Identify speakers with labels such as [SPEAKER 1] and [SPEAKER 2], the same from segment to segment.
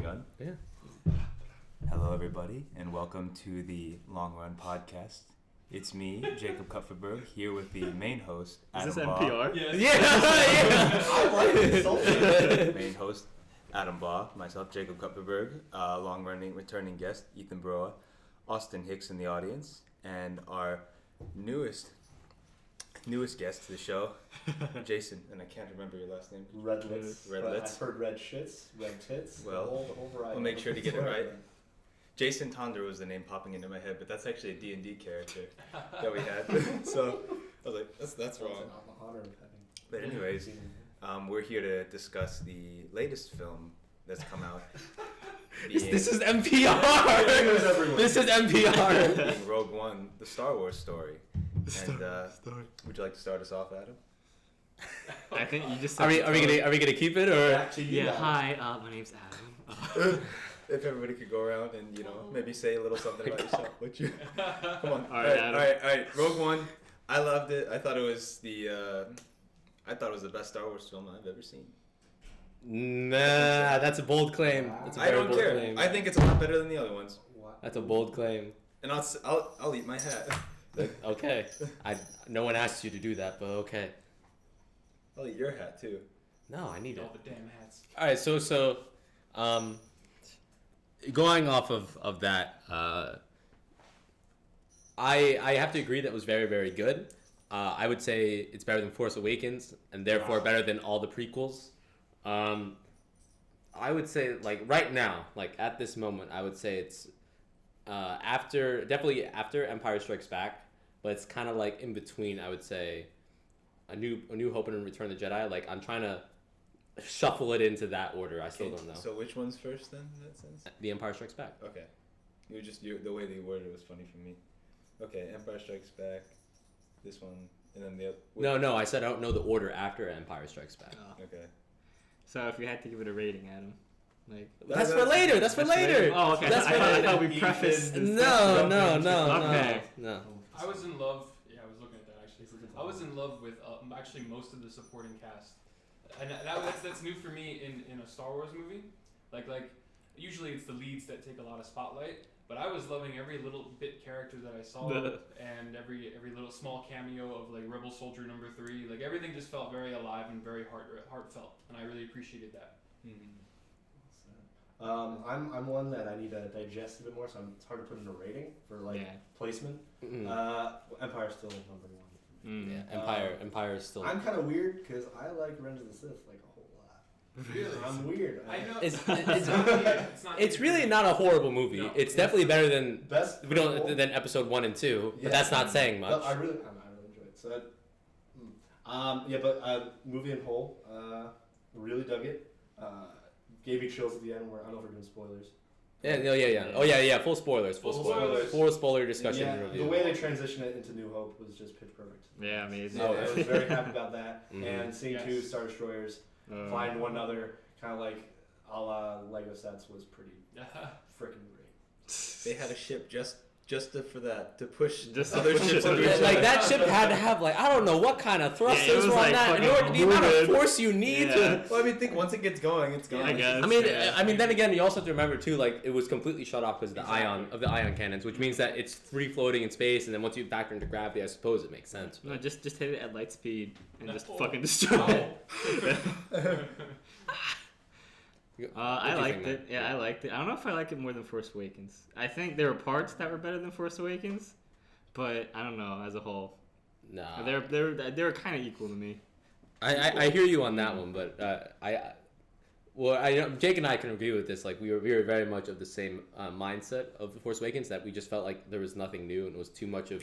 [SPEAKER 1] gun?
[SPEAKER 2] Yeah.
[SPEAKER 1] Hello, everybody, and welcome to the Long Run Podcast. It's me, Jacob Kupferberg, here with the main host, Adam
[SPEAKER 3] Is this
[SPEAKER 1] Baugh.
[SPEAKER 3] NPR?
[SPEAKER 1] Yeah. Main host, Adam Baugh, myself, Jacob Kupferberg, long-running returning guest, Ethan Broa, Austin Hicks in the audience, and our newest guest to the show, Jason, and I can't remember your last name.
[SPEAKER 4] Redlets.
[SPEAKER 1] Redlets.
[SPEAKER 4] I've heard red shits, red tits.
[SPEAKER 1] Well,
[SPEAKER 4] the whole variety.
[SPEAKER 1] We'll make sure to get it right. Jason Tonder was the name popping into my head, but that's actually a D&D character that we had. So I was like, that's wrong.
[SPEAKER 4] I'm the honor of having.
[SPEAKER 1] But anyways, we're here to discuss the latest film that's come out.
[SPEAKER 2] This is NPR. This is NPR.
[SPEAKER 1] Being Rogue One, the Star Wars story. Would you like to start us off, Adam?
[SPEAKER 3] I think you just.
[SPEAKER 2] Are we gonna keep it or?
[SPEAKER 3] Yeah. Hi. My name's Adam.
[SPEAKER 1] If everybody could go around and maybe say a little something about yourself, would you? Come on.
[SPEAKER 3] All right.
[SPEAKER 1] Rogue One. I loved it. I thought it was the best Star Wars film I've ever seen.
[SPEAKER 2] Nah, that's a bold claim. That's a
[SPEAKER 1] I
[SPEAKER 2] very
[SPEAKER 1] don't
[SPEAKER 2] bold
[SPEAKER 1] care.
[SPEAKER 2] claim.
[SPEAKER 1] I think it's a lot better than the other ones.
[SPEAKER 2] That's a bold claim.
[SPEAKER 1] And I'll eat my hat.
[SPEAKER 2] Okay. No one asked you to do that, but okay.
[SPEAKER 1] I'll eat your hat too.
[SPEAKER 2] No, I need
[SPEAKER 3] All
[SPEAKER 2] it.
[SPEAKER 3] the damn hats.
[SPEAKER 2] All right, so going off of that, I have to agree that was very, very good. I would say it's better than Force Awakens, and therefore better than all the prequels. I would say, like, right now, like, at this moment, I would say it's definitely after Empire Strikes Back, but it's kind of like in between, I would say, A New Hope and Return of the Jedi. Like, I'm trying to shuffle it into that order. I still don't know.
[SPEAKER 1] So which one's first then, in that sense?
[SPEAKER 2] The Empire Strikes Back.
[SPEAKER 1] Okay. The way they worded it was funny for me. Okay, Empire Strikes Back, this one, and then the other...
[SPEAKER 2] No, I said I don't know the order after Empire Strikes Back.
[SPEAKER 3] Oh.
[SPEAKER 1] Okay.
[SPEAKER 3] So if you had to give it a rating, Adam, like.
[SPEAKER 2] That's for later. That's for later.
[SPEAKER 3] Oh, okay.
[SPEAKER 2] That's
[SPEAKER 3] I thought we prefaced.
[SPEAKER 2] No.
[SPEAKER 3] Okay.
[SPEAKER 2] No.
[SPEAKER 5] I was in love. Yeah, I was looking at that actually. I was in love with actually most of the supporting cast, and that's new for me in a Star Wars movie. Like usually it's the leads that take a lot of spotlight, but I was loving every little bit character that I saw and every little small cameo of like Rebel Soldier number 3. Like everything just felt very alive and very heartfelt, and I really appreciated that.
[SPEAKER 4] I'm one that I need to digest a bit more, so it's hard to put in a rating for placement. Empire's still number one.
[SPEAKER 2] Yeah, Empire is still.
[SPEAKER 4] I'm kind of weird because I like Revenge of the Sith like a whole lot.
[SPEAKER 5] Really?
[SPEAKER 4] I'm weird.
[SPEAKER 5] I know.
[SPEAKER 2] It's really not a horrible movie.
[SPEAKER 5] No.
[SPEAKER 2] It's definitely better than
[SPEAKER 4] best
[SPEAKER 2] than Episode 1 and 2, but that's not saying much.
[SPEAKER 4] No, I really enjoy it. So, movie in whole, really dug it. Gave me chills at the end. Where I don't know if we're doing spoilers.
[SPEAKER 2] Yeah. Oh yeah. Full spoilers. Full spoiler discussion.
[SPEAKER 4] Yeah,
[SPEAKER 2] review.
[SPEAKER 4] the way they transitioned it into New Hope was just pitch perfect.
[SPEAKER 3] Yeah, amazing.
[SPEAKER 4] So I was very happy about that.
[SPEAKER 2] Mm-hmm.
[SPEAKER 4] And seeing two Star Destroyers find one another, kind of like a la Lego sets, was pretty freaking great.
[SPEAKER 1] They had a ship just for that, to push
[SPEAKER 3] Just
[SPEAKER 1] other
[SPEAKER 3] to push
[SPEAKER 1] ships
[SPEAKER 3] it
[SPEAKER 1] under
[SPEAKER 3] to
[SPEAKER 1] each
[SPEAKER 3] the-
[SPEAKER 1] other.
[SPEAKER 2] Like that ship had to have I don't know what kind of thrusters
[SPEAKER 3] was,
[SPEAKER 2] were on
[SPEAKER 3] like,
[SPEAKER 2] that.
[SPEAKER 3] fucking
[SPEAKER 2] The amount of
[SPEAKER 3] moving.
[SPEAKER 2] force you need to.
[SPEAKER 1] Well, once it gets going, it's going.
[SPEAKER 3] I guess.
[SPEAKER 2] I mean, then again, you also have to remember too, it was completely shut off because of the ion cannons, which means that it's free floating in space, and then once you factor into gravity, I suppose it makes sense.
[SPEAKER 3] No, just hit it at light speed and just fucking destroy it. I liked it. Yeah, I liked it. I don't know if I like it more than Force Awakens. I think there were parts that were better than Force Awakens, but I don't know as a whole.
[SPEAKER 2] Nah,
[SPEAKER 3] They're kind of equal to me.
[SPEAKER 2] I hear you on that one, but Jake and I can agree with this. Like we were very much of the same mindset of The Force Awakens, that we just felt like there was nothing new and it was too much of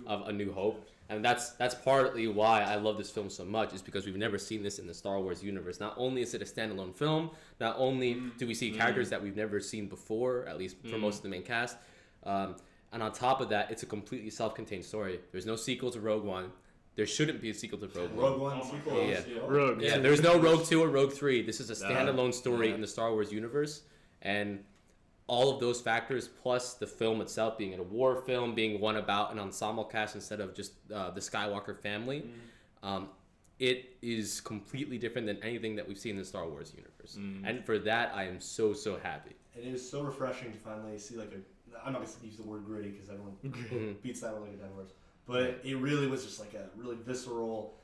[SPEAKER 2] A New Hope, and that's partly why I love this film so much, is because we've never seen this in the Star Wars universe. Not only is it a standalone film, not only do we see characters that we've never seen before, at least for most of the main cast, and on top of that, it's a completely self-contained story. There's no sequel to Rogue One. There shouldn't be a sequel to Rogue One.
[SPEAKER 4] Rogue One sequel.
[SPEAKER 2] Yeah.
[SPEAKER 3] Rogue.
[SPEAKER 2] Yeah, there's no Rogue 2 or Rogue 3. This is a standalone story in the Star Wars universe. And all of those factors, plus the film itself being a war film, being one about an ensemble cast instead of just the Skywalker family, it is completely different than anything that we've seen in the Star Wars universe. And for that, I am so happy.
[SPEAKER 4] It is so refreshing to finally see like a. I'm not gonna use the word gritty because everyone beats that one like a dead horse. But it really was just like a really visceral.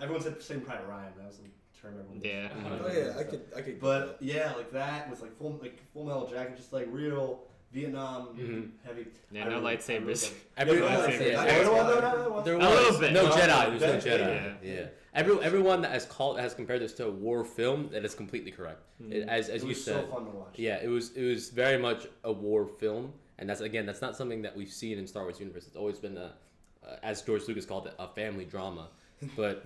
[SPEAKER 4] Everyone said Saving Private Ryan. That was the term everyone.
[SPEAKER 3] Yeah.
[SPEAKER 1] Oh yeah, I could.
[SPEAKER 4] But yeah, like that with like Full Metal Jacket, just like real Vietnam heavy.
[SPEAKER 3] Yeah, no lightsabers.
[SPEAKER 2] Everyone,
[SPEAKER 3] No
[SPEAKER 2] lightsabers. There
[SPEAKER 3] A little
[SPEAKER 2] was
[SPEAKER 3] bit.
[SPEAKER 2] no
[SPEAKER 3] No,
[SPEAKER 2] Jedi. There's no
[SPEAKER 4] that-
[SPEAKER 2] Jedi. Yeah. Everyone that has compared this to a war film, that is completely correct. As
[SPEAKER 4] It
[SPEAKER 2] you
[SPEAKER 4] was
[SPEAKER 2] said,
[SPEAKER 4] so fun to watch.
[SPEAKER 2] yeah, it was very much a war film, and that's not something that we've seen in Star Wars universe. It's always been as George Lucas called it, a family drama. But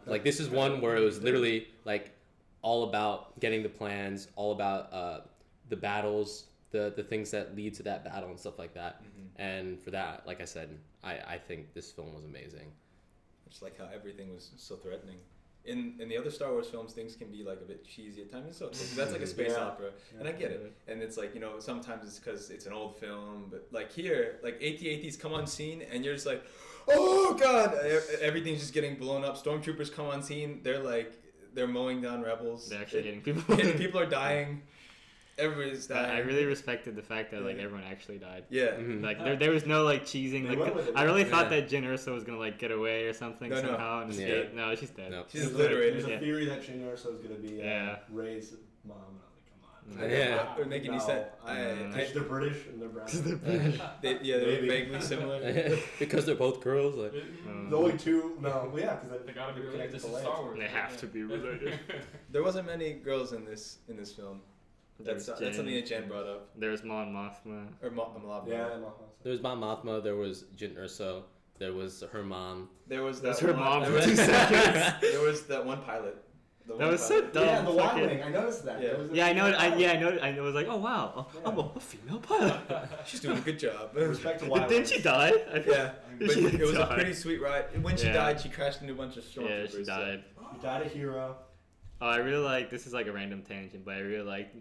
[SPEAKER 2] like this is one where it was literally like all about getting the plans, all about the battles, the things that lead to that battle and stuff like that. And for that, like I said, I think this film was amazing.
[SPEAKER 1] Just like how everything was so threatening. In the other Star Wars films, things can be like a bit cheesy at times. So that's like a space opera, and I get it. And it's like, you know, sometimes it's because it's an old film, but like here, like AT-ATs come on scene, and you're just like, oh god, everything's just getting blown up. Stormtroopers come on scene, they're mowing down rebels.
[SPEAKER 3] They're actually getting people.
[SPEAKER 1] People are dying. Everybody's dying.
[SPEAKER 3] I really respected the fact that like everyone actually died.
[SPEAKER 1] Yeah.
[SPEAKER 3] Like there was no like cheesing.
[SPEAKER 4] They went
[SPEAKER 3] Like
[SPEAKER 4] with it.
[SPEAKER 3] I really thought that Jyn Erso was gonna like get away or something
[SPEAKER 1] No, no.
[SPEAKER 3] somehow and escape. No, she's dead.
[SPEAKER 2] No.
[SPEAKER 1] She's
[SPEAKER 4] There's
[SPEAKER 1] obliterated.
[SPEAKER 4] a
[SPEAKER 3] Yeah.
[SPEAKER 4] theory that Jyn Erso is gonna be
[SPEAKER 3] Yeah.
[SPEAKER 4] Rey's mom. And I was like, come on.
[SPEAKER 2] Yeah.
[SPEAKER 1] It would make any sense.
[SPEAKER 4] Because they're British and they're brown.
[SPEAKER 1] They're
[SPEAKER 4] Maybe.
[SPEAKER 1] vaguely similar.
[SPEAKER 2] Because they're both girls. Like,
[SPEAKER 4] The only two, no, well, yeah, because
[SPEAKER 5] They gotta be
[SPEAKER 4] they're
[SPEAKER 5] related.
[SPEAKER 4] connected
[SPEAKER 5] This
[SPEAKER 4] to
[SPEAKER 5] is
[SPEAKER 4] Leia.
[SPEAKER 5] Star Wars.
[SPEAKER 3] They have to be related.
[SPEAKER 1] There wasn't many girls in this film. That's something that Jen brought up.
[SPEAKER 3] There's Mon Mothma.
[SPEAKER 1] Or Malabma.
[SPEAKER 4] Yeah,
[SPEAKER 2] there was Mon Mothma, there was Jyn Erso, there was her mom.
[SPEAKER 1] There was
[SPEAKER 3] That's
[SPEAKER 1] that
[SPEAKER 3] her
[SPEAKER 1] one,
[SPEAKER 3] mom
[SPEAKER 1] there
[SPEAKER 3] for
[SPEAKER 1] was-
[SPEAKER 3] 2 seconds.
[SPEAKER 1] There was that one pilot. The
[SPEAKER 3] That
[SPEAKER 1] one
[SPEAKER 3] was so
[SPEAKER 1] pilot.
[SPEAKER 3] dumb.
[SPEAKER 4] yeah, the Y
[SPEAKER 3] fucking-
[SPEAKER 4] wing. I noticed that.
[SPEAKER 1] Yeah.
[SPEAKER 4] There was a-
[SPEAKER 3] Yeah, I know. I was like, oh wow, I'm a female pilot.
[SPEAKER 1] She's doing a good job.
[SPEAKER 4] Respect to Y
[SPEAKER 3] But then she died. I feel-
[SPEAKER 1] Yeah, but
[SPEAKER 3] She
[SPEAKER 1] it was a
[SPEAKER 3] died.
[SPEAKER 1] pretty sweet ride. When she
[SPEAKER 3] Yeah.
[SPEAKER 1] died, she crashed into a bunch of
[SPEAKER 3] Yeah,
[SPEAKER 1] stormtroopers.
[SPEAKER 3] she died.
[SPEAKER 4] You died a hero.
[SPEAKER 3] Oh, I really like. This is like a random tangent, but I really like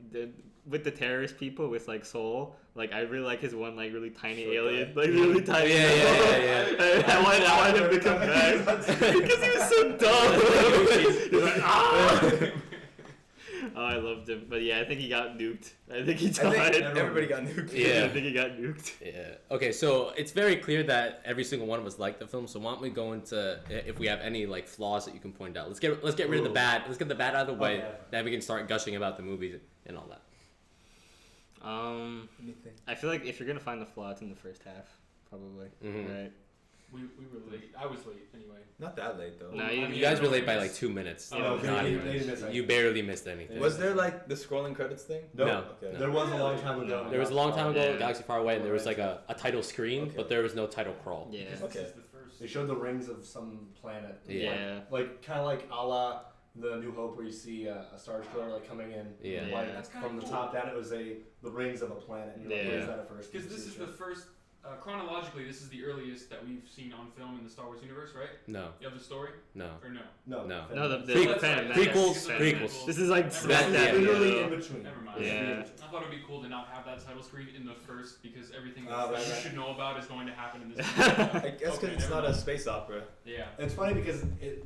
[SPEAKER 3] with the terrorist people with like Soul. Like I really like his one like really tiny
[SPEAKER 1] Short
[SPEAKER 3] alien,
[SPEAKER 1] guy.
[SPEAKER 3] like really tiny.
[SPEAKER 2] Yeah.
[SPEAKER 3] I wanted him to come back because he was so dumb. He's like, ah! Oh, I loved him, but yeah, I think he got nuked. I think he
[SPEAKER 1] I
[SPEAKER 3] died.
[SPEAKER 1] think everybody got nuked.
[SPEAKER 2] Yeah.
[SPEAKER 3] I think he got nuked.
[SPEAKER 2] Yeah. Okay, so it's very clear that every single one of us liked the film. So why don't we go into if we have any like flaws that you can point out? Let's get rid of the bad. Let's get the bad out of the way.
[SPEAKER 4] Okay.
[SPEAKER 2] Then we can start gushing about the movies and all that.
[SPEAKER 1] Anything.
[SPEAKER 3] I feel like if you're gonna find the flaw, it's in the first half, probably.
[SPEAKER 2] Mhm.
[SPEAKER 3] Right.
[SPEAKER 5] We were late. I was late anyway.
[SPEAKER 1] Not that late though.
[SPEAKER 3] No,
[SPEAKER 5] I
[SPEAKER 3] you
[SPEAKER 5] mean,
[SPEAKER 2] You guys were
[SPEAKER 5] no,
[SPEAKER 2] late by
[SPEAKER 5] it's-
[SPEAKER 2] like 2 minutes.
[SPEAKER 3] Oh,
[SPEAKER 2] Not
[SPEAKER 3] okay.
[SPEAKER 2] even.
[SPEAKER 4] They didn't miss
[SPEAKER 2] You
[SPEAKER 4] anything.
[SPEAKER 2] barely missed anything.
[SPEAKER 1] Was there like the scrolling credits thing?
[SPEAKER 2] No.
[SPEAKER 1] Okay.
[SPEAKER 4] There was a long time ago.
[SPEAKER 2] There was a long time ago,
[SPEAKER 3] Yeah.
[SPEAKER 2] Galaxy Far Away, and there was like a title screen,
[SPEAKER 1] Okay.
[SPEAKER 2] but there was no title crawl.
[SPEAKER 3] Yeah.
[SPEAKER 5] Because
[SPEAKER 1] Okay.
[SPEAKER 5] This is the first.
[SPEAKER 4] They showed the rings of some planet.
[SPEAKER 2] Yeah.
[SPEAKER 4] Like kind of like a la the New Hope, where you see a Star Destroyer like coming in.
[SPEAKER 2] Yeah.
[SPEAKER 3] Yeah.
[SPEAKER 4] Like
[SPEAKER 5] That's kinda
[SPEAKER 4] from the
[SPEAKER 5] cool.
[SPEAKER 4] top down, it was the rings of a planet. And you're like,
[SPEAKER 3] Yeah.
[SPEAKER 4] what is that at first?
[SPEAKER 5] Because
[SPEAKER 4] You
[SPEAKER 5] this
[SPEAKER 4] see
[SPEAKER 5] is
[SPEAKER 4] the
[SPEAKER 5] the first. Chronologically, this is the earliest that we've seen on film in the Star Wars universe, right?
[SPEAKER 2] No,
[SPEAKER 5] You have the story,
[SPEAKER 2] no.
[SPEAKER 5] or no?
[SPEAKER 4] No.
[SPEAKER 2] No.
[SPEAKER 3] No, the
[SPEAKER 2] Prequel-
[SPEAKER 3] fan,
[SPEAKER 2] prequels,
[SPEAKER 3] fan.
[SPEAKER 2] prequels.
[SPEAKER 3] This is like
[SPEAKER 5] Never
[SPEAKER 3] smack
[SPEAKER 5] mind.
[SPEAKER 3] dab in the
[SPEAKER 4] literally
[SPEAKER 3] middle.
[SPEAKER 4] in between.
[SPEAKER 5] Never mind.
[SPEAKER 3] Yeah.
[SPEAKER 5] I thought it would be cool to not have that title screen in the first because everything
[SPEAKER 4] Oh,
[SPEAKER 5] that
[SPEAKER 4] right,
[SPEAKER 5] you
[SPEAKER 4] right.
[SPEAKER 5] should know about is going to happen in this.
[SPEAKER 1] I guess because
[SPEAKER 5] Okay,
[SPEAKER 1] it's
[SPEAKER 5] never
[SPEAKER 1] not a
[SPEAKER 5] mind.
[SPEAKER 1] space opera.
[SPEAKER 5] Yeah.
[SPEAKER 4] It's funny because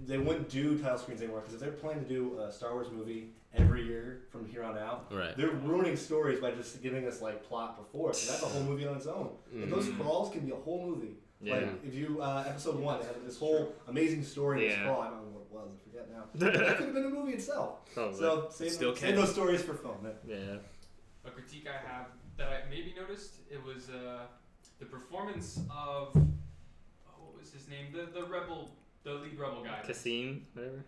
[SPEAKER 4] they wouldn't do title screens anymore because if they're planning to do a Star Wars movie every year from here on out,
[SPEAKER 2] Right.
[SPEAKER 4] they're ruining stories by just giving us like plot before. So that's a whole movie on its own. And those crawls can be a whole movie.
[SPEAKER 3] Yeah.
[SPEAKER 4] Like if you episode 1, they had this whole amazing story in this
[SPEAKER 3] Yeah.
[SPEAKER 4] crawl. I don't know what it was. I forget now. That could have been a movie itself.
[SPEAKER 3] Probably.
[SPEAKER 4] So save,
[SPEAKER 1] Still
[SPEAKER 4] save
[SPEAKER 1] can.
[SPEAKER 4] those stories for film.
[SPEAKER 3] Yeah.
[SPEAKER 5] A critique I have that I maybe noticed, it was the performance of what was his name? The lead rebel guy.
[SPEAKER 3] Cassim, whatever.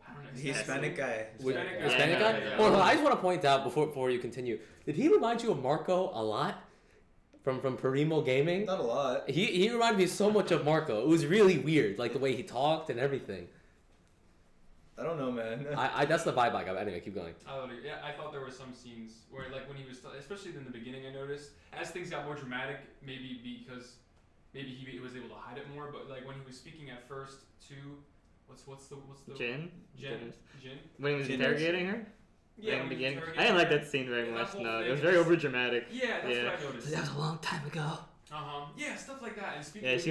[SPEAKER 5] I don't know.
[SPEAKER 1] The Hispanic guy.
[SPEAKER 5] Hispanic guy.
[SPEAKER 2] Hispanic guy?
[SPEAKER 5] Yeah.
[SPEAKER 2] Hold on, I just want to point out before you continue. Did he remind you of Marco a lot? From Primo Gaming?
[SPEAKER 1] Not a lot.
[SPEAKER 2] He reminded me so much of Marco. It was really weird, like the way he talked and everything.
[SPEAKER 1] I don't know, man.
[SPEAKER 2] I that's the vibe I got. Anyway, keep going.
[SPEAKER 5] I thought there were some scenes where, like, when he was, especially in the beginning, I noticed as things got more dramatic, maybe because he was able to hide it more. But like when he was speaking at first to, what's the
[SPEAKER 3] Jyn?
[SPEAKER 5] Jyn.
[SPEAKER 3] When he was
[SPEAKER 1] Jyn
[SPEAKER 3] interrogating her?
[SPEAKER 5] Yeah,
[SPEAKER 3] In
[SPEAKER 5] when
[SPEAKER 3] the
[SPEAKER 5] he was
[SPEAKER 3] beginning? I
[SPEAKER 5] interrogating
[SPEAKER 3] didn't like
[SPEAKER 5] her.
[SPEAKER 3] that scene very
[SPEAKER 5] Yeah, that
[SPEAKER 3] much.
[SPEAKER 5] whole
[SPEAKER 3] No,
[SPEAKER 5] thing
[SPEAKER 3] it was very
[SPEAKER 5] is-
[SPEAKER 3] over dramatic.
[SPEAKER 5] Yeah, that's
[SPEAKER 3] Yeah.
[SPEAKER 5] what I noticed.
[SPEAKER 3] That was a long time ago.
[SPEAKER 5] Yeah, stuff like that. And speaking
[SPEAKER 6] Yeah,
[SPEAKER 5] of
[SPEAKER 6] she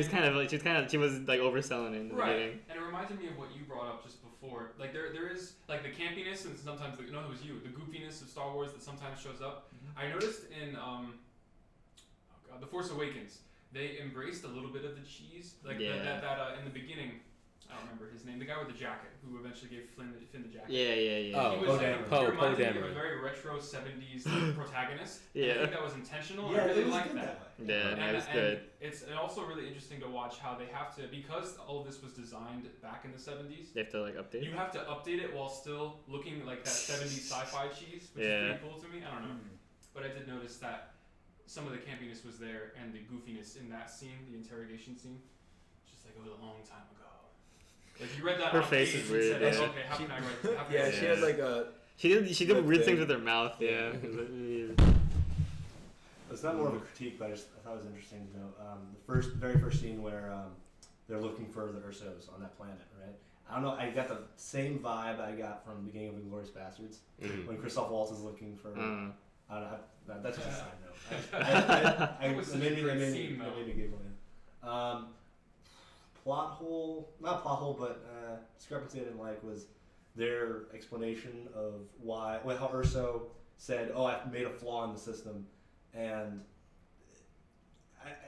[SPEAKER 6] was like overselling it in the beginning.
[SPEAKER 5] And it reminded me of what you brought up just before. Like there is like the campiness and sometimes it was you, the goofiness of Star Wars that sometimes shows up. Mm-hmm. I noticed in The Force Awakens, they embraced a little bit of the cheese, like that in the beginning. I don't remember his name. The guy with the jacket who eventually gave Finn the jacket.
[SPEAKER 6] Yeah.
[SPEAKER 2] Oh,
[SPEAKER 5] he reminded me of
[SPEAKER 2] Dameron.
[SPEAKER 5] a very retro 70s protagonist.
[SPEAKER 6] Yeah.
[SPEAKER 5] I think that was intentional.
[SPEAKER 4] Yeah,
[SPEAKER 5] I really
[SPEAKER 4] it was
[SPEAKER 5] liked
[SPEAKER 4] good
[SPEAKER 5] that.
[SPEAKER 6] Yeah, that was good.
[SPEAKER 5] It's also really interesting to watch how they have to, because all of this was designed back in the 70s.
[SPEAKER 6] They have to like update.
[SPEAKER 5] You have to update it while still looking like that 70s sci-fi cheese, which is pretty cool to me. I don't know, but I did notice that some of the campiness was there and the goofiness in that scene, the interrogation scene. It's just like it was a long time ago. Like you read that.
[SPEAKER 6] Her
[SPEAKER 5] on
[SPEAKER 6] face
[SPEAKER 5] page
[SPEAKER 6] is
[SPEAKER 5] and
[SPEAKER 6] weird.
[SPEAKER 5] said,
[SPEAKER 6] Yeah.
[SPEAKER 5] okay, how can I write?
[SPEAKER 1] Yeah, she had like a.
[SPEAKER 6] She did weird things with her mouth. Yeah.
[SPEAKER 4] It's not more of a critique, but I thought it was interesting to know the very first scene where they're looking for the Ursos on that planet, right? I don't know. I got the same vibe I got from the beginning of *Inglourious Bastards* when Christoph Waltz is looking for. I don't know. That's just a side note. It made me giggle. Plot hole, not plot hole, but discrepancy I didn't like was their explanation of how Urso said, "Oh, I've made a flaw in the system," and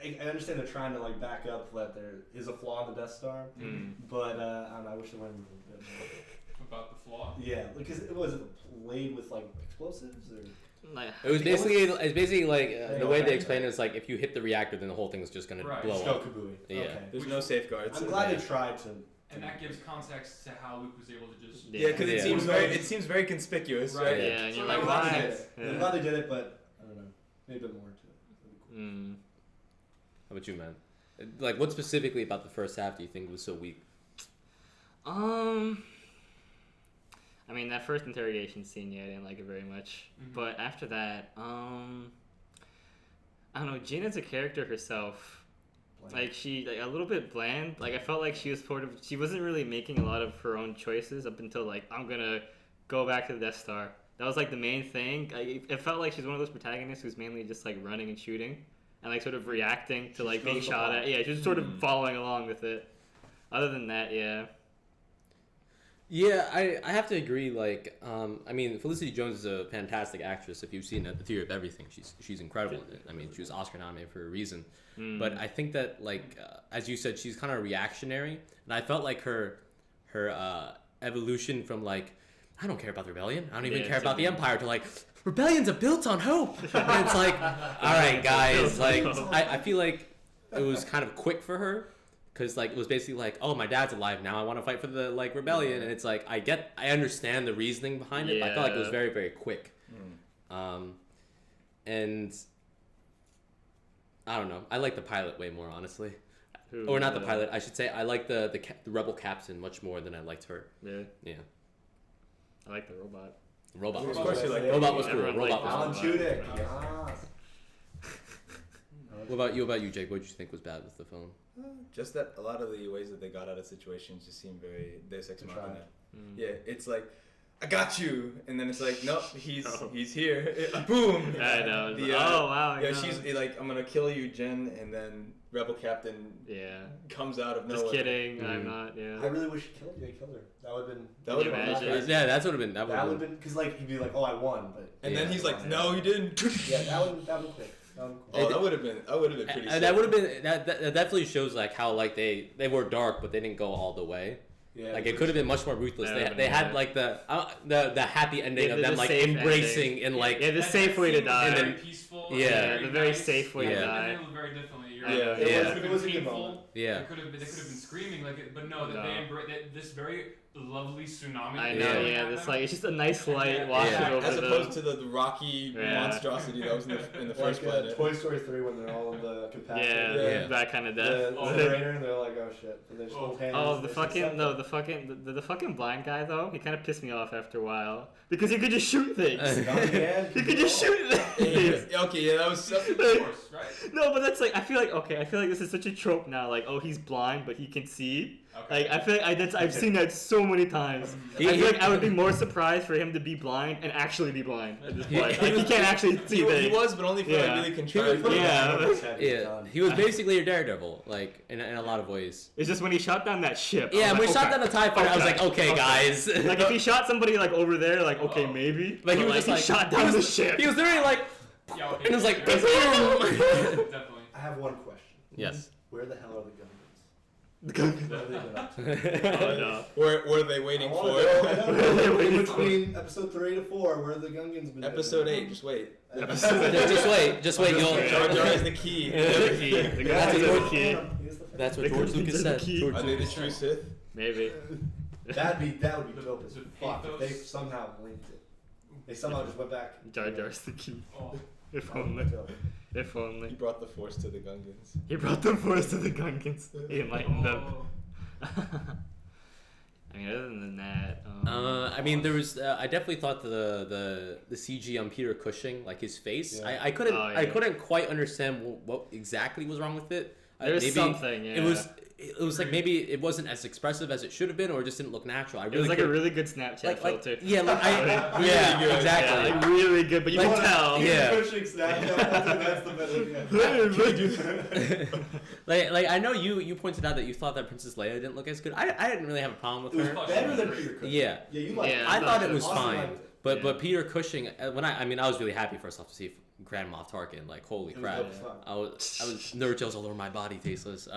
[SPEAKER 4] I understand they're trying to like back up that there is a flaw in the Death Star, but I don't know, I wish they went a bit more.
[SPEAKER 5] About the flaw?
[SPEAKER 4] Yeah, because it was played with like explosives or.
[SPEAKER 2] It was basically like the way they explained it is like if you hit the reactor, then the whole thing is just gonna blow
[SPEAKER 4] just
[SPEAKER 2] up.
[SPEAKER 4] Go kabooey.
[SPEAKER 2] Yeah,
[SPEAKER 4] okay.
[SPEAKER 1] There's no safeguards.
[SPEAKER 4] I'm glad they tried to.
[SPEAKER 5] And that gives context to how Luke was able to just.
[SPEAKER 1] Yeah, because it seems very conspicuous, right?
[SPEAKER 6] Yeah, and you're
[SPEAKER 5] So
[SPEAKER 6] like,
[SPEAKER 5] why?
[SPEAKER 4] I'm glad they did it, but I don't know, maybe a bit more to it.
[SPEAKER 2] How about you, man? Like, what specifically about the first half do you think was so weak?
[SPEAKER 6] I mean, that first interrogation scene, I didn't like it very much. But after that, I don't know, Jin as a character herself, like, she, like, a little bit bland. Like, I felt like she wasn't really making a lot of her own choices up until, like, I'm gonna go back to the Death Star. That was, like, the main thing. It felt like she's one of those protagonists who's mainly just, like, running and shooting and, like, sort of reacting to, like, being shot at. Yeah, she was sort of following along with it. Other than that, yeah.
[SPEAKER 2] Yeah, I have to agree. Like, I mean, Felicity Jones is a fantastic actress. If you've seen The Theory of Everything, she's incredible in it. I mean, she was Oscar nominated for a reason. But I think that, like, as you said, she's kind of reactionary, and I felt like her evolution from like, I don't care about the rebellion, I don't even care about the Empire, to like, rebellions are built on hope. And it's like, all right, guys, like, I feel like it was kind of quick for her. Because, like, it was basically like, oh, my dad's alive now, I want to fight for the, like, rebellion. And it's like, I understand the reasoning behind it, but I felt like it was very, very quick. And I don't know. I like the pilot way more, honestly. Or not the pilot. I should say I like the rebel captain much more than I liked her.
[SPEAKER 6] Really?
[SPEAKER 2] Yeah.
[SPEAKER 6] I like the robot.
[SPEAKER 2] Robot.
[SPEAKER 1] Of course you like
[SPEAKER 2] Robot was cool.
[SPEAKER 6] Everyone
[SPEAKER 2] Robot
[SPEAKER 6] liked
[SPEAKER 2] was
[SPEAKER 4] Alan
[SPEAKER 2] cool.
[SPEAKER 4] Tudyk, yes.
[SPEAKER 2] What about you, Jake? What did you think was bad with the film?
[SPEAKER 1] Just that a lot of the ways that they got out of situations just seem very Deus Ex Machina.
[SPEAKER 6] Mm.
[SPEAKER 1] Yeah, it's like, I got you, and then it's like, nope, he's here. Boom.
[SPEAKER 6] I know.
[SPEAKER 1] The,
[SPEAKER 6] oh wow.
[SPEAKER 1] Yeah, she's like, I'm gonna kill you, Jen, and then Rebel Captain comes out of nowhere.
[SPEAKER 6] Just kidding. I'm not. Yeah.
[SPEAKER 4] I really wish he killed her. That would have been.
[SPEAKER 1] That would have been
[SPEAKER 6] imagine?
[SPEAKER 1] crazy.
[SPEAKER 2] Yeah, that's would have been.
[SPEAKER 4] That would have been because like he'd be like, oh, I won, but.
[SPEAKER 1] And then he's like, no, you didn't.
[SPEAKER 4] Yeah, that would have been cool.
[SPEAKER 1] Oh, that would have been pretty.
[SPEAKER 2] That would have been that definitely shows like how like they were dark, but they didn't go all the way.
[SPEAKER 4] Yeah,
[SPEAKER 2] like it could have been much more ruthless. They had like the happy ending of them
[SPEAKER 6] the
[SPEAKER 2] like
[SPEAKER 6] safe
[SPEAKER 2] embracing
[SPEAKER 6] ending.
[SPEAKER 2] and like
[SPEAKER 6] the safe way to die.
[SPEAKER 2] And then-
[SPEAKER 5] Very peaceful.
[SPEAKER 2] Yeah.
[SPEAKER 6] The very safe way to
[SPEAKER 5] They
[SPEAKER 6] die.
[SPEAKER 5] handled it very differently. You're
[SPEAKER 1] Yeah.
[SPEAKER 5] right.
[SPEAKER 1] Yeah.
[SPEAKER 5] It
[SPEAKER 4] was a good
[SPEAKER 5] painful.
[SPEAKER 4] moment.
[SPEAKER 2] Yeah.
[SPEAKER 5] They could have been screaming like it, but no, that they embrace this very lovely tsunami.
[SPEAKER 6] I
[SPEAKER 5] is
[SPEAKER 6] know.
[SPEAKER 5] coming
[SPEAKER 6] Yeah.
[SPEAKER 5] at
[SPEAKER 6] It's
[SPEAKER 5] them.
[SPEAKER 6] like it's just a nice light washing
[SPEAKER 2] Yeah.
[SPEAKER 6] over
[SPEAKER 1] As
[SPEAKER 6] them.
[SPEAKER 1] opposed to the rocky monstrosity that was in the first planet.
[SPEAKER 4] Toy Story 3 when they're all in the compactor.
[SPEAKER 6] Yeah, that kind of death.
[SPEAKER 4] The narrator, and they're like, oh shit. And they just hold hands.
[SPEAKER 6] Oh,
[SPEAKER 4] and
[SPEAKER 6] the
[SPEAKER 4] they
[SPEAKER 6] fucking
[SPEAKER 4] accept
[SPEAKER 6] no,
[SPEAKER 4] it.
[SPEAKER 6] the fucking blind guy though. He kind of pissed me off after a while because he could just shoot things. He could just shoot things.
[SPEAKER 1] Okay, yeah, that was.
[SPEAKER 5] Of course, right?
[SPEAKER 6] No, but that's like I feel like this is such a trope now. Like, oh, he's blind, but he can see.
[SPEAKER 5] Okay.
[SPEAKER 6] Like I feel like I've seen that so many times.
[SPEAKER 2] He-
[SPEAKER 6] I feel
[SPEAKER 2] he-
[SPEAKER 6] like I would be more surprised for him to be blind and actually be blind at this
[SPEAKER 2] He-
[SPEAKER 6] point.
[SPEAKER 2] he
[SPEAKER 6] Like, he
[SPEAKER 1] was-
[SPEAKER 6] can't actually see
[SPEAKER 1] He
[SPEAKER 6] things.
[SPEAKER 1] was, but only for
[SPEAKER 6] Yeah.
[SPEAKER 1] like really contrived.
[SPEAKER 6] Yeah.
[SPEAKER 2] He was basically a daredevil, like in a lot of ways.
[SPEAKER 6] It's just when he shot down that ship. I
[SPEAKER 2] Yeah,
[SPEAKER 6] was
[SPEAKER 2] when we
[SPEAKER 6] like,
[SPEAKER 2] shot
[SPEAKER 6] okay.
[SPEAKER 2] down the TIE fighter, I was like, okay, guys.
[SPEAKER 6] Like if he shot somebody like over there, like okay,
[SPEAKER 5] Oh.
[SPEAKER 6] maybe.
[SPEAKER 2] Like, he
[SPEAKER 6] But,
[SPEAKER 2] was just like-
[SPEAKER 6] shot
[SPEAKER 2] he
[SPEAKER 6] down
[SPEAKER 2] was-
[SPEAKER 6] the ship.
[SPEAKER 2] He was literally like,
[SPEAKER 5] Yeah, okay.
[SPEAKER 2] and it was like,
[SPEAKER 5] Yeah.
[SPEAKER 2] boom.
[SPEAKER 5] Definitely.
[SPEAKER 4] I have one question.
[SPEAKER 2] Yes.
[SPEAKER 4] Where the hell are the Gungans?
[SPEAKER 6] The gun-
[SPEAKER 4] What have they been up to?
[SPEAKER 6] Oh no.
[SPEAKER 1] Where were they waiting
[SPEAKER 4] I
[SPEAKER 1] for?
[SPEAKER 4] wanna know, I don't know.
[SPEAKER 6] Waiting
[SPEAKER 4] In
[SPEAKER 6] for-
[SPEAKER 4] between episode 3 to 4, where have the Gungans been?
[SPEAKER 1] Episode 8, just wait.
[SPEAKER 2] Just wait, you'll.
[SPEAKER 1] Jar Jar is the key.
[SPEAKER 6] The key. The
[SPEAKER 2] That's
[SPEAKER 6] gun
[SPEAKER 2] what
[SPEAKER 6] is the key.
[SPEAKER 2] That's what
[SPEAKER 6] The
[SPEAKER 2] George
[SPEAKER 6] Gungans
[SPEAKER 2] Lucas
[SPEAKER 6] are the
[SPEAKER 2] said.
[SPEAKER 6] key.
[SPEAKER 2] George
[SPEAKER 1] Are they the
[SPEAKER 2] Lucas.
[SPEAKER 1] true Sith?
[SPEAKER 6] Maybe.
[SPEAKER 4] that would be dope as
[SPEAKER 5] Is it
[SPEAKER 4] fuck if they
[SPEAKER 5] pathos?
[SPEAKER 4] somehow linked it. They somehow just went back.
[SPEAKER 6] Jar Jar's the key.
[SPEAKER 5] Oh.
[SPEAKER 6] If
[SPEAKER 4] That would
[SPEAKER 6] only.
[SPEAKER 4] be dope.
[SPEAKER 6] If
[SPEAKER 1] He
[SPEAKER 6] only.
[SPEAKER 1] brought the Force to the Gungans.
[SPEAKER 6] He brought the force to the Gungans. He enlightened them.
[SPEAKER 5] Oh.
[SPEAKER 6] I mean, other than that,
[SPEAKER 2] I mean, there was. I definitely thought the CG on Peter Cushing, like his face.
[SPEAKER 4] Yeah.
[SPEAKER 2] I couldn't.
[SPEAKER 6] Oh,
[SPEAKER 2] I
[SPEAKER 6] yeah.
[SPEAKER 2] couldn't quite understand what exactly was wrong with it.
[SPEAKER 6] there was
[SPEAKER 2] maybe
[SPEAKER 6] something. Yeah.
[SPEAKER 2] It was. It was like maybe it wasn't as expressive as it should have been, or it just didn't look natural. I
[SPEAKER 6] It
[SPEAKER 2] really
[SPEAKER 6] was like a
[SPEAKER 2] couldn't-
[SPEAKER 6] really good Snapchat filter.
[SPEAKER 2] yeah, like I,
[SPEAKER 1] Really
[SPEAKER 2] yeah,
[SPEAKER 1] good.
[SPEAKER 2] exactly.
[SPEAKER 6] Yeah, like really good, but you
[SPEAKER 2] Like,
[SPEAKER 6] can tell.
[SPEAKER 2] yeah.
[SPEAKER 4] Pushing Snapchat, that's the better.
[SPEAKER 2] like I know you pointed out that you thought that Princess Leia didn't look as good. I didn't really have a problem with
[SPEAKER 4] It was
[SPEAKER 2] her.
[SPEAKER 4] better than Peter Cushing.
[SPEAKER 2] Yeah.
[SPEAKER 4] Yeah, you liked
[SPEAKER 6] Yeah,
[SPEAKER 4] it.
[SPEAKER 2] I thought it was
[SPEAKER 4] Austin
[SPEAKER 2] fine,
[SPEAKER 4] liked it.
[SPEAKER 2] but Peter Cushing, when I mean I was really happy first off to see Grand Moff Tarkin. Like holy
[SPEAKER 4] It was
[SPEAKER 2] crap,
[SPEAKER 4] dope as fuck.
[SPEAKER 2] I was nerd gels all over my body, tasteless.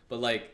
[SPEAKER 2] But like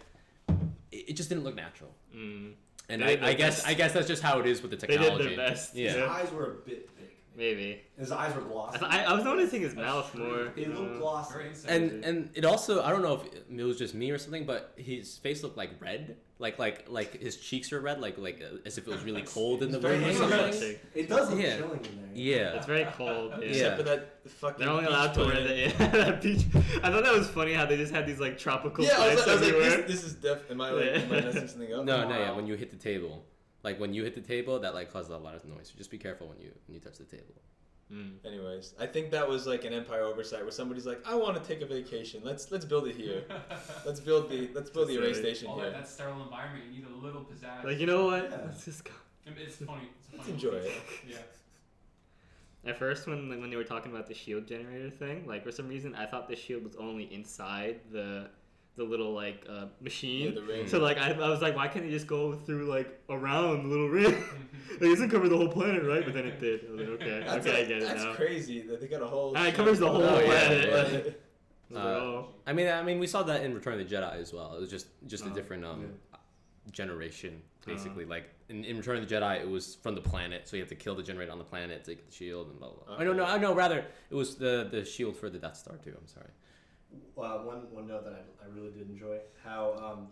[SPEAKER 2] it just didn't look natural.
[SPEAKER 6] Mm,
[SPEAKER 2] And
[SPEAKER 6] They did
[SPEAKER 2] I
[SPEAKER 6] their
[SPEAKER 2] guess
[SPEAKER 6] best.
[SPEAKER 2] I guess that's just how it is with the
[SPEAKER 6] they did
[SPEAKER 2] technology.
[SPEAKER 6] their best.
[SPEAKER 2] Yeah.
[SPEAKER 4] His eyes were a bit big.
[SPEAKER 6] Maybe.
[SPEAKER 4] His eyes were glossy.
[SPEAKER 6] I was noticing his mouth more.
[SPEAKER 4] It looked glossy.
[SPEAKER 5] Very insensitive.
[SPEAKER 2] And it also I don't know if it was just me or something, but his face looked like red, like his cheeks are red, like as if it was really cold in the
[SPEAKER 1] It's very
[SPEAKER 2] room or
[SPEAKER 1] interesting.
[SPEAKER 2] something.
[SPEAKER 4] It does look
[SPEAKER 2] Yeah.
[SPEAKER 4] chilling in there.
[SPEAKER 2] Yeah.
[SPEAKER 6] It's very cold. Yeah.
[SPEAKER 1] Except for that fucking.
[SPEAKER 6] They're only
[SPEAKER 1] beach
[SPEAKER 6] allowed to wear
[SPEAKER 1] planet.
[SPEAKER 6] that peach. I thought that was funny how they just had these like tropical
[SPEAKER 1] Yeah, I was
[SPEAKER 6] plants
[SPEAKER 1] like,
[SPEAKER 6] everywhere.
[SPEAKER 1] this is am I messing something up?
[SPEAKER 2] No, yeah. When you hit the table, like when you hit the table, that like causes a lot of noise. So just be careful when you touch the table.
[SPEAKER 6] Mm.
[SPEAKER 1] Anyways, I think that was like an Empire oversight where somebody's like, I want to take a vacation. Let's build it here. Let's build the array station
[SPEAKER 5] All
[SPEAKER 1] here.
[SPEAKER 5] that sterile environment, you need a little pizzazz.
[SPEAKER 6] Like you know what?
[SPEAKER 4] Yeah.
[SPEAKER 6] Let's just go.
[SPEAKER 5] It's funny. It's a
[SPEAKER 1] Let's
[SPEAKER 5] funny
[SPEAKER 1] enjoy
[SPEAKER 5] movie.
[SPEAKER 1] it.
[SPEAKER 5] Yeah.
[SPEAKER 6] At first, when they were talking about the shield generator thing, like for some reason I thought the shield was only inside the little like machine.
[SPEAKER 1] Yeah, the ring.
[SPEAKER 6] So like I was like, why can't they just go through like around the little ring? It doesn't cover the whole planet, right? But then it did. I was like, okay,
[SPEAKER 1] That's
[SPEAKER 6] okay, I get it
[SPEAKER 1] That's
[SPEAKER 6] now.
[SPEAKER 1] crazy that they got a whole.
[SPEAKER 6] Ah, it covers the whole
[SPEAKER 2] Oh, yeah.
[SPEAKER 6] planet.
[SPEAKER 1] But-
[SPEAKER 6] I was like, oh.
[SPEAKER 2] I mean, we saw that in Return of the Jedi as well. It was just a
[SPEAKER 6] Oh,
[SPEAKER 2] different generation, basically. Like in Return of the Jedi, it was from the planet, so you have to kill the generator on the planet to get the shield and blah blah. blah.
[SPEAKER 1] Okay.
[SPEAKER 2] I know. Rather, it was the shield for the Death Star too. I'm sorry.
[SPEAKER 4] One note that I really did enjoy how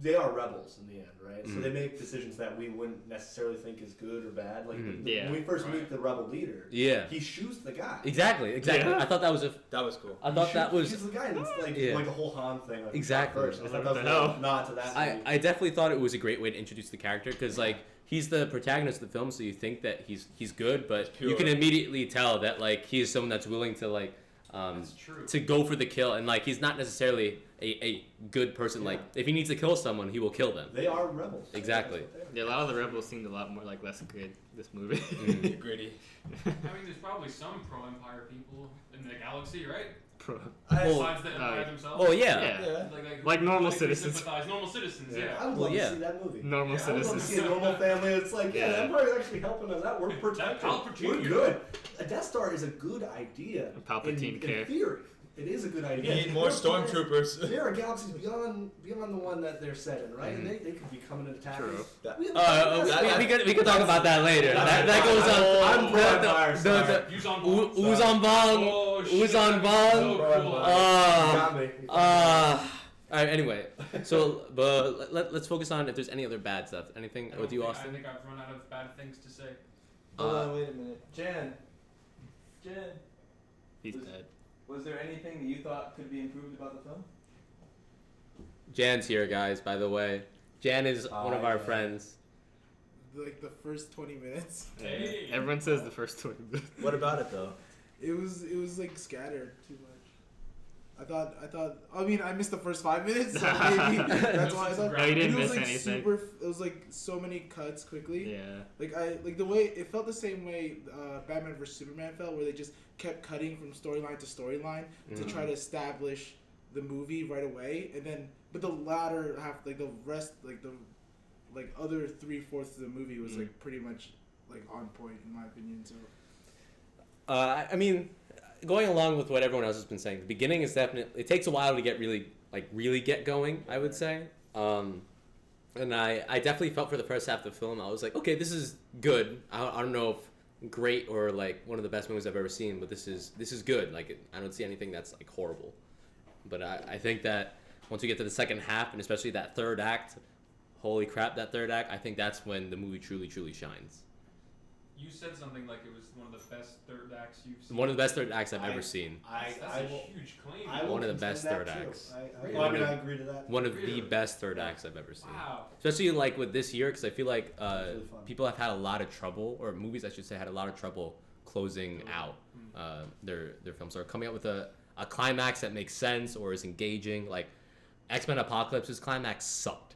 [SPEAKER 4] they are rebels in the end, right? So
[SPEAKER 2] Mhm.
[SPEAKER 4] they make decisions that we wouldn't necessarily think is good or bad. Like
[SPEAKER 2] Mhm.
[SPEAKER 6] Yeah.
[SPEAKER 4] when we first
[SPEAKER 5] Right.
[SPEAKER 4] meet the rebel leader,
[SPEAKER 2] Yeah.
[SPEAKER 4] he shoots the guy.
[SPEAKER 2] Exactly.
[SPEAKER 6] Yeah.
[SPEAKER 2] I thought that was
[SPEAKER 1] That was cool.
[SPEAKER 2] I thought
[SPEAKER 4] He
[SPEAKER 2] that was.
[SPEAKER 4] shoots the guy, and it's like
[SPEAKER 2] Yeah.
[SPEAKER 4] like a whole Han thing. Like
[SPEAKER 2] Exactly.
[SPEAKER 4] First. I thought
[SPEAKER 6] What
[SPEAKER 4] that
[SPEAKER 6] the
[SPEAKER 4] was
[SPEAKER 6] hell?
[SPEAKER 4] a nod to that. movie.
[SPEAKER 2] I definitely thought it was a great way to introduce the character because like he's the protagonist of the film, so you think that he's good, but
[SPEAKER 1] He's pure.
[SPEAKER 2] you can immediately tell that like he is someone that's willing to like
[SPEAKER 5] That's true.
[SPEAKER 2] to go for the kill, and like he's not necessarily a good person.
[SPEAKER 4] Yeah.
[SPEAKER 2] Like if he needs to kill someone, he will kill them.
[SPEAKER 4] They are rebels.
[SPEAKER 2] Exactly.
[SPEAKER 4] That's what they
[SPEAKER 6] Yeah, a lot of the rebels seemed a lot more like less good this movie.
[SPEAKER 2] Mhm.
[SPEAKER 1] Gritty.
[SPEAKER 5] I mean, there's probably some pro-Empire people in the galaxy, right?
[SPEAKER 6] Pro.
[SPEAKER 5] Besides the Empire themselves.
[SPEAKER 2] Oh yeah.
[SPEAKER 6] Yeah.
[SPEAKER 1] Yeah.
[SPEAKER 5] Like
[SPEAKER 6] normal
[SPEAKER 5] politically
[SPEAKER 6] citizens.
[SPEAKER 5] sympathize. Normal citizens,
[SPEAKER 6] Yeah.
[SPEAKER 4] are. I would
[SPEAKER 2] Well,
[SPEAKER 4] love
[SPEAKER 2] yeah.
[SPEAKER 4] to see that movie.
[SPEAKER 6] Normal
[SPEAKER 5] Yeah,
[SPEAKER 4] I would love to
[SPEAKER 6] citizens.
[SPEAKER 4] see a normal family. It's like, yeah, the
[SPEAKER 6] Yeah.
[SPEAKER 4] Empire is actually helping us out. We're protecting.
[SPEAKER 5] Palpatine,
[SPEAKER 4] We're
[SPEAKER 5] you
[SPEAKER 4] good. A Death Star is a good idea.
[SPEAKER 6] Palpatine
[SPEAKER 4] in
[SPEAKER 6] care.
[SPEAKER 4] theory, it is a good
[SPEAKER 1] We
[SPEAKER 4] idea.
[SPEAKER 1] need more stormtroopers.
[SPEAKER 4] There are galaxies beyond the one that they're set in, right? And they could be coming and attacking.
[SPEAKER 6] True.
[SPEAKER 1] That-
[SPEAKER 4] We have
[SPEAKER 2] we could talk about that later. That goes on.
[SPEAKER 4] I'm pro-Empire, sorry.
[SPEAKER 5] Use on
[SPEAKER 2] Uzon Bong.
[SPEAKER 5] Oh, shit,
[SPEAKER 2] Uzon
[SPEAKER 5] that'd be so
[SPEAKER 2] Bong.
[SPEAKER 5] cool.
[SPEAKER 4] Got me.
[SPEAKER 2] All right. Anyway, so but let's focus on if there's any other bad stuff. Anything with you,
[SPEAKER 5] I
[SPEAKER 2] Austin?
[SPEAKER 5] think I've run out of bad things to say.
[SPEAKER 1] Hold on, wait a minute. Jan,
[SPEAKER 6] He's dead.
[SPEAKER 1] was there anything that you thought could be improved about the film?
[SPEAKER 2] Jan's here, guys. By the way, Jan is one of our
[SPEAKER 4] yeah.
[SPEAKER 2] friends.
[SPEAKER 7] Like the first 20 minutes,
[SPEAKER 5] Hey.
[SPEAKER 6] Everyone says the first 20 minutes.
[SPEAKER 1] What about it though?
[SPEAKER 7] it was like scattered too much. I mean, I missed the first 5 minutes, so maybe that's why I thought.
[SPEAKER 6] No, you didn't
[SPEAKER 7] it was
[SPEAKER 6] miss
[SPEAKER 7] like
[SPEAKER 6] anything.
[SPEAKER 7] It was like so many cuts quickly.
[SPEAKER 6] Yeah.
[SPEAKER 7] Like the way it felt the same way Batman vs Superman felt, where they just kept cutting from storyline to storyline to try to establish the movie right away, and then but the latter half, like the rest, like the other 3/4 of the movie was like pretty much like on point in my opinion. So.
[SPEAKER 2] I mean, going along with what everyone else has been saying, the beginning is definitely, it takes a while to get really get going, I would say. And I definitely felt for the first half of the film, I was like, okay, this is good. I don't know if great or like one of the best movies I've ever seen, but this is good. Like, I don't see anything that's like horrible. But I think that once we get to the second half, and especially that third act, holy crap, that third act, I think that's when the movie truly, truly shines.
[SPEAKER 5] You said something like it was one of the best third acts you've seen.
[SPEAKER 2] One of the best third acts I've ever seen.
[SPEAKER 5] That's a huge claim.
[SPEAKER 2] One of the best third acts.
[SPEAKER 4] I agree to that.
[SPEAKER 2] One of the best third acts I've ever seen.
[SPEAKER 5] Wow.
[SPEAKER 2] Especially like with this year, because I feel like
[SPEAKER 4] really fun.
[SPEAKER 2] people have had a lot of trouble, or movies I should say, had a lot of trouble closing out their films, or coming up with a climax that makes sense or is engaging. Like X-Men Apocalypse's climax sucked.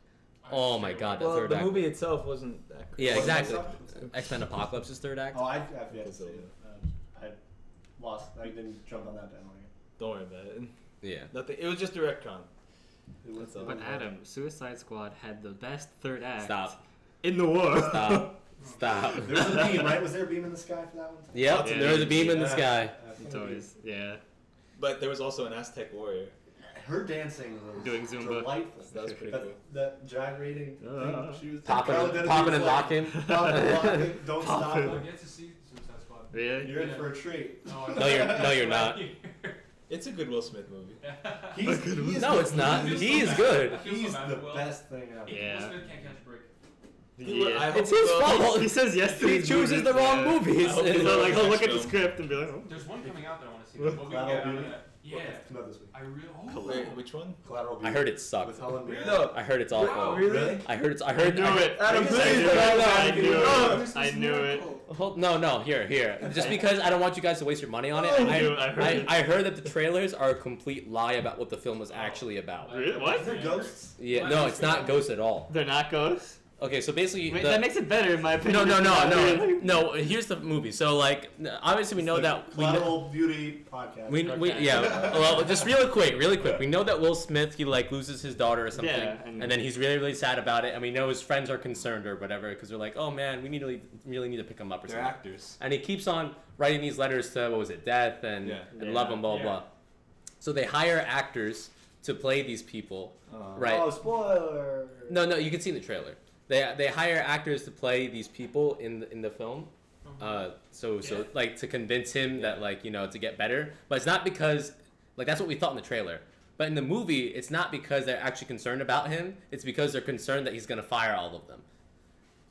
[SPEAKER 2] Oh my god, that
[SPEAKER 1] Well,
[SPEAKER 2] third
[SPEAKER 1] the
[SPEAKER 2] act.
[SPEAKER 1] movie itself wasn't that great.
[SPEAKER 2] Yeah,
[SPEAKER 4] Wasn't
[SPEAKER 2] exactly.
[SPEAKER 4] it?
[SPEAKER 2] X-Men Apocalypse's third act.
[SPEAKER 4] Oh, I've yet to see it. I lost. I didn't jump on that bandwagon.
[SPEAKER 1] Don't worry about it.
[SPEAKER 2] Yeah.
[SPEAKER 1] Nothing. It was just a retcon.
[SPEAKER 4] That's
[SPEAKER 1] all.
[SPEAKER 6] But Adam, Suicide Squad had the best third act
[SPEAKER 2] Stop.
[SPEAKER 6] in the world.
[SPEAKER 2] Stop.
[SPEAKER 4] There was a beam, right? Was there a beam in the sky for that one?
[SPEAKER 2] Yep,
[SPEAKER 6] Yeah.
[SPEAKER 2] there was a beam in the sky.
[SPEAKER 6] It's always, yeah.
[SPEAKER 1] But there was also an Aztec warrior.
[SPEAKER 4] Her dancing was
[SPEAKER 6] Doing Zumba.
[SPEAKER 4] delightful.
[SPEAKER 1] That was pretty cool.
[SPEAKER 4] That gyrating thing she was
[SPEAKER 2] Popping
[SPEAKER 4] Carla Dennehy
[SPEAKER 2] and
[SPEAKER 4] was like,
[SPEAKER 2] locking.
[SPEAKER 4] popping and locking, don't stop.
[SPEAKER 5] I get to see Suicide Squad.
[SPEAKER 6] Really?
[SPEAKER 4] You're in for a treat.
[SPEAKER 2] No, you're not.
[SPEAKER 1] It's a good Will Smith movie.
[SPEAKER 4] He is
[SPEAKER 2] No,
[SPEAKER 4] the-
[SPEAKER 2] it's not.
[SPEAKER 5] He's
[SPEAKER 2] He is
[SPEAKER 5] so
[SPEAKER 2] good.
[SPEAKER 5] I feel so
[SPEAKER 4] He's
[SPEAKER 5] bad
[SPEAKER 4] the
[SPEAKER 5] for Will.
[SPEAKER 4] best thing ever.
[SPEAKER 6] Yeah.
[SPEAKER 5] Will Smith can't catch a break.
[SPEAKER 6] Yeah.
[SPEAKER 1] I
[SPEAKER 2] It's
[SPEAKER 1] hope
[SPEAKER 2] his
[SPEAKER 1] so.
[SPEAKER 2] fault.
[SPEAKER 6] He says yes to
[SPEAKER 2] He
[SPEAKER 6] these
[SPEAKER 2] chooses the
[SPEAKER 6] movies,
[SPEAKER 2] wrong
[SPEAKER 6] yeah.
[SPEAKER 2] movies.
[SPEAKER 1] I hope
[SPEAKER 6] He's
[SPEAKER 1] he
[SPEAKER 6] not like,
[SPEAKER 1] Next
[SPEAKER 6] he'll look at the
[SPEAKER 1] film.
[SPEAKER 6] script and be like, oh.
[SPEAKER 5] There's one coming out that I want to see. What we can
[SPEAKER 4] Collateral
[SPEAKER 5] get out of
[SPEAKER 4] Beauty?
[SPEAKER 5] that? Yeah.
[SPEAKER 4] It's come out this week.
[SPEAKER 5] I really.
[SPEAKER 1] Wait, which one?
[SPEAKER 4] Collateral
[SPEAKER 2] I
[SPEAKER 4] Beauty.
[SPEAKER 2] heard it sucked.
[SPEAKER 4] With Helen Mirren.
[SPEAKER 1] No.
[SPEAKER 2] I heard it's awful.
[SPEAKER 5] Wow.
[SPEAKER 1] Really?
[SPEAKER 2] I heard.
[SPEAKER 6] I knew it.
[SPEAKER 1] Adam,
[SPEAKER 6] I
[SPEAKER 1] please,
[SPEAKER 6] knew it. I knew
[SPEAKER 1] no.
[SPEAKER 6] it. I knew it.
[SPEAKER 2] No. Here. Just because I don't want you guys to waste your money on it. I heard that the trailers are a complete lie about what the film was actually about.
[SPEAKER 6] Really? What?
[SPEAKER 4] Is there ghosts?
[SPEAKER 2] Yeah, no, it's not ghosts at all.
[SPEAKER 6] They're not ghosts?
[SPEAKER 2] Okay, so basically,
[SPEAKER 6] Wait, that makes it better in my opinion.
[SPEAKER 2] no. Here's the movie. So like, obviously we know that
[SPEAKER 4] Collateral Beauty podcast.
[SPEAKER 2] we yeah. Well, just really quick. We know that Will Smith, he like loses his daughter or something,
[SPEAKER 6] Yeah,
[SPEAKER 2] and then he's really sad about it, and we know his friends are concerned or whatever because they're like, oh man, we really need to pick him up or
[SPEAKER 1] They're
[SPEAKER 2] something.
[SPEAKER 1] actors.
[SPEAKER 2] And he keeps on writing these letters to death and love and blah blah. So they hire actors to play these people, right?
[SPEAKER 4] Oh, spoiler.
[SPEAKER 2] No, you can see in the trailer. They hire actors to play these people in the film, so like to convince him that like to get better. But it's not because like that's what we thought in the trailer. But in the movie, it's not because they're actually concerned about him. It's because they're concerned that he's gonna fire all of them.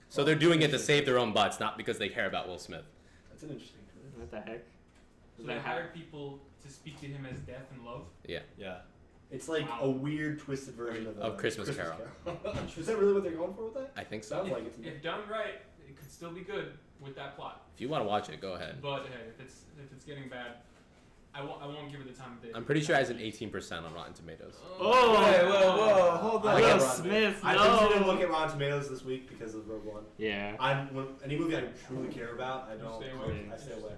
[SPEAKER 2] So they're doing it to save their own butts, not because they care about Will Smith.
[SPEAKER 4] That's an interesting twist.
[SPEAKER 6] What the heck?
[SPEAKER 5] So they hired people to speak to him as death and love.
[SPEAKER 2] Yeah.
[SPEAKER 4] It's like a weird, twisted version of
[SPEAKER 2] Christmas Carol.
[SPEAKER 4] Is that really what they're going for with that?
[SPEAKER 2] I think so.
[SPEAKER 4] Sounds like it to me.
[SPEAKER 5] If done right, it could still be good with that plot.
[SPEAKER 2] If you want to watch it, go ahead.
[SPEAKER 5] But hey, if it's getting bad, I won't give it the time of day.
[SPEAKER 2] I'm pretty sure it has an 18% on Rotten Tomatoes.
[SPEAKER 6] Oh!
[SPEAKER 1] Whoa, hold on.
[SPEAKER 6] Will Smith,
[SPEAKER 4] I
[SPEAKER 6] no!
[SPEAKER 4] didn't look at Rotten Tomatoes this week because of Rogue One.
[SPEAKER 6] Yeah.
[SPEAKER 4] When any movie I truly care about, I don't.
[SPEAKER 5] stay away.
[SPEAKER 4] I stay away.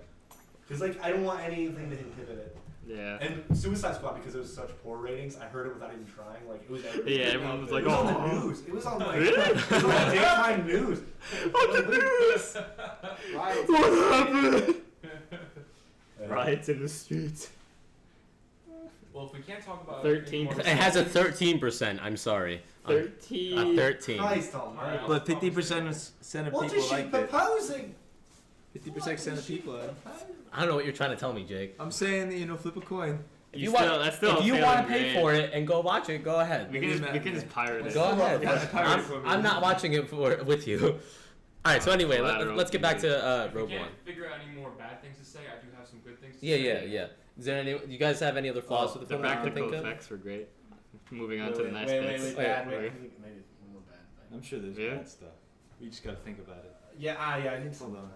[SPEAKER 4] Because like I don't want anything to inhibit it.
[SPEAKER 6] Yeah.
[SPEAKER 4] And Suicide Squad, because it was such poor ratings, I heard it without even trying. Like it was everywhere.
[SPEAKER 6] Yeah, everyone was like,
[SPEAKER 4] it was on
[SPEAKER 6] "Oh."
[SPEAKER 4] the news. It was on like
[SPEAKER 6] Really?
[SPEAKER 4] it was on the daytime news.
[SPEAKER 6] On the news! What happened? Riots in the streets.
[SPEAKER 5] Well, if we can't talk about
[SPEAKER 6] 13.
[SPEAKER 5] more-
[SPEAKER 2] It has a 13%. I'm sorry.
[SPEAKER 6] 13.
[SPEAKER 2] A 13.
[SPEAKER 4] Christ almighty.
[SPEAKER 1] But 50% of
[SPEAKER 4] What
[SPEAKER 1] people
[SPEAKER 4] is she
[SPEAKER 1] like it.
[SPEAKER 4] proposing?
[SPEAKER 1] 50% of people.
[SPEAKER 2] I don't know what you're trying to tell me, Jake.
[SPEAKER 1] I'm saying that, flip a coin.
[SPEAKER 2] If
[SPEAKER 6] You
[SPEAKER 2] you want,
[SPEAKER 6] still- that's still
[SPEAKER 2] if
[SPEAKER 6] a
[SPEAKER 2] you
[SPEAKER 6] failing
[SPEAKER 2] want to pay
[SPEAKER 6] grade.
[SPEAKER 2] for it and go watch it, go ahead.
[SPEAKER 6] We can just pirate it.
[SPEAKER 2] Go ahead.
[SPEAKER 1] Yeah, I pirated it for me.
[SPEAKER 2] I'm not watching it with you. All right. So anyway,
[SPEAKER 6] Collateral
[SPEAKER 2] let's get back to
[SPEAKER 5] If we
[SPEAKER 2] Rogue
[SPEAKER 5] can't
[SPEAKER 2] One.
[SPEAKER 5] figure out any more bad things to say, I do have some good things to
[SPEAKER 2] Yeah,
[SPEAKER 5] say.
[SPEAKER 2] yeah. Is there any? You guys have any other flaws with the
[SPEAKER 6] The
[SPEAKER 2] film? that you can
[SPEAKER 6] practical
[SPEAKER 2] think of?
[SPEAKER 6] effects were great. Moving on to the next
[SPEAKER 4] wait,
[SPEAKER 6] bits.
[SPEAKER 4] wait,
[SPEAKER 2] Wait,
[SPEAKER 4] bad,
[SPEAKER 6] wait.
[SPEAKER 4] maybe one more bad thing.
[SPEAKER 1] I'm sure there's
[SPEAKER 6] Yeah?
[SPEAKER 1] bad stuff. We just gotta think about it.
[SPEAKER 4] Yeah, I think so.
[SPEAKER 1] Hold on.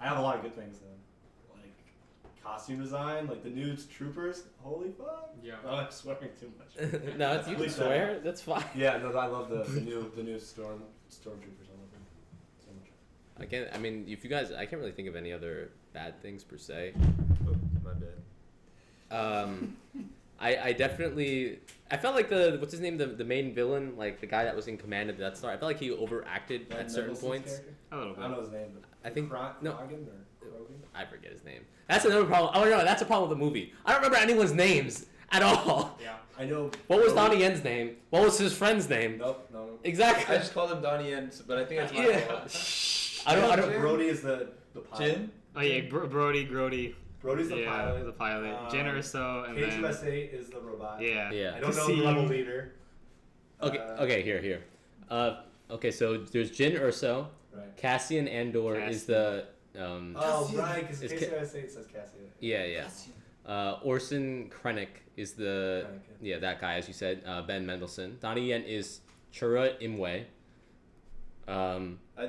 [SPEAKER 4] I have a lot of good things though. Like costume design, like the new troopers. Holy fuck!
[SPEAKER 5] Yeah.
[SPEAKER 4] Oh, I'm swearing too much.
[SPEAKER 2] No, it's, you can
[SPEAKER 4] Please
[SPEAKER 2] swear. That's fine.
[SPEAKER 4] Yeah, no, I love the new stormtroopers. I love them so much.
[SPEAKER 2] I can't. I mean, if you guys, I can't really think of any other bad things per se.
[SPEAKER 1] Oh, my bad.
[SPEAKER 2] I definitely. I felt like the what's his name, the main villain, like the guy that was in command of the Death Star. I felt like he overacted
[SPEAKER 4] Ben
[SPEAKER 2] at certain
[SPEAKER 4] Mendelsohn's
[SPEAKER 2] points.
[SPEAKER 4] character?
[SPEAKER 6] A little
[SPEAKER 4] I don't
[SPEAKER 6] bit.
[SPEAKER 4] know his name, but
[SPEAKER 2] I think no.
[SPEAKER 4] Krogan or Krogan?
[SPEAKER 2] I forget his name. That's another problem. Oh no, that's a problem with the movie. I don't remember anyone's names at all.
[SPEAKER 5] Yeah.
[SPEAKER 4] I know.
[SPEAKER 2] What was
[SPEAKER 4] Brody-
[SPEAKER 2] Donnie Yen's name? What was his friend's name?
[SPEAKER 4] Nope, no.
[SPEAKER 2] Exactly.
[SPEAKER 1] I just called him Donnie Yen, but I think that's my
[SPEAKER 2] Yeah.
[SPEAKER 1] fault.
[SPEAKER 2] I don't.
[SPEAKER 4] Brody is the pilot.
[SPEAKER 1] Jin?
[SPEAKER 6] Oh yeah, Grody.
[SPEAKER 4] Brody's the
[SPEAKER 6] Yeah,
[SPEAKER 4] pilot.
[SPEAKER 6] the pilot. Jin Urso, and then
[SPEAKER 4] K2SA is the robot.
[SPEAKER 6] yeah.
[SPEAKER 2] Yeah.
[SPEAKER 4] I don't know the
[SPEAKER 6] Cassine.
[SPEAKER 4] rebel leader.
[SPEAKER 2] Okay. Okay. Here. Okay. So there's Jin Urso.
[SPEAKER 4] Right.
[SPEAKER 2] Cassian Andor is the.
[SPEAKER 4] Oh,
[SPEAKER 7] Cassian.
[SPEAKER 4] right, because
[SPEAKER 2] Is
[SPEAKER 4] K2SA says Cassian.
[SPEAKER 2] Yeah. Orson Krennic is the.
[SPEAKER 4] Krennic,
[SPEAKER 2] Yeah, that guy, as you said. Ben Mendelsohn. Donnie Yen is Chura Imwe.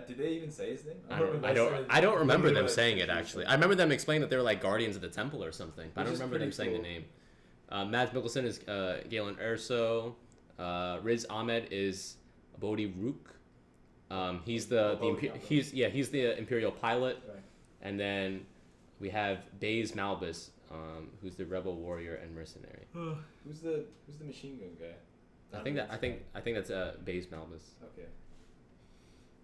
[SPEAKER 1] Did they even say his name?
[SPEAKER 2] I don't remember them saying it actually. I remember them explaining that they were like guardians of the temple or something, but I don't
[SPEAKER 1] Which is
[SPEAKER 2] remember them
[SPEAKER 1] pretty
[SPEAKER 2] saying the name. Mads Mikkelsen is Galen Erso. Riz Ahmed is Bodhi Rook. He's the he's the Imperial pilot,
[SPEAKER 4] Right.
[SPEAKER 2] and then we have Baze Malbus, who's the rebel warrior and mercenary.
[SPEAKER 1] Who's the machine gun guy?
[SPEAKER 2] I think that's Baze Malbus.
[SPEAKER 1] Okay.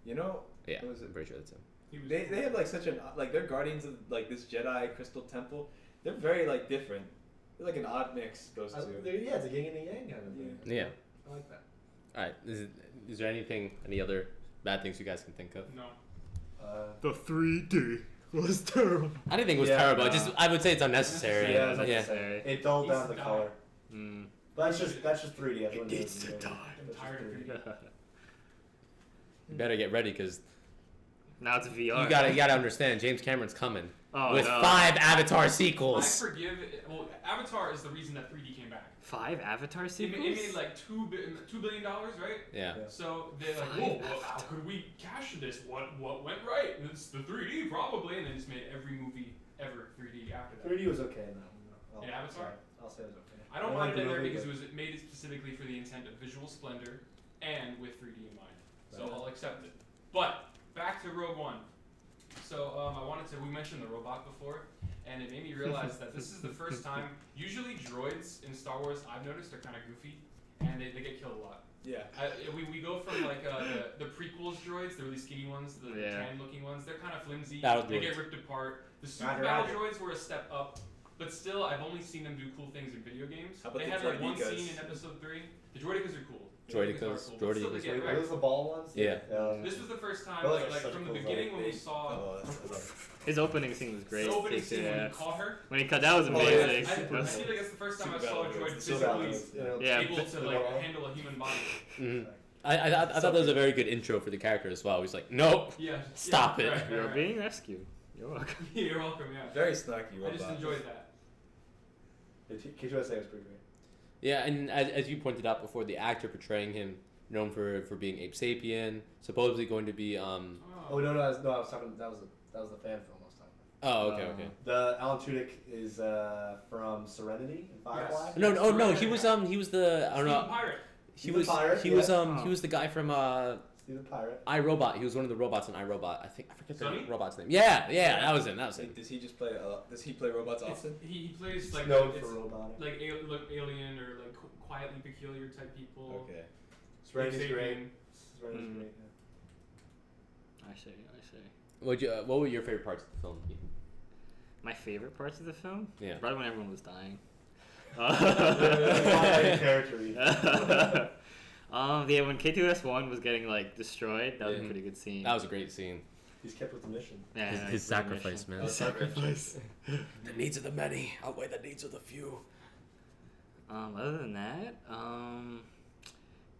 [SPEAKER 1] You know,
[SPEAKER 2] Yeah,
[SPEAKER 1] what was it?
[SPEAKER 2] I'm pretty sure that's him.
[SPEAKER 5] He was
[SPEAKER 1] They have like such an like they're guardians of like this Jedi crystal temple. They're very like different. They're like an odd mix. Those two.
[SPEAKER 4] Yeah, it's a yin and a yang kind of thing.
[SPEAKER 2] Yeah.
[SPEAKER 4] I like that.
[SPEAKER 2] All right. Is there any other bad things you guys can think of?
[SPEAKER 5] no.
[SPEAKER 6] The 3D was terrible.
[SPEAKER 2] I didn't think it was
[SPEAKER 4] Yeah,
[SPEAKER 2] terrible.
[SPEAKER 4] no.
[SPEAKER 2] I would say it's unnecessary.
[SPEAKER 4] Yeah,
[SPEAKER 6] Yeah.
[SPEAKER 2] Yeah.
[SPEAKER 4] It dulled
[SPEAKER 5] Needs
[SPEAKER 4] down the
[SPEAKER 5] to die.
[SPEAKER 4] color.
[SPEAKER 6] Mm.
[SPEAKER 4] But that's just 3D. Everyone
[SPEAKER 6] It needs
[SPEAKER 4] knows
[SPEAKER 6] to die.
[SPEAKER 5] I'm tired of 3D.
[SPEAKER 2] You better get ready because
[SPEAKER 6] Now it's VR.
[SPEAKER 2] you gotta understand. James Cameron's coming
[SPEAKER 6] Oh,
[SPEAKER 2] with
[SPEAKER 6] no.
[SPEAKER 2] 5 Avatar
[SPEAKER 5] I
[SPEAKER 2] sequels.
[SPEAKER 5] forgive. Well, Avatar is the reason that 3D came back.
[SPEAKER 6] 5 Avatar
[SPEAKER 5] It
[SPEAKER 6] sequels?
[SPEAKER 5] made like $2 billion, right?
[SPEAKER 2] Yeah.
[SPEAKER 5] So they're like,
[SPEAKER 6] Five
[SPEAKER 5] whoa, well, how could we cash this? What went right? It's the 3D probably, and they just made every movie ever 3D after that.
[SPEAKER 4] 3D was okay in that one.
[SPEAKER 5] In Avatar?
[SPEAKER 4] I'll say it was okay.
[SPEAKER 5] I don't
[SPEAKER 4] like
[SPEAKER 5] mind it in
[SPEAKER 4] the
[SPEAKER 5] there
[SPEAKER 4] movie,
[SPEAKER 5] because
[SPEAKER 4] but-
[SPEAKER 5] it was made specifically for the intent of visual splendor and with 3D in mind. So
[SPEAKER 4] Right.
[SPEAKER 5] I'll accept it. But back to Rogue One. So we mentioned the robot before, and it made me realize that this is the first time. Usually droids in Star Wars, I've noticed, are kind of goofy, and they get killed a lot.
[SPEAKER 1] Yeah.
[SPEAKER 5] We go from like the prequels droids, the really skinny ones, the
[SPEAKER 6] Yeah.
[SPEAKER 5] tan looking ones. They're kind of flimsy.
[SPEAKER 2] Battle
[SPEAKER 5] They
[SPEAKER 2] droids.
[SPEAKER 5] get ripped apart. The super
[SPEAKER 4] Roger,
[SPEAKER 5] battle
[SPEAKER 4] roger.
[SPEAKER 5] droids were a step up, but still, I've only seen them do cool things in video games.
[SPEAKER 1] How about
[SPEAKER 5] They
[SPEAKER 1] the
[SPEAKER 5] had like one
[SPEAKER 1] droidicas?
[SPEAKER 5] scene in Episode 3. The droidicas are cool.
[SPEAKER 2] Droidicas,
[SPEAKER 5] are cool, but still they
[SPEAKER 2] droidicas.
[SPEAKER 5] get
[SPEAKER 4] Are
[SPEAKER 5] wrecked.
[SPEAKER 4] those the ball ones?
[SPEAKER 2] Yeah.
[SPEAKER 5] This was the first time,
[SPEAKER 4] Those are
[SPEAKER 5] like
[SPEAKER 4] such
[SPEAKER 5] from the
[SPEAKER 4] cool
[SPEAKER 5] beginning when we
[SPEAKER 4] vibes.
[SPEAKER 5] saw
[SPEAKER 1] Oh, that's
[SPEAKER 6] His opening scene was great.
[SPEAKER 5] the opening scene when
[SPEAKER 6] Yeah.
[SPEAKER 5] he caught her.
[SPEAKER 6] When he cut, that was
[SPEAKER 4] Oh, yeah.
[SPEAKER 6] amazing.
[SPEAKER 5] I
[SPEAKER 6] That
[SPEAKER 5] feel
[SPEAKER 6] was-
[SPEAKER 5] like that's the first time I
[SPEAKER 1] Super
[SPEAKER 5] saw a
[SPEAKER 1] battle
[SPEAKER 5] droid
[SPEAKER 1] droids.
[SPEAKER 4] So
[SPEAKER 5] physically
[SPEAKER 6] Yeah,
[SPEAKER 5] able
[SPEAKER 6] but-
[SPEAKER 5] to like handle a human body.
[SPEAKER 2] Mhm. I thought that was a very good intro for the character as well. He's like, nope.
[SPEAKER 5] Yeah.
[SPEAKER 2] Stop
[SPEAKER 5] yeah,
[SPEAKER 2] it.
[SPEAKER 5] Right,
[SPEAKER 6] You're
[SPEAKER 5] right.
[SPEAKER 6] being rescued. You're welcome.
[SPEAKER 5] You're welcome. Yeah.
[SPEAKER 1] Very snarky
[SPEAKER 5] I
[SPEAKER 1] robot.
[SPEAKER 5] just enjoyed that.
[SPEAKER 4] K2SA was pretty great.
[SPEAKER 2] Yeah, and as you pointed out before, the actor portraying him, known for being Ape Sapien, supposedly going to be
[SPEAKER 4] Oh no, I was talking. That was the fan film I was talking about.
[SPEAKER 2] Oh, okay.
[SPEAKER 4] The Alan Tudyk is from Serenity and Firefly.
[SPEAKER 5] Yes.
[SPEAKER 2] No, he was the I don't
[SPEAKER 5] Steve
[SPEAKER 2] know.
[SPEAKER 5] the Pirate.
[SPEAKER 2] He
[SPEAKER 4] He's a
[SPEAKER 2] was
[SPEAKER 4] pirate,
[SPEAKER 2] he was
[SPEAKER 4] yeah.
[SPEAKER 2] he was the guy from
[SPEAKER 4] He's a pirate.
[SPEAKER 2] iRobot. He was one of the robots in iRobot. I forget
[SPEAKER 5] Sonny?
[SPEAKER 2] the robot's name. Yeah, that was him.
[SPEAKER 1] Like, does he just play? Does he play robots often?
[SPEAKER 5] He plays like
[SPEAKER 4] known
[SPEAKER 5] it's
[SPEAKER 4] for robotic.
[SPEAKER 5] like alien or like quietly peculiar type people.
[SPEAKER 1] Okay.
[SPEAKER 4] Serenity's
[SPEAKER 5] Ape
[SPEAKER 4] great.
[SPEAKER 5] Sapien.
[SPEAKER 4] Serenity's
[SPEAKER 6] Mm.
[SPEAKER 4] great.
[SPEAKER 6] I see.
[SPEAKER 2] What were your favorite parts of the film? Ethan?
[SPEAKER 6] My favorite parts of the film?
[SPEAKER 2] Yeah.
[SPEAKER 6] Right when everyone was dying.
[SPEAKER 4] That's my main character.
[SPEAKER 6] Yeah, when K2S1 was getting like destroyed, that was a
[SPEAKER 2] Yeah.
[SPEAKER 6] pretty good scene.
[SPEAKER 2] That was a great scene.
[SPEAKER 4] He's kept with the mission.
[SPEAKER 6] Yeah,
[SPEAKER 2] His
[SPEAKER 6] for the
[SPEAKER 2] sacrifice,
[SPEAKER 6] mission.
[SPEAKER 2] man.
[SPEAKER 1] Sacrifice.
[SPEAKER 2] The needs of the many outweigh the needs of the few.
[SPEAKER 6] Other than that,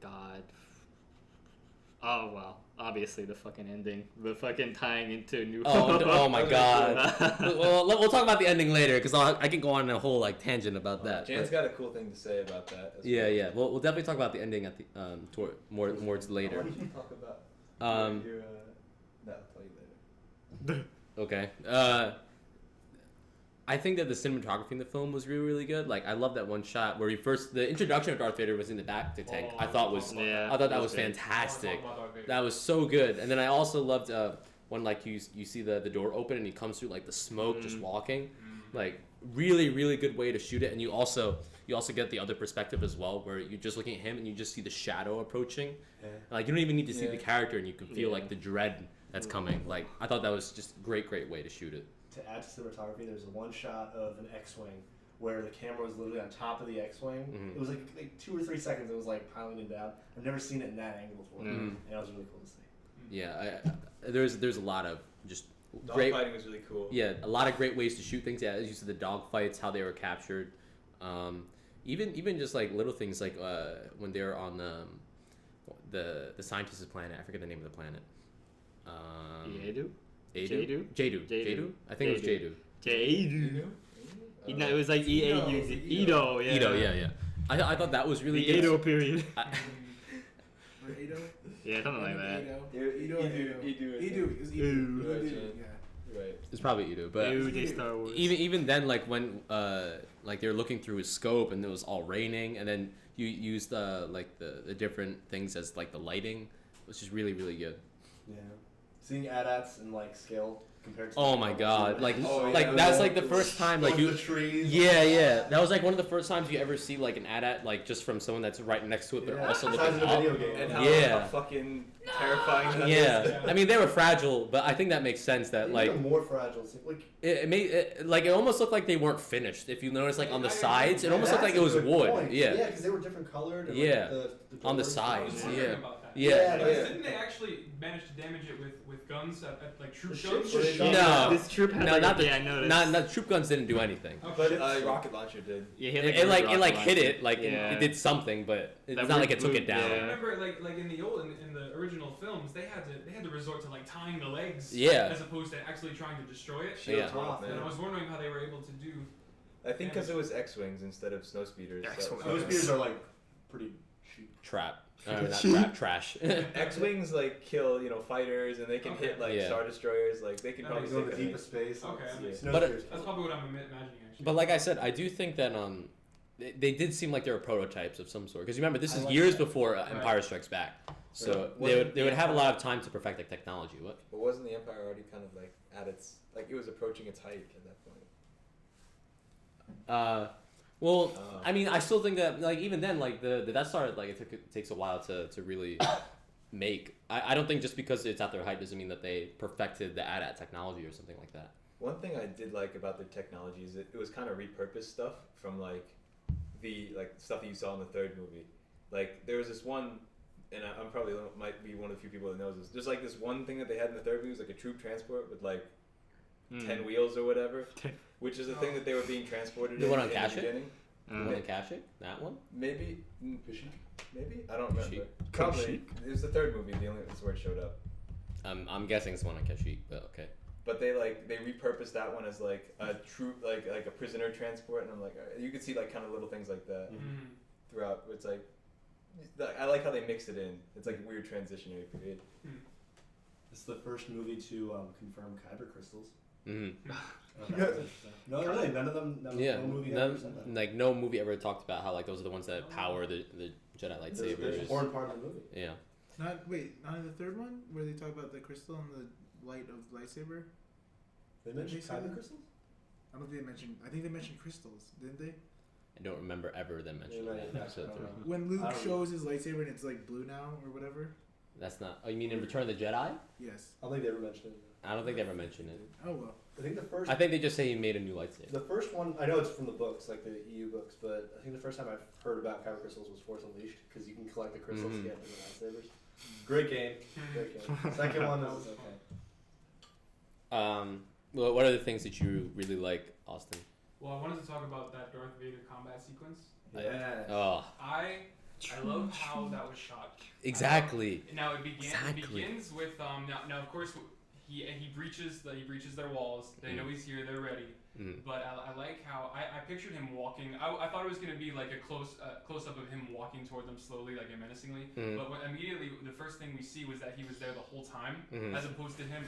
[SPEAKER 6] God. Oh well, obviously the fucking ending, the fucking tying into New Hope.
[SPEAKER 2] Oh my God. We'll talk about the ending later because I can go on a whole like tangent about that.
[SPEAKER 1] Jan's
[SPEAKER 2] but-
[SPEAKER 1] got a cool thing to say about that. As
[SPEAKER 2] Yeah,
[SPEAKER 1] well.
[SPEAKER 2] yeah. We'll definitely talk about the ending at the towards later.
[SPEAKER 1] What did you talk about?
[SPEAKER 2] Um,
[SPEAKER 1] No, I'll tell you later.
[SPEAKER 2] Okay. I think that the cinematography in the film was really, really good. Like, I love that one shot where the introduction of Darth Vader was in the back to tank. I thought that was fantastic. That was so good. And then I also loved when like you see the door open and he comes through like the smoke just walking. Like, really, really good way to shoot it. And you also get the other perspective as well, where you're just looking at him and you just see the shadow approaching. Yeah. Like, you don't even need to see the character, and you can feel like the dread that's coming. Like, I thought that was just great way to shoot it.
[SPEAKER 4] To add to cinematography, there's one shot of an X-wing where the camera was literally on top of the X-wing.
[SPEAKER 2] Mm-hmm.
[SPEAKER 4] It was like 2 or 3 seconds. It was like piling it down. I've never seen it in that angle before, and it was really cool to see.
[SPEAKER 2] Yeah, there's a lot of just
[SPEAKER 1] dog fighting was really cool.
[SPEAKER 2] Yeah, a lot of great ways to shoot things. Yeah, as you said, the dog fights, how they were captured. Even just like little things like when they're on the scientist's planet. I forget the name of the planet. Jadu. I think it was Jadu.
[SPEAKER 6] Jadu. No, it was like Edo. Yeah.
[SPEAKER 2] Edo. Yeah. I thought that was really good.
[SPEAKER 6] Edo period.
[SPEAKER 7] Or Edo?
[SPEAKER 6] Yeah, something like that.
[SPEAKER 7] Edo.
[SPEAKER 4] Right.
[SPEAKER 2] It's probably Edo, but
[SPEAKER 6] Star Wars.
[SPEAKER 2] even then, like when like they were looking through his scope and it was all raining, and then you used the different things as like the lighting, which is really, really good.
[SPEAKER 4] Yeah. Seeing AT-ATs in like scale compared to.
[SPEAKER 2] Oh my god! Like that's like the first time like you.
[SPEAKER 4] The trees.
[SPEAKER 2] Yeah. That was like one of the first times you ever see like an AT-AT like just from someone that's right next to it, but also looking up.
[SPEAKER 1] And how fucking terrifying that is.
[SPEAKER 2] I mean, they were fragile, but I think that makes sense that like
[SPEAKER 4] even more fragile. Like
[SPEAKER 2] it made it almost looked like they weren't finished. If you notice, like on the sides, it almost looked like it was wood.
[SPEAKER 4] Point. Yeah, because they were different colored. And,
[SPEAKER 2] yeah,
[SPEAKER 4] like,
[SPEAKER 2] on the sides. Yeah.
[SPEAKER 5] Yeah. Didn't they actually manage to damage it with guns at like troop guns?
[SPEAKER 2] No,
[SPEAKER 6] this troop had
[SPEAKER 2] not the
[SPEAKER 6] I noticed.
[SPEAKER 2] not troop guns didn't do anything.
[SPEAKER 1] But rocket launcher did.
[SPEAKER 6] Yeah,
[SPEAKER 2] it hit it like it did something, but it's not like it took it down.
[SPEAKER 5] I remember like in the original films, they had to resort to like tying the legs.
[SPEAKER 2] Yeah.
[SPEAKER 5] As opposed to actually trying to destroy it.
[SPEAKER 2] Yeah.
[SPEAKER 5] And I was wondering how they were able to do.
[SPEAKER 1] I think because it was X-wings instead of snow speeders.
[SPEAKER 4] Snow speeders are like pretty cheap.
[SPEAKER 2] Trap. Not trap, trash.
[SPEAKER 1] X-wings like kill fighters, and they can hit like Star Destroyers. Like they can
[SPEAKER 5] That
[SPEAKER 1] probably
[SPEAKER 4] Go
[SPEAKER 1] take
[SPEAKER 4] to the deepest space.
[SPEAKER 5] Okay.
[SPEAKER 2] But
[SPEAKER 5] that's probably what I'm imagining actually.
[SPEAKER 2] But like I said, I do think that they did seem like they were prototypes of some sort. Because remember, this is years before Empire Strikes Back, so they would have a lot of time to perfect the technology. What?
[SPEAKER 1] But wasn't the Empire already kind of like at its it was approaching its height at that point?
[SPEAKER 2] Well, I mean, I still think that like even then, like the Death Star, like it takes a while to really make. I don't think just because it's at their height doesn't mean that they perfected the AT-AT technology or something like that.
[SPEAKER 1] One thing I did like about their technology is it was kind of repurposed stuff from like the stuff that you saw in the third movie. Like there was this one, and I'm probably might be one of the few people that knows this. There's like this one thing that they had in the third movie, it was like a troop transport with like 10 wheels or whatever, which is the thing that they were being transported
[SPEAKER 2] The
[SPEAKER 1] in,
[SPEAKER 2] one on
[SPEAKER 1] in
[SPEAKER 2] Kashyyyk?
[SPEAKER 1] the beginning.
[SPEAKER 2] The one in Kashyyyk? That one?
[SPEAKER 1] Maybe I don't remember. Probably it was the third movie. The only that's where it showed up.
[SPEAKER 2] I'm guessing it's the one on Kashyyyk, but okay.
[SPEAKER 1] But they repurposed that one as like a troop like a prisoner transport, and I'm like you could see like kind of little things like that throughout. It's like I like how they mixed it in. It's like a weird transitionary period.
[SPEAKER 4] It's the first movie to confirm kyber crystals.
[SPEAKER 2] Mm-hmm.
[SPEAKER 4] No, really, none of them. No movie ever said that.
[SPEAKER 2] Like no movie ever talked about how like those are the ones that power the Jedi lightsabers.
[SPEAKER 4] It's an important part of the movie.
[SPEAKER 2] Yeah.
[SPEAKER 7] Not in the third one where they talk about the crystal and the light of lightsaber.
[SPEAKER 4] They mentioned kyber crystals.
[SPEAKER 7] I don't think they mentioned. I think they mentioned crystals, didn't they?
[SPEAKER 2] I don't remember ever them mentioning that in episode 3.
[SPEAKER 7] When Luke shows his lightsaber and it's like blue now or whatever.
[SPEAKER 2] That's not. Oh, you mean in Return of the Jedi?
[SPEAKER 7] Yes.
[SPEAKER 4] I don't think they ever mentioned it.
[SPEAKER 2] I don't think they ever mentioned it.
[SPEAKER 7] Oh well.
[SPEAKER 4] I
[SPEAKER 2] think they just say he made a new lightsaber.
[SPEAKER 4] The first one, I know it's from the books, like the EU books, but I think the first time I've heard about kyber crystals was Force Unleashed, because you can collect the crystals to get different lightsabers. Great game. Second one is okay.
[SPEAKER 2] Well, what are the things that you really like, Austin?
[SPEAKER 5] Well, I wanted to talk about that Darth Vader combat sequence.
[SPEAKER 2] Oh.
[SPEAKER 5] I love how that was shot.
[SPEAKER 2] Exactly.
[SPEAKER 5] Now it begins with now of course he breaches their walls. They know he's here. They're ready. But I like how I pictured him walking. I thought it was gonna be like a close up of him walking toward them slowly, like menacingly. But immediately the first thing we see was that he was there the whole time, as opposed to him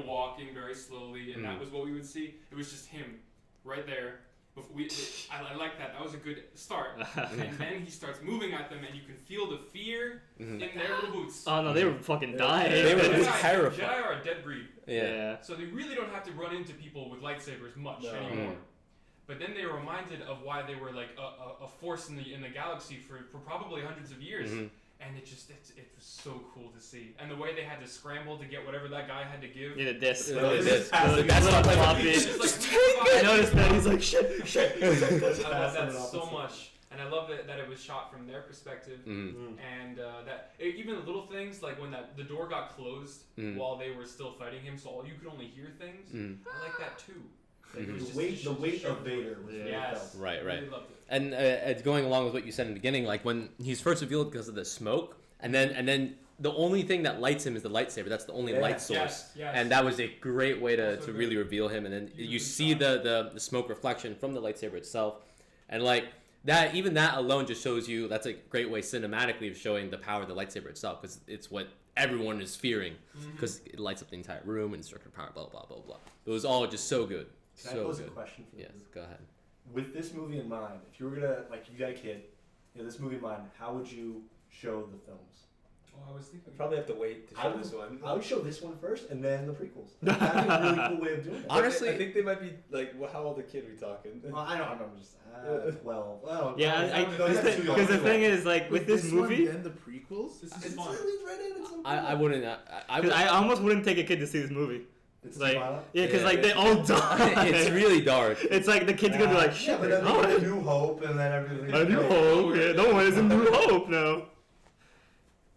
[SPEAKER 5] walking very slowly, and that was what we would see. It was just him. right there. I like that. That was a good start. And then he starts moving at them, and you can feel the fear in their little boots.
[SPEAKER 6] Oh no, they were fucking dying.
[SPEAKER 2] They were
[SPEAKER 5] Jedi
[SPEAKER 2] terrified.
[SPEAKER 5] Jedi are a dead breed,
[SPEAKER 2] Yeah.
[SPEAKER 5] so they really don't have to run into people with lightsabers much anymore. But then they were reminded of why they were like a force in the galaxy for probably hundreds of years. And it was so cool to see. And the way they had to scramble to get whatever that guy had to give.
[SPEAKER 6] Yeah, the disc.
[SPEAKER 2] That's
[SPEAKER 6] not floppy. I noticed that. He's like, shit.
[SPEAKER 5] I love that so much. And I love that it was shot from their perspective. And even the little things, like when the door got closed while they were still fighting him, so you could only hear things. I like that too. Like,
[SPEAKER 4] The weight of Vader was really felt.
[SPEAKER 2] Right.
[SPEAKER 5] Really loved it.
[SPEAKER 2] And going along with what you said in the beginning, like when he's first revealed because of the smoke, and then the only thing that lights him is the lightsaber. That's the only light source.
[SPEAKER 5] Yes.
[SPEAKER 2] And that was a great way to
[SPEAKER 5] So
[SPEAKER 2] really reveal him. And then you see the smoke reflection from the lightsaber itself, and like that, even that alone just shows you that's a great way cinematically of showing the power of the lightsaber itself, because it's what everyone is fearing, because it lights up the entire room and structure power, blah blah blah blah. It was all just so good.
[SPEAKER 4] Can
[SPEAKER 2] So
[SPEAKER 4] I pose
[SPEAKER 2] good.
[SPEAKER 4] a question for you?
[SPEAKER 2] Yes, go ahead.
[SPEAKER 4] With this movie in mind, if you were gonna, like, you got a kid, this movie in mind, how would you show the films?
[SPEAKER 5] Oh, I was thinking.
[SPEAKER 1] I'd probably have to wait to show this one.
[SPEAKER 4] I would show this one first and then the prequels. That'd be a really cool way of doing it.
[SPEAKER 2] Honestly,
[SPEAKER 1] I think they might be like, well, how old a kid are we talking?
[SPEAKER 4] Well, I don't remember. Just 12.
[SPEAKER 6] Yeah, because the thing is, like, with this movie,
[SPEAKER 7] one and the prequels.
[SPEAKER 5] This
[SPEAKER 4] It's
[SPEAKER 5] is fun.
[SPEAKER 4] really read in. It's so
[SPEAKER 2] I
[SPEAKER 4] cool.
[SPEAKER 2] wouldn't.
[SPEAKER 6] I almost wouldn't take a kid to see this movie.
[SPEAKER 4] It's
[SPEAKER 6] Like,
[SPEAKER 4] violent.
[SPEAKER 6] yeah, because
[SPEAKER 2] Yeah,
[SPEAKER 6] like they all die.
[SPEAKER 2] it's really dark.
[SPEAKER 6] It's like the kid's gonna be like, shit.
[SPEAKER 4] Yeah, but then
[SPEAKER 6] oh,
[SPEAKER 4] they get New Hope and then everything.
[SPEAKER 6] A New Hope. Yeah, no one is a New Hope now.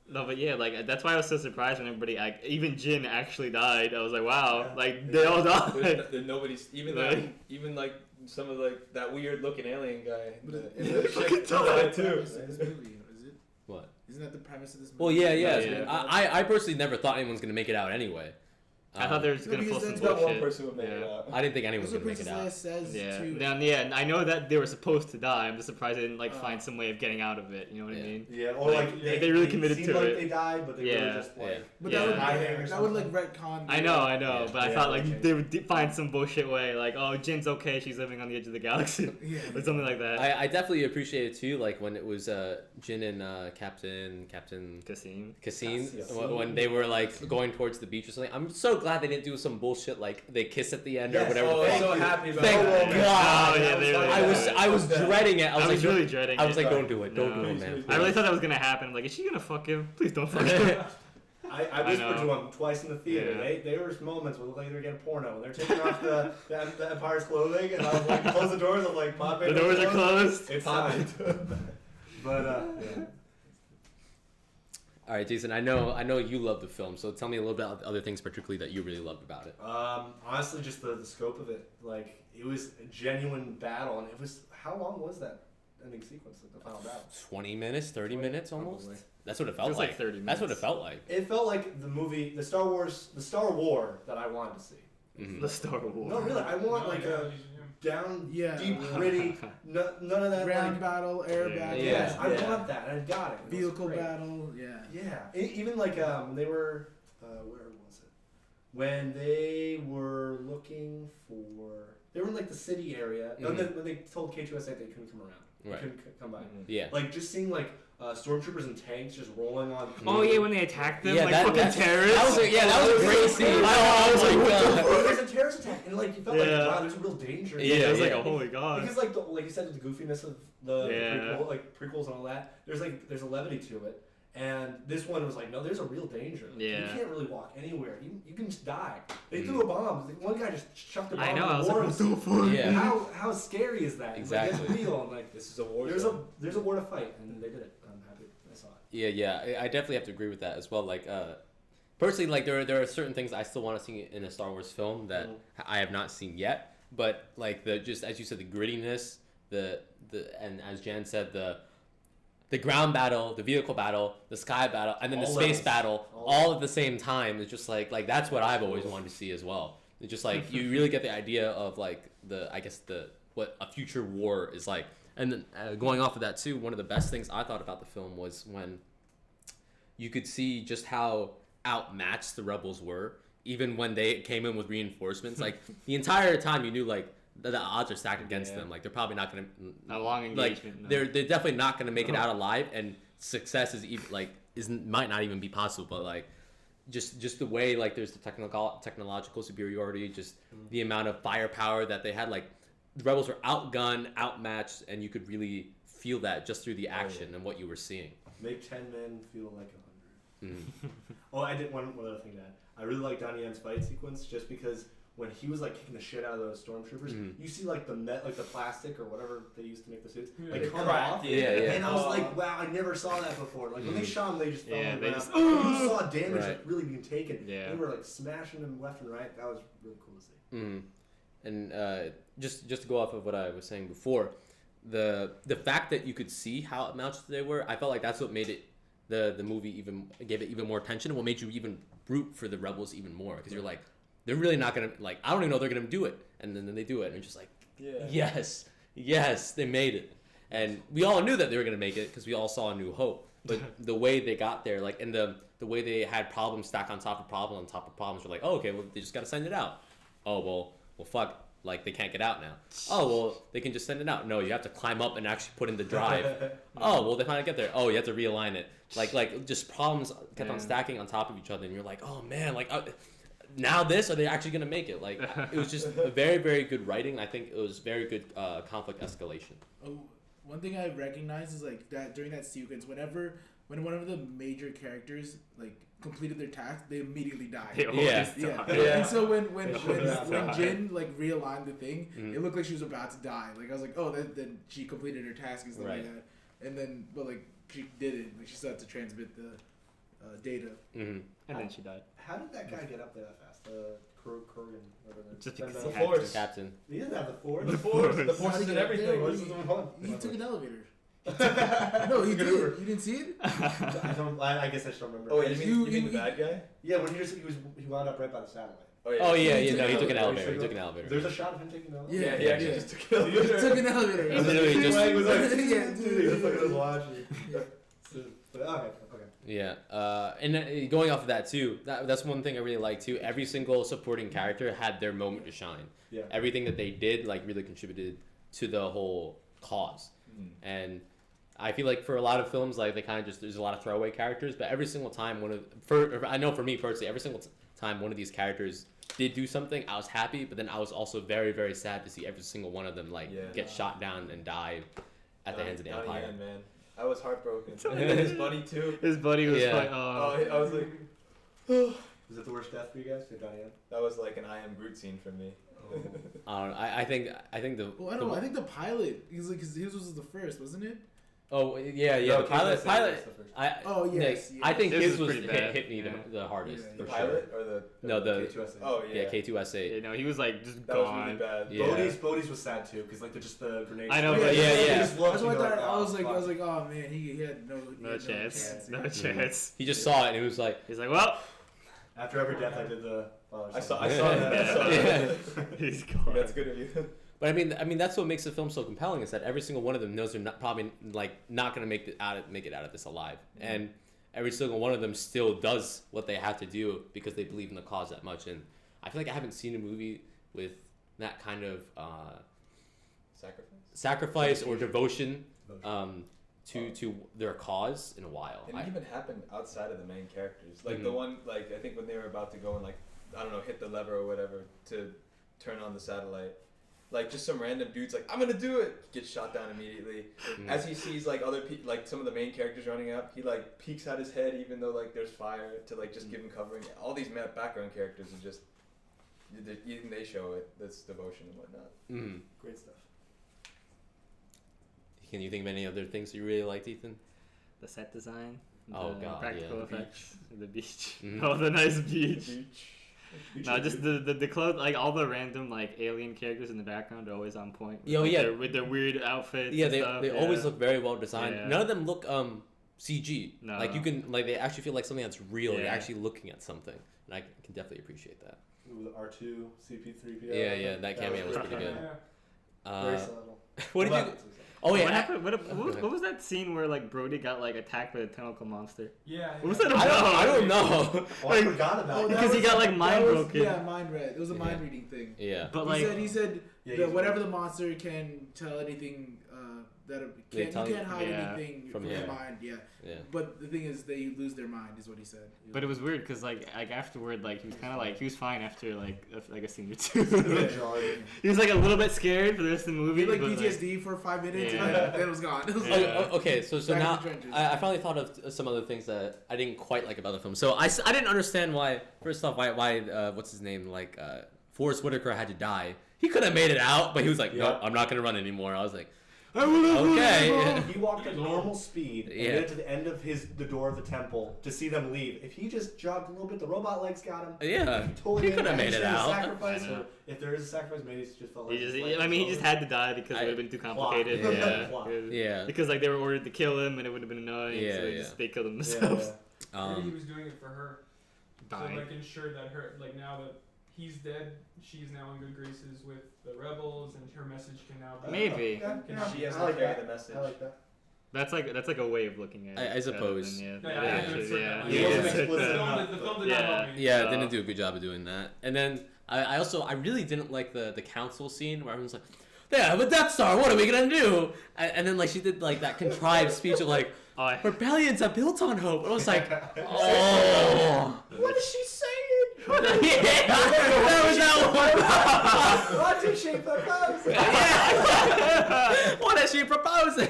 [SPEAKER 6] No, but yeah, like that's why I was so surprised when everybody, even Jin actually died. I was like, wow,
[SPEAKER 4] Yeah.
[SPEAKER 6] like they all died.
[SPEAKER 1] Nobody's even
[SPEAKER 6] Right.
[SPEAKER 1] even like some of like that weird looking alien guy.
[SPEAKER 7] But
[SPEAKER 1] in
[SPEAKER 7] isn't
[SPEAKER 1] the
[SPEAKER 7] that
[SPEAKER 1] ship
[SPEAKER 7] the
[SPEAKER 1] died
[SPEAKER 7] premise
[SPEAKER 1] too.
[SPEAKER 7] of this movie? Is it?
[SPEAKER 2] What?
[SPEAKER 7] Isn't that the premise of this movie?
[SPEAKER 2] Well, yeah.
[SPEAKER 6] Yeah.
[SPEAKER 2] I personally never thought anyone was gonna make it out anyway.
[SPEAKER 6] I thought they were just
[SPEAKER 7] No,
[SPEAKER 6] gonna pull
[SPEAKER 7] because
[SPEAKER 6] some
[SPEAKER 7] that's
[SPEAKER 1] Not one
[SPEAKER 6] bullshit.
[SPEAKER 1] person would make it
[SPEAKER 6] Yeah.
[SPEAKER 1] out.
[SPEAKER 2] I didn't think anyone was
[SPEAKER 7] That's
[SPEAKER 2] gonna
[SPEAKER 7] what
[SPEAKER 2] make it
[SPEAKER 7] Princess Leia
[SPEAKER 2] out.
[SPEAKER 7] says
[SPEAKER 6] Yeah,
[SPEAKER 7] to.
[SPEAKER 6] now, yeah, I know that they were supposed to die. I'm just surprised they didn't find some way of getting out of it. You know what I mean?
[SPEAKER 4] Yeah, or like
[SPEAKER 6] they really committed
[SPEAKER 4] seemed
[SPEAKER 6] to
[SPEAKER 4] like
[SPEAKER 6] it.
[SPEAKER 4] they died, but they
[SPEAKER 6] Yeah.
[SPEAKER 4] were just like.
[SPEAKER 2] Yeah.
[SPEAKER 7] But
[SPEAKER 6] Yeah.
[SPEAKER 7] that would like retcon.
[SPEAKER 6] I know,
[SPEAKER 2] Yeah.
[SPEAKER 6] but I
[SPEAKER 4] Yeah,
[SPEAKER 6] thought
[SPEAKER 4] okay.
[SPEAKER 6] like they would find some bullshit way, like, oh, Jin's okay, she's living on the edge of the galaxy,
[SPEAKER 7] Yeah.
[SPEAKER 6] or something like that.
[SPEAKER 2] I definitely appreciate it too, like when it was Jin and Captain
[SPEAKER 6] Cassim.
[SPEAKER 2] Cassine,
[SPEAKER 4] Yes.
[SPEAKER 2] when they were like going towards the beach or something. I'm so glad they didn't do some bullshit like they kiss at the end or
[SPEAKER 4] Yes.
[SPEAKER 2] whatever.
[SPEAKER 1] Oh, I'm
[SPEAKER 4] Thank
[SPEAKER 1] so
[SPEAKER 4] you.
[SPEAKER 1] happy about
[SPEAKER 2] Thank
[SPEAKER 1] that.
[SPEAKER 2] God.
[SPEAKER 6] Oh, yeah, they really
[SPEAKER 2] I was dreading it.
[SPEAKER 6] I was really dreading
[SPEAKER 2] I was
[SPEAKER 6] it.
[SPEAKER 2] like, don't do it, don't
[SPEAKER 6] No.
[SPEAKER 2] do it, man.
[SPEAKER 6] I really thought that was gonna happen. I'm like, is she gonna fuck him? Please don't fuck him.
[SPEAKER 4] I whispered
[SPEAKER 6] know.
[SPEAKER 4] to them twice in the theater.
[SPEAKER 6] Yeah.
[SPEAKER 4] There were moments where it looked like they were getting porno. And they're taking off the Empire's clothing, and I was like, close the doors. I'm like, pop
[SPEAKER 6] The
[SPEAKER 4] it.
[SPEAKER 6] doors are closed.
[SPEAKER 4] It's
[SPEAKER 1] Pop
[SPEAKER 4] time. But yeah.
[SPEAKER 2] All right, Jason. I know you love the film, so tell me a little bit about the other things, particularly that you really loved about it.
[SPEAKER 4] Honestly, just the scope of it. Like, it was a genuine battle, and it was. How long was that ending sequence, like the final battle?
[SPEAKER 2] 20 minutes, 30 minutes almost.
[SPEAKER 4] Probably.
[SPEAKER 2] That's what it
[SPEAKER 6] It
[SPEAKER 2] felt
[SPEAKER 6] was like 30
[SPEAKER 2] That's what it
[SPEAKER 6] minutes.
[SPEAKER 2] felt like.
[SPEAKER 4] It felt like the movie, the Star War that I wanted to see.
[SPEAKER 2] Mhm.
[SPEAKER 6] The Star Wars.
[SPEAKER 4] No, really, I want
[SPEAKER 5] No,
[SPEAKER 4] like
[SPEAKER 5] yeah,
[SPEAKER 4] a down,
[SPEAKER 7] Yeah.
[SPEAKER 4] deep, gritty, none of that.
[SPEAKER 7] Ground
[SPEAKER 4] Like,
[SPEAKER 7] battle, air
[SPEAKER 6] Yeah.
[SPEAKER 7] battle,
[SPEAKER 4] yes, I
[SPEAKER 2] Yeah.
[SPEAKER 4] want that, and I got it. It was
[SPEAKER 7] vehicle
[SPEAKER 4] great.
[SPEAKER 7] battle. Yeah.
[SPEAKER 4] Yeah, even like when they were, where was it? When they were looking for, they were in like the city area.
[SPEAKER 2] Mhm.
[SPEAKER 4] When they told K2SA they couldn't come around, they
[SPEAKER 2] Right.
[SPEAKER 4] couldn't come by.
[SPEAKER 2] Yeah.
[SPEAKER 4] Like just seeing like stormtroopers and tanks just rolling on.
[SPEAKER 6] Oh yeah, when they attacked them,
[SPEAKER 2] Yeah,
[SPEAKER 6] like
[SPEAKER 2] that-
[SPEAKER 6] fucking
[SPEAKER 2] that's-
[SPEAKER 6] terrorists.
[SPEAKER 2] that was a great scene.
[SPEAKER 6] I was like, what the
[SPEAKER 4] Oh, there's a terrorist attack, and like you felt like
[SPEAKER 6] Yeah.
[SPEAKER 4] wow, there's a real danger.
[SPEAKER 6] Yeah,
[SPEAKER 2] Yeah,
[SPEAKER 6] it was like,
[SPEAKER 2] yeah.
[SPEAKER 6] oh holy god.
[SPEAKER 4] Because like you said, the goofiness of the
[SPEAKER 6] Yeah.
[SPEAKER 4] prequels and all that. There's a levity to it, and this one was like, no, there's a real danger.
[SPEAKER 6] Yeah.
[SPEAKER 4] You can't really walk anywhere. You can just die. They threw a bomb. Like, one guy just chucked a bomb.
[SPEAKER 6] I know.
[SPEAKER 4] in
[SPEAKER 6] I was
[SPEAKER 4] war.
[SPEAKER 6] like, what the fuck?
[SPEAKER 2] Yeah.
[SPEAKER 4] How scary is that?
[SPEAKER 2] Exactly.
[SPEAKER 4] Like, it's real. And like
[SPEAKER 1] This is a war
[SPEAKER 4] there's
[SPEAKER 1] zone.
[SPEAKER 4] a war to fight, and they did it. I'm happy I saw it.
[SPEAKER 2] Yeah. I definitely have to agree with that as well. Like, personally, like there are certain things I still want to see in a Star Wars film that I have not seen yet. But like just as you said, the grittiness, and as Jan said, the ground battle, the vehicle battle, the sky battle, and then the
[SPEAKER 4] All
[SPEAKER 2] space
[SPEAKER 4] levels.
[SPEAKER 2] battle,
[SPEAKER 4] All
[SPEAKER 2] all at the same time. It's just like that's what I've always wanted to see as well. It's just like you really get the idea of like what a future war is like. And then going off of that too, one of the best things I thought about the film was when you could see just how outmatched the rebels were, even when they came in with reinforcements. Like the entire time, you knew like the odds are stacked against them. Like they're probably not gonna
[SPEAKER 6] A long
[SPEAKER 2] like
[SPEAKER 6] engagement. no.
[SPEAKER 2] they're definitely not gonna make it out alive, and success is even like might not even be possible. But like just the way like there's the technological superiority, just the amount of firepower that they had. Like the rebels were outgunned, outmatched, and you could really feel that just through the action and what you were seeing.
[SPEAKER 4] Make 10 men feel like 100.
[SPEAKER 2] Mm.
[SPEAKER 4] Oh, I did one other thing to add. I really like Donnie Yen's fight sequence just because when he was like kicking the shit out of those stormtroopers, you see like the plastic or whatever they used to make the suits, like come off.
[SPEAKER 2] Yeah.
[SPEAKER 4] And I was like, wow, I never saw that before. Like when they shot him, they just fell on the ground.
[SPEAKER 6] just-
[SPEAKER 4] You saw damage
[SPEAKER 2] Right.
[SPEAKER 4] like really being taken.
[SPEAKER 6] Yeah.
[SPEAKER 4] They were like smashing them left and right. That was really cool to see.
[SPEAKER 2] And just to go off of what I was saying before, the fact that you could see how outmatched they were, I felt like that's what made it the movie gave it even more tension, and what made you even root for the rebels even more, because you're like, they're really not gonna, like, I don't even know they're gonna do it, and then they do it, and you're just like, yes, they made it. And we all knew that they were gonna make it because we all saw A New Hope, but the way they got there, like, and the way they had problems stacked on top of problem on top of problems, we're like, oh, okay, well, they just gotta send it out. Oh, well fuck, like, they can't get out now. Oh, well, they can just send it out. No, you have to climb up and actually put in the drive. Oh, well, they finally get there. Oh, you have to realign it. Like just problems kept on stacking on top of each other, and you're like, oh man, like now this, are they actually gonna make it? Like it was just a very, very good writing. I think it was very good conflict escalation.
[SPEAKER 7] Oh, one thing I recognize is like that during that sequence, when one of the major characters like completed their task, they immediately died.
[SPEAKER 6] They always
[SPEAKER 2] Yeah.
[SPEAKER 6] die.
[SPEAKER 7] And so when
[SPEAKER 4] die.
[SPEAKER 7] Jin like realigned the thing, it looked like she was about to die. Like I was like, oh, then she completed her task and stuff like that. And then, but like she didn't. Like she still had to transmit the data.
[SPEAKER 2] Mm-hmm.
[SPEAKER 6] And then she died.
[SPEAKER 4] How did that guy get up there that fast? Kurgan, whatever.
[SPEAKER 6] Just because
[SPEAKER 1] The
[SPEAKER 6] he had to.
[SPEAKER 1] Force.
[SPEAKER 2] Captain.
[SPEAKER 4] He didn't have the force.
[SPEAKER 1] The force
[SPEAKER 7] How
[SPEAKER 1] is
[SPEAKER 7] did
[SPEAKER 1] in
[SPEAKER 7] he
[SPEAKER 1] everything.
[SPEAKER 7] get
[SPEAKER 1] What
[SPEAKER 7] there?
[SPEAKER 1] is going on?
[SPEAKER 7] He took an elevator. No, he did. You didn't see it?
[SPEAKER 4] I guess I just don't remember.
[SPEAKER 1] Oh, you mean the bad guy?
[SPEAKER 4] Yeah, when he wound up right by the satellite.
[SPEAKER 2] Oh yeah,
[SPEAKER 7] He
[SPEAKER 2] no, he took an
[SPEAKER 4] elevator.
[SPEAKER 2] elevator. He took an elevator.
[SPEAKER 4] There's a shot of him taking the elevator.
[SPEAKER 7] Yeah,
[SPEAKER 1] he actually just took it.
[SPEAKER 7] He took an elevator.
[SPEAKER 2] He literally just-
[SPEAKER 4] He was like,
[SPEAKER 7] Yeah,
[SPEAKER 4] dude, he was looking at his watch. Okay.
[SPEAKER 2] Yeah, and then going off of that too, that's one thing I really like too. Every single supporting character had their moment to shine.
[SPEAKER 4] Yeah.
[SPEAKER 2] Everything that they did like really contributed to the whole cause. And I feel like for a lot of films, like they kind of just, there's a lot of throwaway characters, but every single time I know for me personally, every single time one of these characters did do something, I was happy, but then I was also very, very sad to see every single one of them get shot down and die at the hands of the Empire.
[SPEAKER 1] Yeah, man. I was heartbroken. And then his buddy too.
[SPEAKER 6] His buddy was
[SPEAKER 2] Yeah.
[SPEAKER 6] like,
[SPEAKER 1] I was like,
[SPEAKER 4] Was it the worst death for you guys? For Donnie Yen?
[SPEAKER 1] that was like an I Am Groot scene for me.
[SPEAKER 2] I don't know. I think the.
[SPEAKER 7] Well, I don't know. I think the pilot, he's like, 'cause his was the first, wasn't it?
[SPEAKER 2] Oh yeah.
[SPEAKER 1] No,
[SPEAKER 2] The pilot.
[SPEAKER 1] that's the first.
[SPEAKER 7] Oh, yes,
[SPEAKER 2] I think
[SPEAKER 6] This
[SPEAKER 2] his
[SPEAKER 6] is
[SPEAKER 2] was
[SPEAKER 6] pretty bad.
[SPEAKER 2] hit me
[SPEAKER 6] Yeah.
[SPEAKER 2] the hardest.
[SPEAKER 7] Yeah,
[SPEAKER 1] The
[SPEAKER 2] for
[SPEAKER 1] pilot
[SPEAKER 2] sure.
[SPEAKER 1] or the
[SPEAKER 2] No, the
[SPEAKER 4] K2SA.
[SPEAKER 1] oh yeah,
[SPEAKER 2] K2SA.
[SPEAKER 6] you know, he was like just
[SPEAKER 1] that was
[SPEAKER 6] gone.
[SPEAKER 1] really bad.
[SPEAKER 2] Yeah.
[SPEAKER 4] Bodhi's was sad too, because like they're just the grenades.
[SPEAKER 6] I know,
[SPEAKER 7] Oh,
[SPEAKER 6] but
[SPEAKER 2] yeah.
[SPEAKER 4] He just looks
[SPEAKER 7] That's why I
[SPEAKER 4] and you're
[SPEAKER 7] thought. I
[SPEAKER 4] oh,
[SPEAKER 7] was
[SPEAKER 4] fuck.
[SPEAKER 7] like, oh man, he had no
[SPEAKER 6] chance. No
[SPEAKER 7] Yeah.
[SPEAKER 6] chance.
[SPEAKER 2] He just saw it and he was like,
[SPEAKER 6] He's like, well,
[SPEAKER 4] After every death, I did the.
[SPEAKER 1] I saw that.
[SPEAKER 6] he's gone.
[SPEAKER 1] That's good of you.
[SPEAKER 2] but I mean that's what makes the film so compelling, is that every single one of them knows they're probably not gonna make it out of this alive, and every single one of them still does what they have to do because they believe in the cause that much. And I feel like I haven't seen a movie with that kind of sacrifice or devotion to their cause in a while.
[SPEAKER 1] It even happened outside of the main characters. Like the one, like I think when they were about to go and like I don't know, hit the lever or whatever to turn on the satellite. Like just some random dude's like, I'm gonna do it, gets shot down immediately. As he sees like other people, like some of the main characters running up, he like peeks out his head even though like there's fire to like just give him covering. All these background characters are just, even they show it, this devotion and whatnot.
[SPEAKER 4] Great stuff.
[SPEAKER 2] Can you think of any other things you really liked, Ethan?
[SPEAKER 6] The set design.
[SPEAKER 2] Oh,
[SPEAKER 6] the
[SPEAKER 2] God,
[SPEAKER 6] practical
[SPEAKER 2] yeah, the
[SPEAKER 6] effects. The beach.
[SPEAKER 2] Mhm.
[SPEAKER 6] Oh, the nice beach. No, just the clothes, like all the random like alien characters in the background are always on point. With,
[SPEAKER 2] Oh,
[SPEAKER 6] like,
[SPEAKER 2] yeah.
[SPEAKER 6] with their weird outfits.
[SPEAKER 2] Yeah,
[SPEAKER 6] and stuff.
[SPEAKER 2] they always look very well designed.
[SPEAKER 6] Yeah.
[SPEAKER 2] None of them look CG.
[SPEAKER 6] No.
[SPEAKER 2] Like you can they actually feel like something that's real. You're
[SPEAKER 6] Yeah.
[SPEAKER 2] actually looking at something, and I can definitely appreciate that.
[SPEAKER 4] Ooh, the R2, CP3PO.
[SPEAKER 2] Yeah, that cameo was pretty good.
[SPEAKER 4] Very subtle.
[SPEAKER 2] What did
[SPEAKER 4] Well,
[SPEAKER 2] you?
[SPEAKER 4] that's what's up.
[SPEAKER 2] Oh yeah,
[SPEAKER 6] What happened? What was that scene where like Brody got like attacked by the tentacle monster?
[SPEAKER 5] Yeah.
[SPEAKER 6] What was that
[SPEAKER 2] I don't
[SPEAKER 6] about?
[SPEAKER 2] know.
[SPEAKER 4] Oh, I forgot about
[SPEAKER 7] Oh,
[SPEAKER 4] it.
[SPEAKER 7] that
[SPEAKER 6] Because he
[SPEAKER 7] was-
[SPEAKER 6] got, like,
[SPEAKER 7] that
[SPEAKER 6] mind
[SPEAKER 7] was-
[SPEAKER 6] broken.
[SPEAKER 7] Yeah, mind read. It was a mind reading thing.
[SPEAKER 2] Yeah.
[SPEAKER 6] But
[SPEAKER 7] He
[SPEAKER 6] like,
[SPEAKER 7] said whatever the monster can tell anything you can't hide anything from your mind. Yeah. But the thing is, they lose their mind, is what he said.
[SPEAKER 6] But it was weird because like afterward, like he was kind of like he was fine after like a scene or two. He was like a little bit scared for the rest of the movie.
[SPEAKER 7] He had like PTSD for 5 minutes and then it was gone. It was
[SPEAKER 2] okay, so now I finally thought of some other things that I didn't quite like about the film. So I didn't understand why. First off, why what's his name, like Forrest Whitaker had to die. He could have made it out, but he was like, no, I'm not gonna run anymore. I was like, okay.
[SPEAKER 4] He walked at normal speed and made it to the end of the door of the temple to see them leave. If he just jogged a little bit, the robot legs got him.
[SPEAKER 2] Yeah,
[SPEAKER 4] he
[SPEAKER 2] could have made it out.
[SPEAKER 4] Sacrifice, if there is a sacrifice, maybe he just felt like
[SPEAKER 6] he just had to die because it would have been too complicated.
[SPEAKER 2] Yeah.
[SPEAKER 6] Because like they were ordered to kill him and it would have been annoying.
[SPEAKER 2] Yeah,
[SPEAKER 6] so they killed him themselves.
[SPEAKER 5] Maybe he was doing it for her.
[SPEAKER 6] Dying.
[SPEAKER 5] So like ensure that her now that he's dead, she's now in good graces with the rebels, and her message can now be
[SPEAKER 6] Maybe.
[SPEAKER 1] She has to carry the message.
[SPEAKER 4] I like that.
[SPEAKER 6] That's like a way of looking at it.
[SPEAKER 2] I suppose.
[SPEAKER 5] The film did not help me.
[SPEAKER 2] Yeah, didn't do a good job of doing that. And then I really didn't like the council scene where everyone's like, yeah, but Death Star, what are we gonna do? And then like she did like that contrived speech of like, rebellions are built on hope. And I was like, oh,
[SPEAKER 4] What is she saying?
[SPEAKER 2] that was that one.
[SPEAKER 4] What did she propose?
[SPEAKER 2] What is she proposing?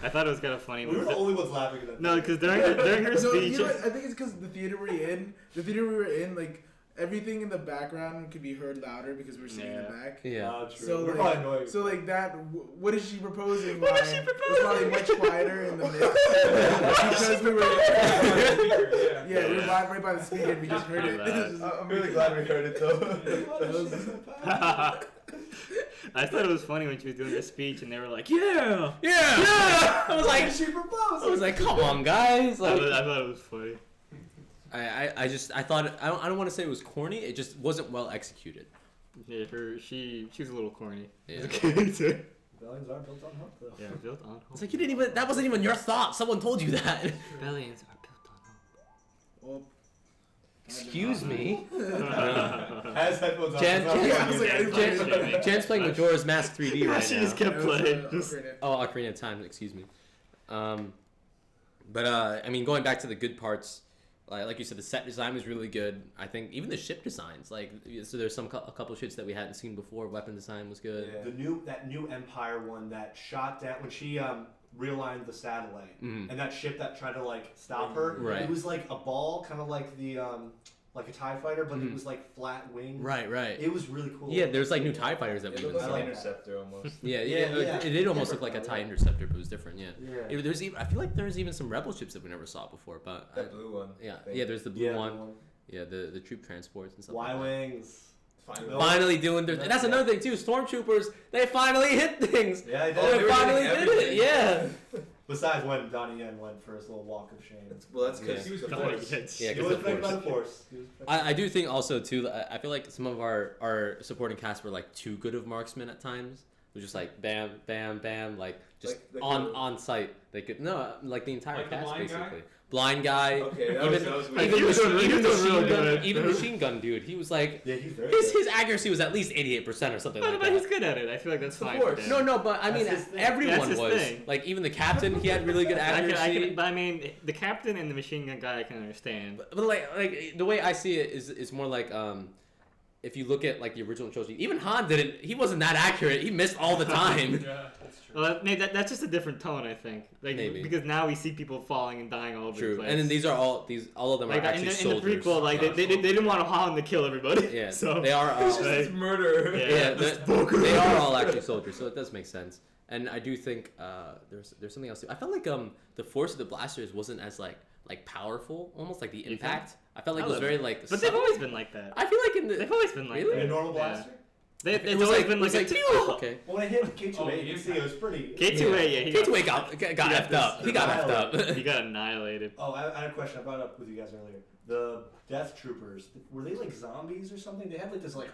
[SPEAKER 6] I thought it was kind of funny.
[SPEAKER 4] We were the only ones laughing at that.
[SPEAKER 6] No, because during her speech.
[SPEAKER 7] You know, I think it's because the theater we were in, like everything in the background could be heard louder because we're sitting in the back.
[SPEAKER 2] Yeah.
[SPEAKER 4] True.
[SPEAKER 7] So
[SPEAKER 4] we're
[SPEAKER 7] like,
[SPEAKER 4] annoying.
[SPEAKER 7] so like that. What is she proposing?
[SPEAKER 6] What is she proposing?
[SPEAKER 7] Was probably much quieter in the mix because we were. We were right by the speaker and we just heard it.
[SPEAKER 1] I'm really glad we heard it though.
[SPEAKER 6] I thought it was funny when she was doing her speech and they were like, yeah.
[SPEAKER 2] I was like,
[SPEAKER 4] she proposed.
[SPEAKER 2] I was like, come on, guys. Like,
[SPEAKER 6] I thought it was funny.
[SPEAKER 2] I thought I don't want to say it was corny. It just wasn't well executed.
[SPEAKER 6] Yeah, she was a little corny.
[SPEAKER 2] Yeah.
[SPEAKER 4] Rebellions are built on hope, though.
[SPEAKER 6] Yeah, built on hope.
[SPEAKER 2] It's like that wasn't even your thought. Someone told you that.
[SPEAKER 6] Rebellions are built on hope.
[SPEAKER 7] Well,
[SPEAKER 2] Excuse me.
[SPEAKER 4] Has headphones on.
[SPEAKER 2] Jan's playing Majora's Mask 3D right
[SPEAKER 6] She
[SPEAKER 2] now.
[SPEAKER 6] just kept playing.
[SPEAKER 2] Ocarina of Time. Excuse me. But I mean, going back to the good parts. Like you said, the set design was really good. I think even the ship designs, so there's a couple ships that we hadn't seen before. Weapon design was good.
[SPEAKER 4] Yeah. That new Empire one that shot down when she realigned the satellite, and that ship that tried to like stop her.
[SPEAKER 2] Right.
[SPEAKER 4] It was like a ball, kind of like the like a TIE fighter, but it was like flat wings.
[SPEAKER 2] Right.
[SPEAKER 4] It was really cool.
[SPEAKER 2] Yeah, there's like new TIE fighters that we
[SPEAKER 1] It
[SPEAKER 2] even
[SPEAKER 1] looked
[SPEAKER 2] saw.
[SPEAKER 1] like an interceptor almost.
[SPEAKER 2] It did almost look like a TIE interceptor, but it was different. Yeah.
[SPEAKER 4] Yeah.
[SPEAKER 2] I feel like there's even some rebel ships that we never saw before, but
[SPEAKER 1] That blue one.
[SPEAKER 2] yeah, there's the blue one. Yeah, the troop transports and stuff.
[SPEAKER 4] Y-wings.
[SPEAKER 2] Finally doing their. That's another thing too. Stormtroopers, they finally hit things.
[SPEAKER 4] Yeah, they
[SPEAKER 2] They finally did it. Yeah.
[SPEAKER 4] Besides when Donnie Yen went for his little walk of shame.
[SPEAKER 1] Well, that's because
[SPEAKER 5] He was
[SPEAKER 1] the
[SPEAKER 5] Donnie
[SPEAKER 1] Force.
[SPEAKER 2] Yeah,
[SPEAKER 4] He
[SPEAKER 2] 'cause
[SPEAKER 4] was
[SPEAKER 2] the
[SPEAKER 4] affected by the
[SPEAKER 2] Force.
[SPEAKER 4] Force.
[SPEAKER 2] I do think also too. I feel like some of our supporting cast were like too good of marksmen at times. It was just like bam, bam, bam, like just
[SPEAKER 1] Like
[SPEAKER 2] on site. They could like the entire
[SPEAKER 5] Like the
[SPEAKER 2] cast
[SPEAKER 5] blind guy?
[SPEAKER 2] basically. Blind guy.
[SPEAKER 1] Okay, that
[SPEAKER 2] even
[SPEAKER 1] was
[SPEAKER 2] even
[SPEAKER 1] weird.
[SPEAKER 2] machine gun dude. He was like
[SPEAKER 4] Yeah, he's very
[SPEAKER 2] his accuracy was at least 88% or something like
[SPEAKER 6] But he's
[SPEAKER 2] that.
[SPEAKER 6] good at it. I feel like that's fine.
[SPEAKER 1] Force.
[SPEAKER 6] for him.
[SPEAKER 2] No, but I mean
[SPEAKER 4] That's his thing.
[SPEAKER 2] everyone
[SPEAKER 6] That's his
[SPEAKER 2] was
[SPEAKER 6] thing.
[SPEAKER 2] like even the captain. He had really good accuracy.
[SPEAKER 6] But I mean, the captain and the machine gun guy I can understand.
[SPEAKER 2] But like the way I see it is more like if you look at like the original trilogy, even Han didn't. He wasn't that accurate. He missed all the time.
[SPEAKER 5] Yeah, that's true.
[SPEAKER 6] Well, maybe that's just a different tone, I think. Like
[SPEAKER 2] Maybe.
[SPEAKER 6] because now we see people falling and dying all over the
[SPEAKER 2] True,
[SPEAKER 6] place.
[SPEAKER 2] and then all of them
[SPEAKER 6] like
[SPEAKER 2] are actually
[SPEAKER 6] in
[SPEAKER 2] soldiers.
[SPEAKER 6] the prequel, like they didn't want Han to kill everybody.
[SPEAKER 2] Yeah,
[SPEAKER 6] so
[SPEAKER 2] they are.
[SPEAKER 1] It's murder.
[SPEAKER 6] Yeah.
[SPEAKER 2] They are all actually soldiers, so it does make sense. And I do think there's something else too. I felt like the force of the blasters wasn't as like powerful, almost like the impact. I felt like it was very like.
[SPEAKER 6] But they've always been like that.
[SPEAKER 2] I feel like
[SPEAKER 6] They've always been like
[SPEAKER 2] Really?
[SPEAKER 4] a
[SPEAKER 6] that.
[SPEAKER 4] normal blaster.
[SPEAKER 6] It's
[SPEAKER 2] it was
[SPEAKER 6] always
[SPEAKER 2] like
[SPEAKER 6] been like,
[SPEAKER 2] okay.
[SPEAKER 4] Well, when I hit K2A,
[SPEAKER 5] Oh,
[SPEAKER 4] you can see it was pretty.
[SPEAKER 6] K2A, yeah, he
[SPEAKER 2] K2A got effed up. He got effed up.
[SPEAKER 6] he got annihilated.
[SPEAKER 4] Oh, I had a question I brought up with you guys earlier. The Death Troopers, were they like zombies or something? They had like this like.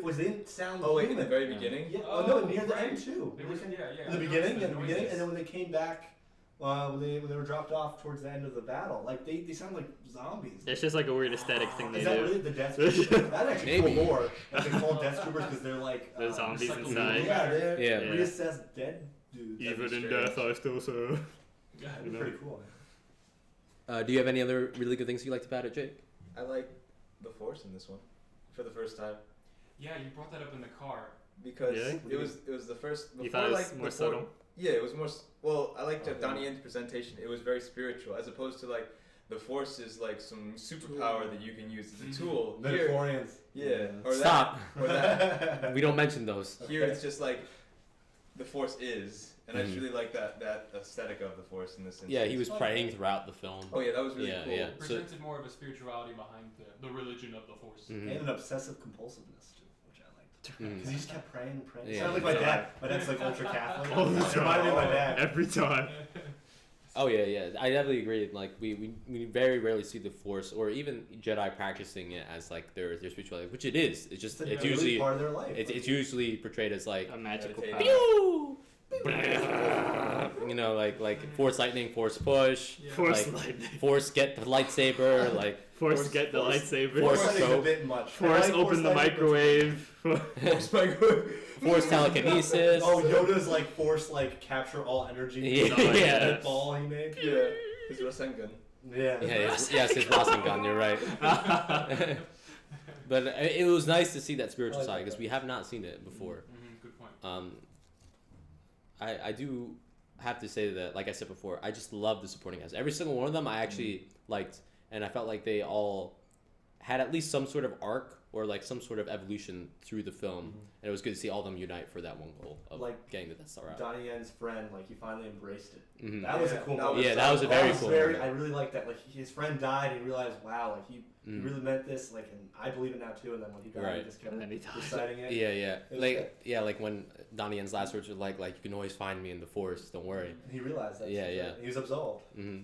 [SPEAKER 4] Was they didn't sound.
[SPEAKER 1] Oh wait, in the
[SPEAKER 4] human.
[SPEAKER 1] very beginning.
[SPEAKER 4] Yeah. Oh no, near the
[SPEAKER 5] right.
[SPEAKER 4] end too.
[SPEAKER 5] It was,
[SPEAKER 4] In
[SPEAKER 5] yeah.
[SPEAKER 4] the beginning,
[SPEAKER 5] The
[SPEAKER 4] and then when they came back, when they were dropped off towards the end of the battle, like they sound like zombies.
[SPEAKER 6] It's just like a weird aesthetic thing they
[SPEAKER 4] Is that
[SPEAKER 6] do.
[SPEAKER 4] really the Death Troopers? That's actually
[SPEAKER 2] Maybe.
[SPEAKER 4] cool lore. Like they call Death Troopers because they're like
[SPEAKER 6] There's zombies
[SPEAKER 5] like a
[SPEAKER 6] inside.
[SPEAKER 4] Yeah, they're
[SPEAKER 2] Yeah.
[SPEAKER 4] reassessed dead dudes.
[SPEAKER 1] Even in death,
[SPEAKER 3] I still serve.
[SPEAKER 5] Yeah,
[SPEAKER 4] That'd be pretty cool.
[SPEAKER 2] Do you have any other really good things you liked about it, Jake?
[SPEAKER 1] I like the Force in this one for the first time
[SPEAKER 5] yeah, you brought that up in the car.
[SPEAKER 1] because
[SPEAKER 6] Really?
[SPEAKER 1] it was the first.
[SPEAKER 6] You
[SPEAKER 1] Before,
[SPEAKER 6] thought it was
[SPEAKER 1] like,
[SPEAKER 6] more
[SPEAKER 1] before-
[SPEAKER 6] subtle?
[SPEAKER 1] Yeah, it was more. Well, I liked
[SPEAKER 4] Oh, yeah.
[SPEAKER 1] Donnie Yen's presentation. It was very spiritual, as opposed to like the Force is like some superpower that you can use as a
[SPEAKER 5] Mhm.
[SPEAKER 1] tool. Here,
[SPEAKER 4] Midichlorians.
[SPEAKER 1] yeah, or
[SPEAKER 2] Stop.
[SPEAKER 1] that, or that.
[SPEAKER 2] We don't mention those.
[SPEAKER 1] Here it's just like the Force is, and I just
[SPEAKER 2] Mhm.
[SPEAKER 1] really like that aesthetic of the Force in this instance.
[SPEAKER 2] Yeah, he was praying throughout the film.
[SPEAKER 1] Oh yeah, that was really
[SPEAKER 2] Yeah,
[SPEAKER 1] cool.
[SPEAKER 2] yeah. So-
[SPEAKER 5] Presented more of a spirituality behind the religion of the Force.
[SPEAKER 2] Mhm.
[SPEAKER 4] And an obsessive compulsiveness too, which I liked.
[SPEAKER 2] Mhm.
[SPEAKER 4] Because he just kept praying and praying.
[SPEAKER 2] Yeah.
[SPEAKER 4] Sounds like my dad. My dad's like ultra Catholic.
[SPEAKER 3] All the
[SPEAKER 4] It reminded me of my dad.
[SPEAKER 3] Every time.
[SPEAKER 2] Oh yeah. I definitely agree. Like we very rarely see the Force or even Jedi practicing it as like their spirituality, which it is. It's just
[SPEAKER 4] It's,
[SPEAKER 2] it's
[SPEAKER 4] really
[SPEAKER 2] usually
[SPEAKER 4] part of their life.
[SPEAKER 2] it's usually portrayed as like
[SPEAKER 6] A magical
[SPEAKER 1] Meditating.
[SPEAKER 6] power.
[SPEAKER 2] you know like Force lightning, Force push,
[SPEAKER 5] Yeah.
[SPEAKER 3] Force
[SPEAKER 2] like,
[SPEAKER 3] lightning.
[SPEAKER 2] Force get the lightsaber, like
[SPEAKER 3] Force get the
[SPEAKER 4] Force-
[SPEAKER 3] lightsaber.
[SPEAKER 2] Force
[SPEAKER 4] Force lightning's
[SPEAKER 2] soap.
[SPEAKER 4] a bit much.
[SPEAKER 3] Force
[SPEAKER 4] I like
[SPEAKER 3] open the
[SPEAKER 4] lightning, but-
[SPEAKER 3] microwave.
[SPEAKER 1] Force microwave.
[SPEAKER 2] Force telekinesis.
[SPEAKER 4] Oh, Yoda's like force like capture all energy.
[SPEAKER 2] Yeah.
[SPEAKER 4] That ball he made.
[SPEAKER 1] Yeah, his Rasengan.
[SPEAKER 4] Yeah.
[SPEAKER 2] Yes, it's Rasengan. You're right. But it was nice to see that spiritual
[SPEAKER 4] I like
[SPEAKER 2] side
[SPEAKER 4] that.
[SPEAKER 2] because we have not seen it before.
[SPEAKER 5] Good point.
[SPEAKER 2] I do have to say that, like I said before, I just love the supporting cast. Every single one of them I actually liked, and I felt like they all had at least some sort of arc or like some sort of evolution through the film, and it was good to see all of them unite for that one goal of
[SPEAKER 4] Like,
[SPEAKER 2] getting the Death Star out.
[SPEAKER 4] Donnie Yen's friend, like he finally embraced it.
[SPEAKER 2] Mhm.
[SPEAKER 4] That was a
[SPEAKER 1] Yeah,
[SPEAKER 4] cool
[SPEAKER 1] that
[SPEAKER 4] moment.
[SPEAKER 1] was-
[SPEAKER 2] Yeah, that was a very cool moment.
[SPEAKER 4] I really like that. Like his friend died, and he realized, wow, like he
[SPEAKER 2] Mhm.
[SPEAKER 4] really meant this. Like, and I believe it now too. And then when he died,
[SPEAKER 2] Right.
[SPEAKER 4] he just kept
[SPEAKER 6] And then he died.
[SPEAKER 4] reciting it.
[SPEAKER 2] Yeah,
[SPEAKER 4] It was
[SPEAKER 2] like like when Donnie Yen's last words were like you can always find me in the Force. Don't worry.
[SPEAKER 4] And he realized that.
[SPEAKER 2] Yeah, yeah.
[SPEAKER 4] He was absolved.
[SPEAKER 2] hmm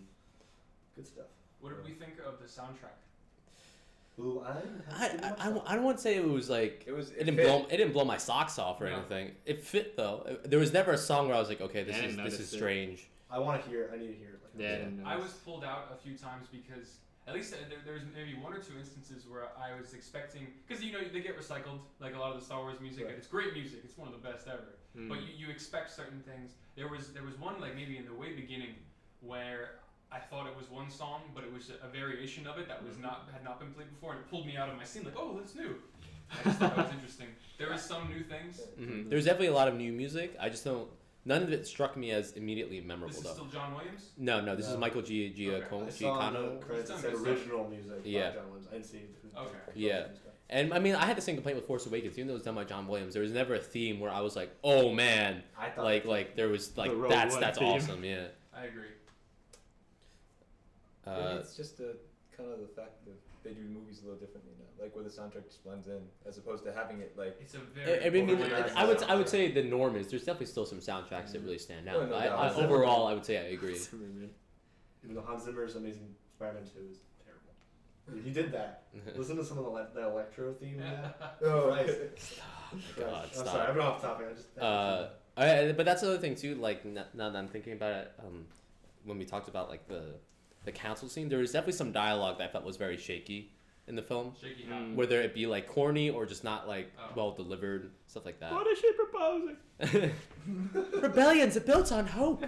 [SPEAKER 4] Good stuff.
[SPEAKER 5] What did we think of the soundtrack?
[SPEAKER 4] Ooh,
[SPEAKER 2] I don't want to say it was like
[SPEAKER 1] It was.
[SPEAKER 2] it didn't blow my socks off or
[SPEAKER 5] No.
[SPEAKER 2] anything. It fit though. There was never a song where I was like, okay, this
[SPEAKER 6] I
[SPEAKER 2] is
[SPEAKER 6] didn't
[SPEAKER 2] this
[SPEAKER 6] notice
[SPEAKER 2] is
[SPEAKER 6] it.
[SPEAKER 2] strange.
[SPEAKER 4] I want to hear. I need to hear it. Like,
[SPEAKER 6] Yeah,
[SPEAKER 2] Yeah.
[SPEAKER 5] I was pulled out a few times because at least there's maybe one or two instances where I was expecting, because you know they get recycled like a lot of the Star Wars music,
[SPEAKER 4] Right.
[SPEAKER 5] and it's great music. It's one of the best ever.
[SPEAKER 6] Mm.
[SPEAKER 5] But you expect certain things. There was one like maybe in the way beginning where I thought it was one song, but it was a variation of it that was had not been played before, and it pulled me out of my scene. Like, oh, that's new. I just thought that was interesting. There was some new things.
[SPEAKER 2] There's definitely a lot of new music. I just don't. None of it struck me as immediately memorable
[SPEAKER 5] This is
[SPEAKER 2] though.
[SPEAKER 5] still John Williams.
[SPEAKER 2] No, this is
[SPEAKER 4] No.
[SPEAKER 2] Michael
[SPEAKER 5] Okay.
[SPEAKER 4] I saw in the
[SPEAKER 2] Giacano.
[SPEAKER 4] credits it
[SPEAKER 5] It's
[SPEAKER 4] said
[SPEAKER 5] done good
[SPEAKER 4] original music
[SPEAKER 2] Yeah.
[SPEAKER 4] by John Williams. I didn't see who.
[SPEAKER 5] Okay.
[SPEAKER 2] Yeah. And I mean, I had the same complaint with Force Awakens, even though it was done by John Williams. There was never a theme where I was like, "Oh man!"
[SPEAKER 4] I thought
[SPEAKER 2] Like there was like
[SPEAKER 3] The Rogue
[SPEAKER 2] that's
[SPEAKER 3] One theme.
[SPEAKER 2] awesome. Yeah.
[SPEAKER 5] I agree.
[SPEAKER 1] Maybe it's just kind of the fact that they do movies a little differently now, like where the soundtrack just blends in, as opposed to having it like.
[SPEAKER 5] It's a very.
[SPEAKER 2] I mean,
[SPEAKER 4] Organized
[SPEAKER 2] I would say the norm is there's definitely still some soundtracks that really stand out.
[SPEAKER 1] Oh, no
[SPEAKER 2] But
[SPEAKER 1] doubt.
[SPEAKER 2] I, overall, I would say I agree.
[SPEAKER 4] Even though Hans Zimmer's Amazing Spider-Man 2 is terrible. He did that. Listen to some of the electro theme. in that.
[SPEAKER 1] Oh,
[SPEAKER 4] Christ.
[SPEAKER 2] God,
[SPEAKER 4] I'm
[SPEAKER 2] stop.
[SPEAKER 4] sorry, I'm off topic. I just.
[SPEAKER 2] But that's the other thing too. Like now that I'm thinking about it, when we talked about like the council scene, there was definitely some dialogue that I felt was very shaky in the film.
[SPEAKER 5] Shaky
[SPEAKER 6] Mm.
[SPEAKER 5] how?
[SPEAKER 2] Whether it be like corny or just not like
[SPEAKER 5] Oh.
[SPEAKER 2] well delivered, stuff like that.
[SPEAKER 3] What is she proposing?
[SPEAKER 2] Rebellion's built on hope.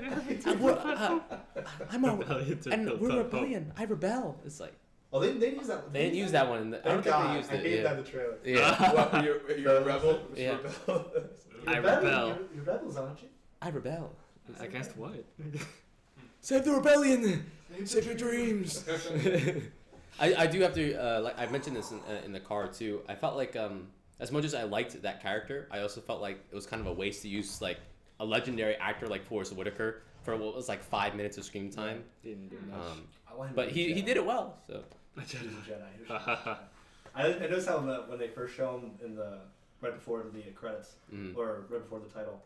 [SPEAKER 2] I'm a
[SPEAKER 3] Rebellions are
[SPEAKER 2] and
[SPEAKER 3] built
[SPEAKER 2] we're
[SPEAKER 3] on
[SPEAKER 2] rebellion. I rebel. It's like
[SPEAKER 4] Oh, they didn't use that.
[SPEAKER 2] they didn't use that one. In the, I don't
[SPEAKER 4] Thank God.
[SPEAKER 2] think they used
[SPEAKER 4] I
[SPEAKER 2] it.
[SPEAKER 4] hated
[SPEAKER 2] Yeah.
[SPEAKER 4] that in the trailer.
[SPEAKER 2] Yeah.
[SPEAKER 1] What, you're a rebel?
[SPEAKER 2] Yeah.
[SPEAKER 1] Rebel?
[SPEAKER 6] I
[SPEAKER 4] You're
[SPEAKER 6] rebel.
[SPEAKER 4] You're rebels, aren't you?
[SPEAKER 2] I rebel.
[SPEAKER 6] Against what?
[SPEAKER 2] Save the rebellion. Save your dreams. I do have to like I mentioned this in the car too. I felt like as much as I liked that character, I also felt like it was kind of a waste to use like a legendary actor like Forrest Whitaker for what was like 5 minutes of screen time.
[SPEAKER 6] Didn't do much.
[SPEAKER 4] I want him
[SPEAKER 2] But
[SPEAKER 4] to be a
[SPEAKER 2] he
[SPEAKER 4] Jedi.
[SPEAKER 2] did it well. So
[SPEAKER 4] He's a Jedi. He was a Jedi. I noticed how when they first show him in the right before the credits
[SPEAKER 2] mm.
[SPEAKER 4] or right before the title,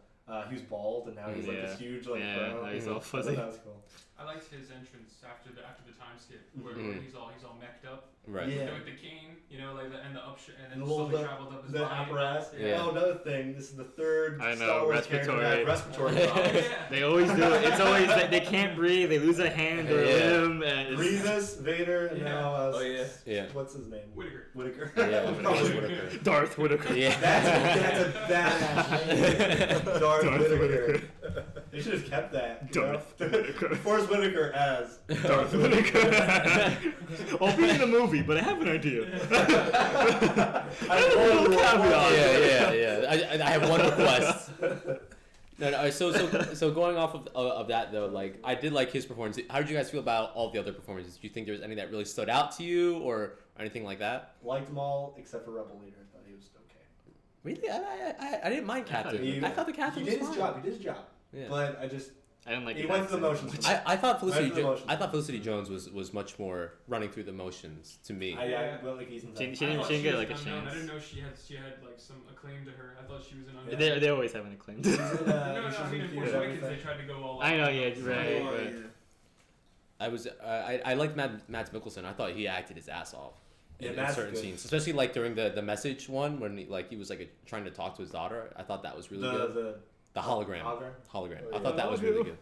[SPEAKER 4] he was bald and now he's like this huge like
[SPEAKER 6] Yeah,
[SPEAKER 4] fro.
[SPEAKER 6] now he's
[SPEAKER 2] Mhm.
[SPEAKER 6] all
[SPEAKER 4] I thought
[SPEAKER 6] fuzzy.
[SPEAKER 4] that was cool.
[SPEAKER 5] I liked his entrance after the time skip where
[SPEAKER 2] Mhm.
[SPEAKER 5] he's all meched up.
[SPEAKER 2] Right.
[SPEAKER 4] Yeah.
[SPEAKER 5] With the cane, like and the and
[SPEAKER 4] And
[SPEAKER 5] then
[SPEAKER 4] the little
[SPEAKER 5] slowly traveled up his
[SPEAKER 4] the
[SPEAKER 5] body.
[SPEAKER 4] apparatus.
[SPEAKER 2] Yeah.
[SPEAKER 4] Oh, another thing. This is the third
[SPEAKER 6] I know,
[SPEAKER 4] Star Wars character to have
[SPEAKER 6] respiratory.
[SPEAKER 4] respiratory problems.
[SPEAKER 5] Yeah.
[SPEAKER 6] They always do it. It's always they can't breathe. They lose a hand or a
[SPEAKER 2] Yeah.
[SPEAKER 6] limb. And it's,
[SPEAKER 4] Grievous, Vader, and
[SPEAKER 5] Yeah.
[SPEAKER 4] now
[SPEAKER 1] Oh yeah.
[SPEAKER 2] Yeah.
[SPEAKER 4] what's his name?
[SPEAKER 5] Whitaker.
[SPEAKER 4] Whitaker.
[SPEAKER 2] Yeah.
[SPEAKER 4] Probably
[SPEAKER 2] Whitaker.
[SPEAKER 6] Darth Whitaker.
[SPEAKER 2] Yeah.
[SPEAKER 4] That's a badass name. Darth Whitaker.
[SPEAKER 6] Whitaker.
[SPEAKER 4] They should have kept that.
[SPEAKER 6] Darth
[SPEAKER 4] Whitaker. Forrest Whitaker as
[SPEAKER 6] Darth Whitaker. I'll be in the movie, but I have an idea.
[SPEAKER 2] Yeah. I have one request. No. So going off of that though, like I did like his performance. How did you guys feel about all the other performances? Do you think there was any that really stood out to you, or anything like that?
[SPEAKER 4] Liked them all except for Rebel Leader. I thought he was okay.
[SPEAKER 2] Really, I didn't mind Captain.
[SPEAKER 4] He-
[SPEAKER 2] I thought the Captain
[SPEAKER 4] He
[SPEAKER 2] was
[SPEAKER 4] did his
[SPEAKER 2] fine.
[SPEAKER 4] job. He did his job.
[SPEAKER 2] Yeah.
[SPEAKER 4] But I just
[SPEAKER 6] I don't like
[SPEAKER 4] he
[SPEAKER 6] the
[SPEAKER 4] went through the
[SPEAKER 6] accent.
[SPEAKER 4] motions.
[SPEAKER 2] I thought
[SPEAKER 4] Right through the motions.
[SPEAKER 2] I thought Felicity Jones was much more running through the motions to me.
[SPEAKER 4] I felt like he's
[SPEAKER 6] She
[SPEAKER 4] insane.
[SPEAKER 6] didn't
[SPEAKER 5] I thought
[SPEAKER 6] get
[SPEAKER 5] was
[SPEAKER 6] like a
[SPEAKER 5] unknown.
[SPEAKER 6] chance.
[SPEAKER 5] I didn't know she had like some acclaim to her. I thought she was an unknown.
[SPEAKER 6] They always have an acclaim.
[SPEAKER 4] He's in,
[SPEAKER 5] No,
[SPEAKER 4] he's
[SPEAKER 5] I mean in
[SPEAKER 4] in
[SPEAKER 5] Force
[SPEAKER 4] theaters,
[SPEAKER 5] Awakens they
[SPEAKER 4] everything.
[SPEAKER 5] tried to go all.
[SPEAKER 6] I know,
[SPEAKER 5] out.
[SPEAKER 6] yeah, right.
[SPEAKER 7] Oh,
[SPEAKER 6] right.
[SPEAKER 7] yeah.
[SPEAKER 2] I liked Mads Mikkelsen. I thought he acted his ass off
[SPEAKER 4] Yeah,
[SPEAKER 2] in
[SPEAKER 4] Mads
[SPEAKER 2] certain
[SPEAKER 4] good.
[SPEAKER 2] scenes, especially like during the message one when he was like trying to talk to his daughter. I thought that was really good. The hologram.
[SPEAKER 4] Hologram?
[SPEAKER 2] Hologram.
[SPEAKER 4] Oh,
[SPEAKER 2] I thought
[SPEAKER 4] yeah.
[SPEAKER 2] that was really good.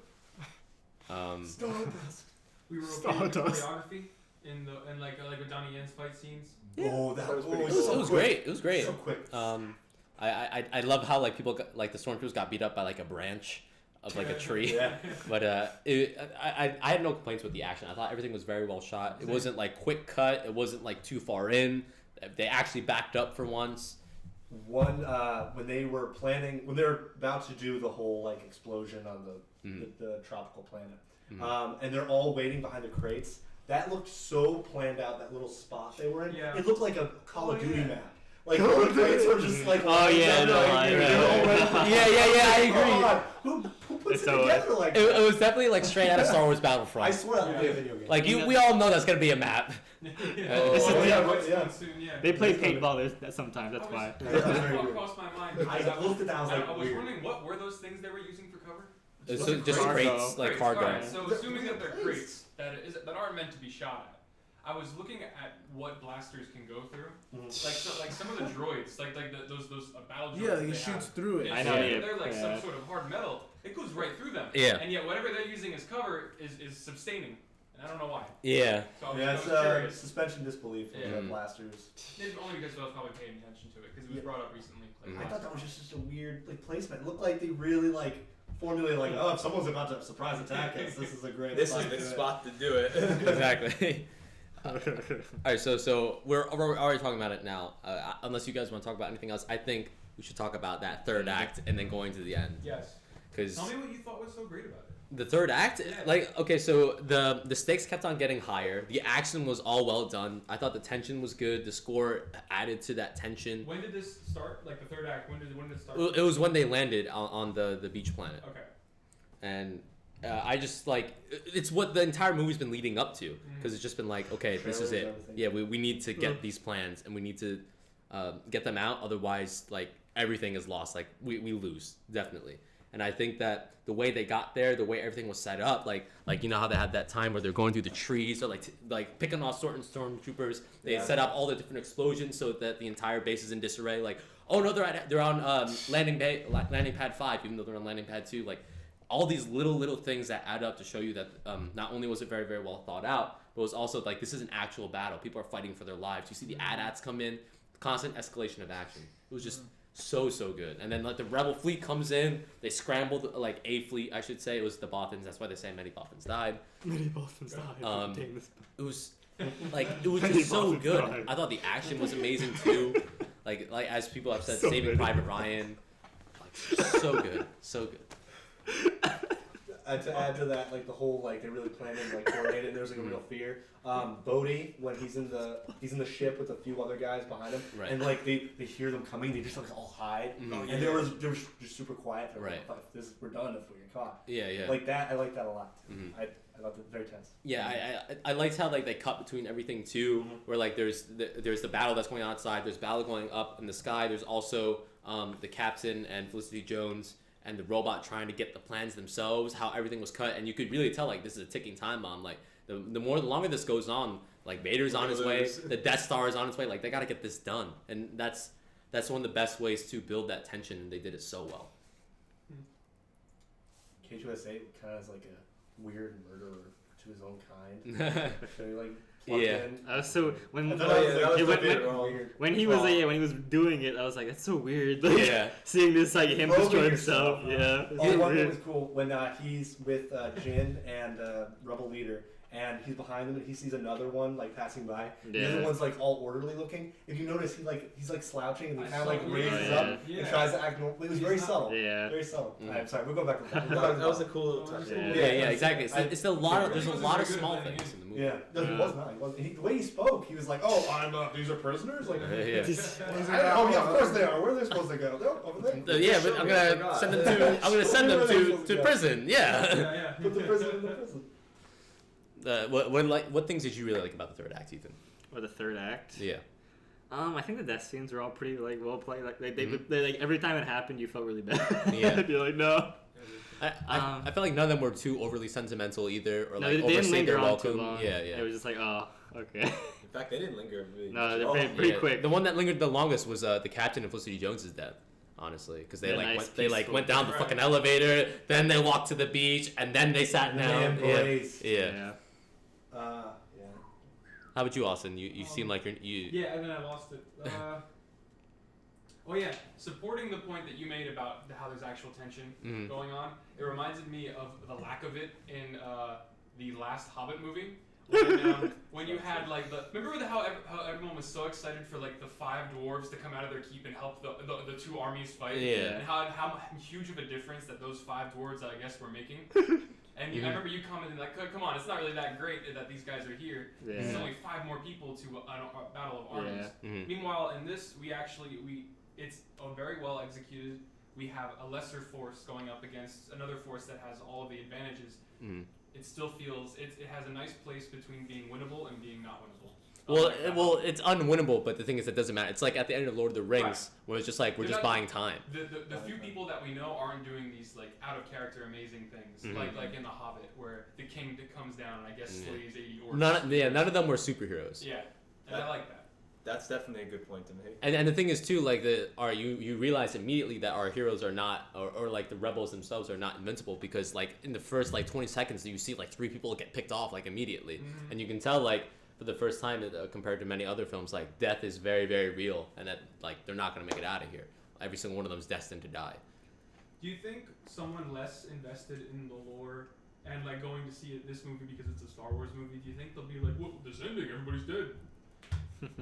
[SPEAKER 4] Stardust.
[SPEAKER 5] We were okay with
[SPEAKER 7] Stardust.
[SPEAKER 5] choreography in like with Donnie Yen's fight scenes.
[SPEAKER 2] Yeah.
[SPEAKER 4] Oh, that was pretty
[SPEAKER 2] It
[SPEAKER 4] cool.
[SPEAKER 2] was great. It was great.
[SPEAKER 4] So quick.
[SPEAKER 2] I love how like people got, like the stormtroopers got beat up by like a branch of like a tree.
[SPEAKER 4] Yeah.
[SPEAKER 2] But I had no complaints with the action. I thought everything was very well shot. It wasn't like quick cut. It wasn't like too far in. They actually backed up for once.
[SPEAKER 4] One when they were about to do the whole like explosion on the tropical planet, and they're all waiting behind the crates. That looked so planned out. That little spot they were in.
[SPEAKER 5] Yeah.
[SPEAKER 4] It looked like a Call of Duty
[SPEAKER 5] yeah.
[SPEAKER 4] map. Like all the crates were just like.
[SPEAKER 6] Oh, yeah,
[SPEAKER 4] lined
[SPEAKER 6] no,
[SPEAKER 4] up,
[SPEAKER 6] I-
[SPEAKER 4] they're all
[SPEAKER 6] right.
[SPEAKER 4] ready.
[SPEAKER 2] Yeah, I agree.
[SPEAKER 4] God, who puts
[SPEAKER 6] It's
[SPEAKER 4] it
[SPEAKER 6] so-
[SPEAKER 4] together like
[SPEAKER 2] It
[SPEAKER 4] that?
[SPEAKER 2] was definitely like straight out of Star Wars
[SPEAKER 4] I
[SPEAKER 2] Battlefront.
[SPEAKER 4] swear that would be a video game.
[SPEAKER 2] Like we all know that's gonna be a map.
[SPEAKER 5] Yeah.
[SPEAKER 2] This is
[SPEAKER 4] Oh,
[SPEAKER 5] yeah,
[SPEAKER 4] yeah,
[SPEAKER 5] what's
[SPEAKER 4] yeah.
[SPEAKER 5] coming soon, yeah.
[SPEAKER 6] They play paintball sometimes. That's
[SPEAKER 5] I
[SPEAKER 6] why.
[SPEAKER 5] was-
[SPEAKER 4] That's
[SPEAKER 5] that
[SPEAKER 4] very
[SPEAKER 5] thought
[SPEAKER 4] good.
[SPEAKER 5] crossed my mind.
[SPEAKER 4] I
[SPEAKER 5] because
[SPEAKER 4] looked at that. I was like,
[SPEAKER 5] I was
[SPEAKER 4] weird.
[SPEAKER 5] wondering what were those things they were using for cover?
[SPEAKER 2] So just
[SPEAKER 6] Cargo.
[SPEAKER 2] crates, like
[SPEAKER 5] Crates,
[SPEAKER 2] cargo.
[SPEAKER 5] alright, so assuming that they're
[SPEAKER 4] Crates.
[SPEAKER 5] crates that aren't meant to be shot at, I was looking at what blasters can go through. Like some of the droids, those battle droids.
[SPEAKER 7] Yeah,
[SPEAKER 5] that
[SPEAKER 7] he
[SPEAKER 5] they
[SPEAKER 7] shoots
[SPEAKER 5] have.
[SPEAKER 7] through it.
[SPEAKER 5] Yeah,
[SPEAKER 6] I
[SPEAKER 5] so
[SPEAKER 6] know,
[SPEAKER 5] they're,
[SPEAKER 6] yeah,
[SPEAKER 5] they're like
[SPEAKER 6] yeah.
[SPEAKER 5] some sort of hard metal. It goes right through them.
[SPEAKER 2] Yeah.
[SPEAKER 5] And yet whatever they're using as cover is sustaining. And I don't know why.
[SPEAKER 2] Yeah.
[SPEAKER 5] So I was,
[SPEAKER 4] Yeah,
[SPEAKER 5] I
[SPEAKER 4] it's
[SPEAKER 5] was curious.
[SPEAKER 4] suspension disbelief for
[SPEAKER 5] Yeah.
[SPEAKER 4] the blasters.
[SPEAKER 5] Maybe only because I was probably paying attention to it because it was
[SPEAKER 4] Yeah.
[SPEAKER 5] brought up recently. Like,
[SPEAKER 4] I thought that was just a weird like placement. It looked like they really like formulated like, oh, if someone's about to surprise attack us, this is a great
[SPEAKER 1] This
[SPEAKER 4] spot
[SPEAKER 1] is the
[SPEAKER 4] to do it.
[SPEAKER 1] spot to do it.
[SPEAKER 2] Exactly. All right, so we're already talking about it now. Unless you guys want to talk about anything else, I think we should talk about that third act and then going to the end.
[SPEAKER 5] Yes.
[SPEAKER 2] Because
[SPEAKER 5] Tell me what you thought was so great about it.
[SPEAKER 2] the third act,
[SPEAKER 5] Yeah.
[SPEAKER 2] like, okay, so the stakes kept on getting higher. The action was all well done. I thought the tension was good. The score added to that tension.
[SPEAKER 5] When did this start? Like the third act? When did it start?
[SPEAKER 2] It was when they landed on the beach planet.
[SPEAKER 5] Okay.
[SPEAKER 2] And I just like it's what the entire movie's been leading up to because it's just been like, okay, this is
[SPEAKER 4] Trailers,
[SPEAKER 2] it.
[SPEAKER 4] everything.
[SPEAKER 2] Yeah, we need to get these plans and we need to get them out. Otherwise, like everything is lost. Like we lose definitely. And I think that the way they got there, the way everything was set up, like you know how they had that time where they're going through the trees or like picking off certain stormtroopers. They
[SPEAKER 4] Yeah.
[SPEAKER 2] set up all the different explosions so that the entire base is in disarray. Like, oh no, they're on landing pad 5, even though they're on landing pad 2. Like all these little things that add up to show you that not only was it very, very well thought out, but it was also like this is an actual battle. People are fighting for their lives. You see the AT-ATs come in, constant escalation of action. It was just so good. And then like the rebel fleet comes in, they scrambled like a fleet, I should say. It was the Bothans. That's why they say many Bothans died.
[SPEAKER 6] Many Bothans died.
[SPEAKER 2] It was like it was
[SPEAKER 6] Many
[SPEAKER 2] just so
[SPEAKER 6] Bothans
[SPEAKER 2] good.
[SPEAKER 6] died.
[SPEAKER 2] I thought the action was amazing too. like as people have said,
[SPEAKER 6] So
[SPEAKER 2] Saving
[SPEAKER 6] many.
[SPEAKER 2] Private Ryan, like so good.
[SPEAKER 4] To add to that, like the whole like they really planned it, like coordinated. And there's like a real fear. Bodhi, when he's in the ship with a few other guys behind him,
[SPEAKER 2] Right.
[SPEAKER 4] and like they hear them coming, they just like all hide,
[SPEAKER 2] Mhm.
[SPEAKER 4] and they were just super quiet. They're
[SPEAKER 2] Right.
[SPEAKER 4] Like, we're done if we get caught.
[SPEAKER 2] Yeah.
[SPEAKER 4] Like that, I like that a lot.
[SPEAKER 2] Mhm.
[SPEAKER 4] I loved it. Very tense.
[SPEAKER 2] Yeah, I liked how like they cut between everything too, where like there's the battle that's going on outside, there's battle going up in the sky, there's also the captain and Felicity Jones and the robot trying to get the plans themselves, how everything was cut, and you could really tell like this is a ticking time bomb. Like the longer this goes on, Like Vader's on his way, the Death Star is on its way. Like they got to get this done, and that's one of the best ways to build that tension, and they did it so well.
[SPEAKER 4] K2SO kind of has like a weird murderer to his own kind. So he like plugged in.
[SPEAKER 6] So when
[SPEAKER 4] I thought that was
[SPEAKER 6] when, when he was when he was doing it, I was like, that's so weird. Like,
[SPEAKER 2] Yeah.
[SPEAKER 6] seeing this like him
[SPEAKER 4] Probing
[SPEAKER 6] destroy himself.
[SPEAKER 4] yourself,
[SPEAKER 6] Yeah.
[SPEAKER 4] Oh, one thing was cool when he's with Jin and Rebel Leader, and he's behind them, and he sees another one like passing by. The
[SPEAKER 6] Yeah.
[SPEAKER 4] other one's like all orderly looking. If you notice, he's like slouching, and he
[SPEAKER 5] I
[SPEAKER 4] kind of
[SPEAKER 5] saw
[SPEAKER 4] like
[SPEAKER 5] him.
[SPEAKER 4] raises
[SPEAKER 6] Yeah.
[SPEAKER 4] up
[SPEAKER 5] Yeah.
[SPEAKER 4] and tries to act normal. It was very subtle.
[SPEAKER 6] Yeah.
[SPEAKER 4] Very subtle.
[SPEAKER 2] Mm.
[SPEAKER 4] I'm sorry, we'll go back to that.
[SPEAKER 1] That was a cool little touch.
[SPEAKER 6] Yeah.
[SPEAKER 2] Yeah, exactly. It's a lot of,
[SPEAKER 5] It
[SPEAKER 2] there's a
[SPEAKER 5] was
[SPEAKER 2] lot
[SPEAKER 5] very
[SPEAKER 2] of
[SPEAKER 5] good
[SPEAKER 2] small
[SPEAKER 5] at playing
[SPEAKER 2] things
[SPEAKER 5] in.
[SPEAKER 2] in the movie.
[SPEAKER 4] Yeah, no, he was not. He wasn't. The way he spoke, he was like, "Oh, these are prisoners." Like,
[SPEAKER 2] Yeah.
[SPEAKER 4] oh yeah, of course they are. Where are they supposed to go? They're over there.
[SPEAKER 2] Yeah, but I'm gonna send them to prison. Yeah.
[SPEAKER 5] Yeah.
[SPEAKER 4] Put the prison in the prison.
[SPEAKER 2] What things did you really like about the third act, Ethan?
[SPEAKER 6] Or the third act.
[SPEAKER 2] Yeah.
[SPEAKER 6] I think the death scenes were all pretty like well played. Like they
[SPEAKER 2] Mhm.
[SPEAKER 6] like every time it happened, you felt really bad.
[SPEAKER 2] Yeah.
[SPEAKER 6] You're like, no.
[SPEAKER 2] I felt like none of them were too overly sentimental either, or
[SPEAKER 6] No,
[SPEAKER 2] like
[SPEAKER 6] they didn't
[SPEAKER 2] overstayed
[SPEAKER 6] linger
[SPEAKER 2] their
[SPEAKER 6] on too
[SPEAKER 2] welcome.
[SPEAKER 6] long.
[SPEAKER 2] Yeah, yeah.
[SPEAKER 6] It was just like, oh, okay.
[SPEAKER 1] In fact, they didn't linger really.
[SPEAKER 6] No,
[SPEAKER 1] much
[SPEAKER 6] they're
[SPEAKER 1] at all.
[SPEAKER 6] pretty
[SPEAKER 2] Yeah.
[SPEAKER 6] quick.
[SPEAKER 2] The one that lingered the longest was the captain of Felicity Jones's death. Honestly, because they
[SPEAKER 6] Yeah,
[SPEAKER 2] like
[SPEAKER 6] nice,
[SPEAKER 2] went
[SPEAKER 6] peaceful.
[SPEAKER 2] down the fucking elevator, then they walked to the beach, and then they sat
[SPEAKER 4] And
[SPEAKER 2] down.
[SPEAKER 4] they embraced.
[SPEAKER 2] Yeah.
[SPEAKER 6] Yeah.
[SPEAKER 4] Yeah.
[SPEAKER 2] How about you, Austin? You seem like you.
[SPEAKER 5] Yeah, and then I lost it. Oh yeah, supporting the point that you made about how there's actual tension
[SPEAKER 2] Mhm.
[SPEAKER 5] going on, it reminded me of the lack of it in the last Hobbit movie. When you had like how everyone was so excited for like the 5 dwarves to come out of their keep and help the 2 armies fight,
[SPEAKER 2] Yeah.
[SPEAKER 5] and how huge of a difference that those 5 dwarves I guess were making. And I remember you commenting like, come on, it's not really that great that these guys are here.
[SPEAKER 6] Yeah.
[SPEAKER 5] There's only 5 more people to a battle of armies.
[SPEAKER 6] Yeah.
[SPEAKER 2] Mhm.
[SPEAKER 5] Meanwhile, in this, it's very well executed. We have a lesser force going up against another force that has all of the advantages.
[SPEAKER 2] Mhm.
[SPEAKER 5] It still feels it has a nice place between being winnable and being not winnable.
[SPEAKER 2] Well, it's unwinnable, but the thing is, it doesn't matter. It's like at the end of Lord of the Rings, where it's just like we're
[SPEAKER 5] They're
[SPEAKER 2] just
[SPEAKER 5] not-
[SPEAKER 2] buying time.
[SPEAKER 5] The few people that we know aren't doing these like out of character amazing things,
[SPEAKER 2] Mhm.
[SPEAKER 5] like in The Hobbit, where the king that comes down and I guess
[SPEAKER 2] Yeah.
[SPEAKER 5] slays 80 orcs.
[SPEAKER 2] None of them were superheroes.
[SPEAKER 5] Yeah, and I like that.
[SPEAKER 1] That's definitely a good point to make.
[SPEAKER 2] And the thing is too, like you realize immediately that our heroes are not, or like the rebels themselves are not invincible, because like in the first like 20 seconds you see like 3 people get picked off like immediately,
[SPEAKER 5] Mhm.
[SPEAKER 2] and you can tell like for the first time compared to many other films, like death is very, very real, and that like they're not gonna make it out of here. Every single one of them is destined to die.
[SPEAKER 5] Do you think someone less invested in the lore and like going to see this movie because it's a Star Wars movie, do you think they'll be like, "Whoa, this ending, everybody's dead"?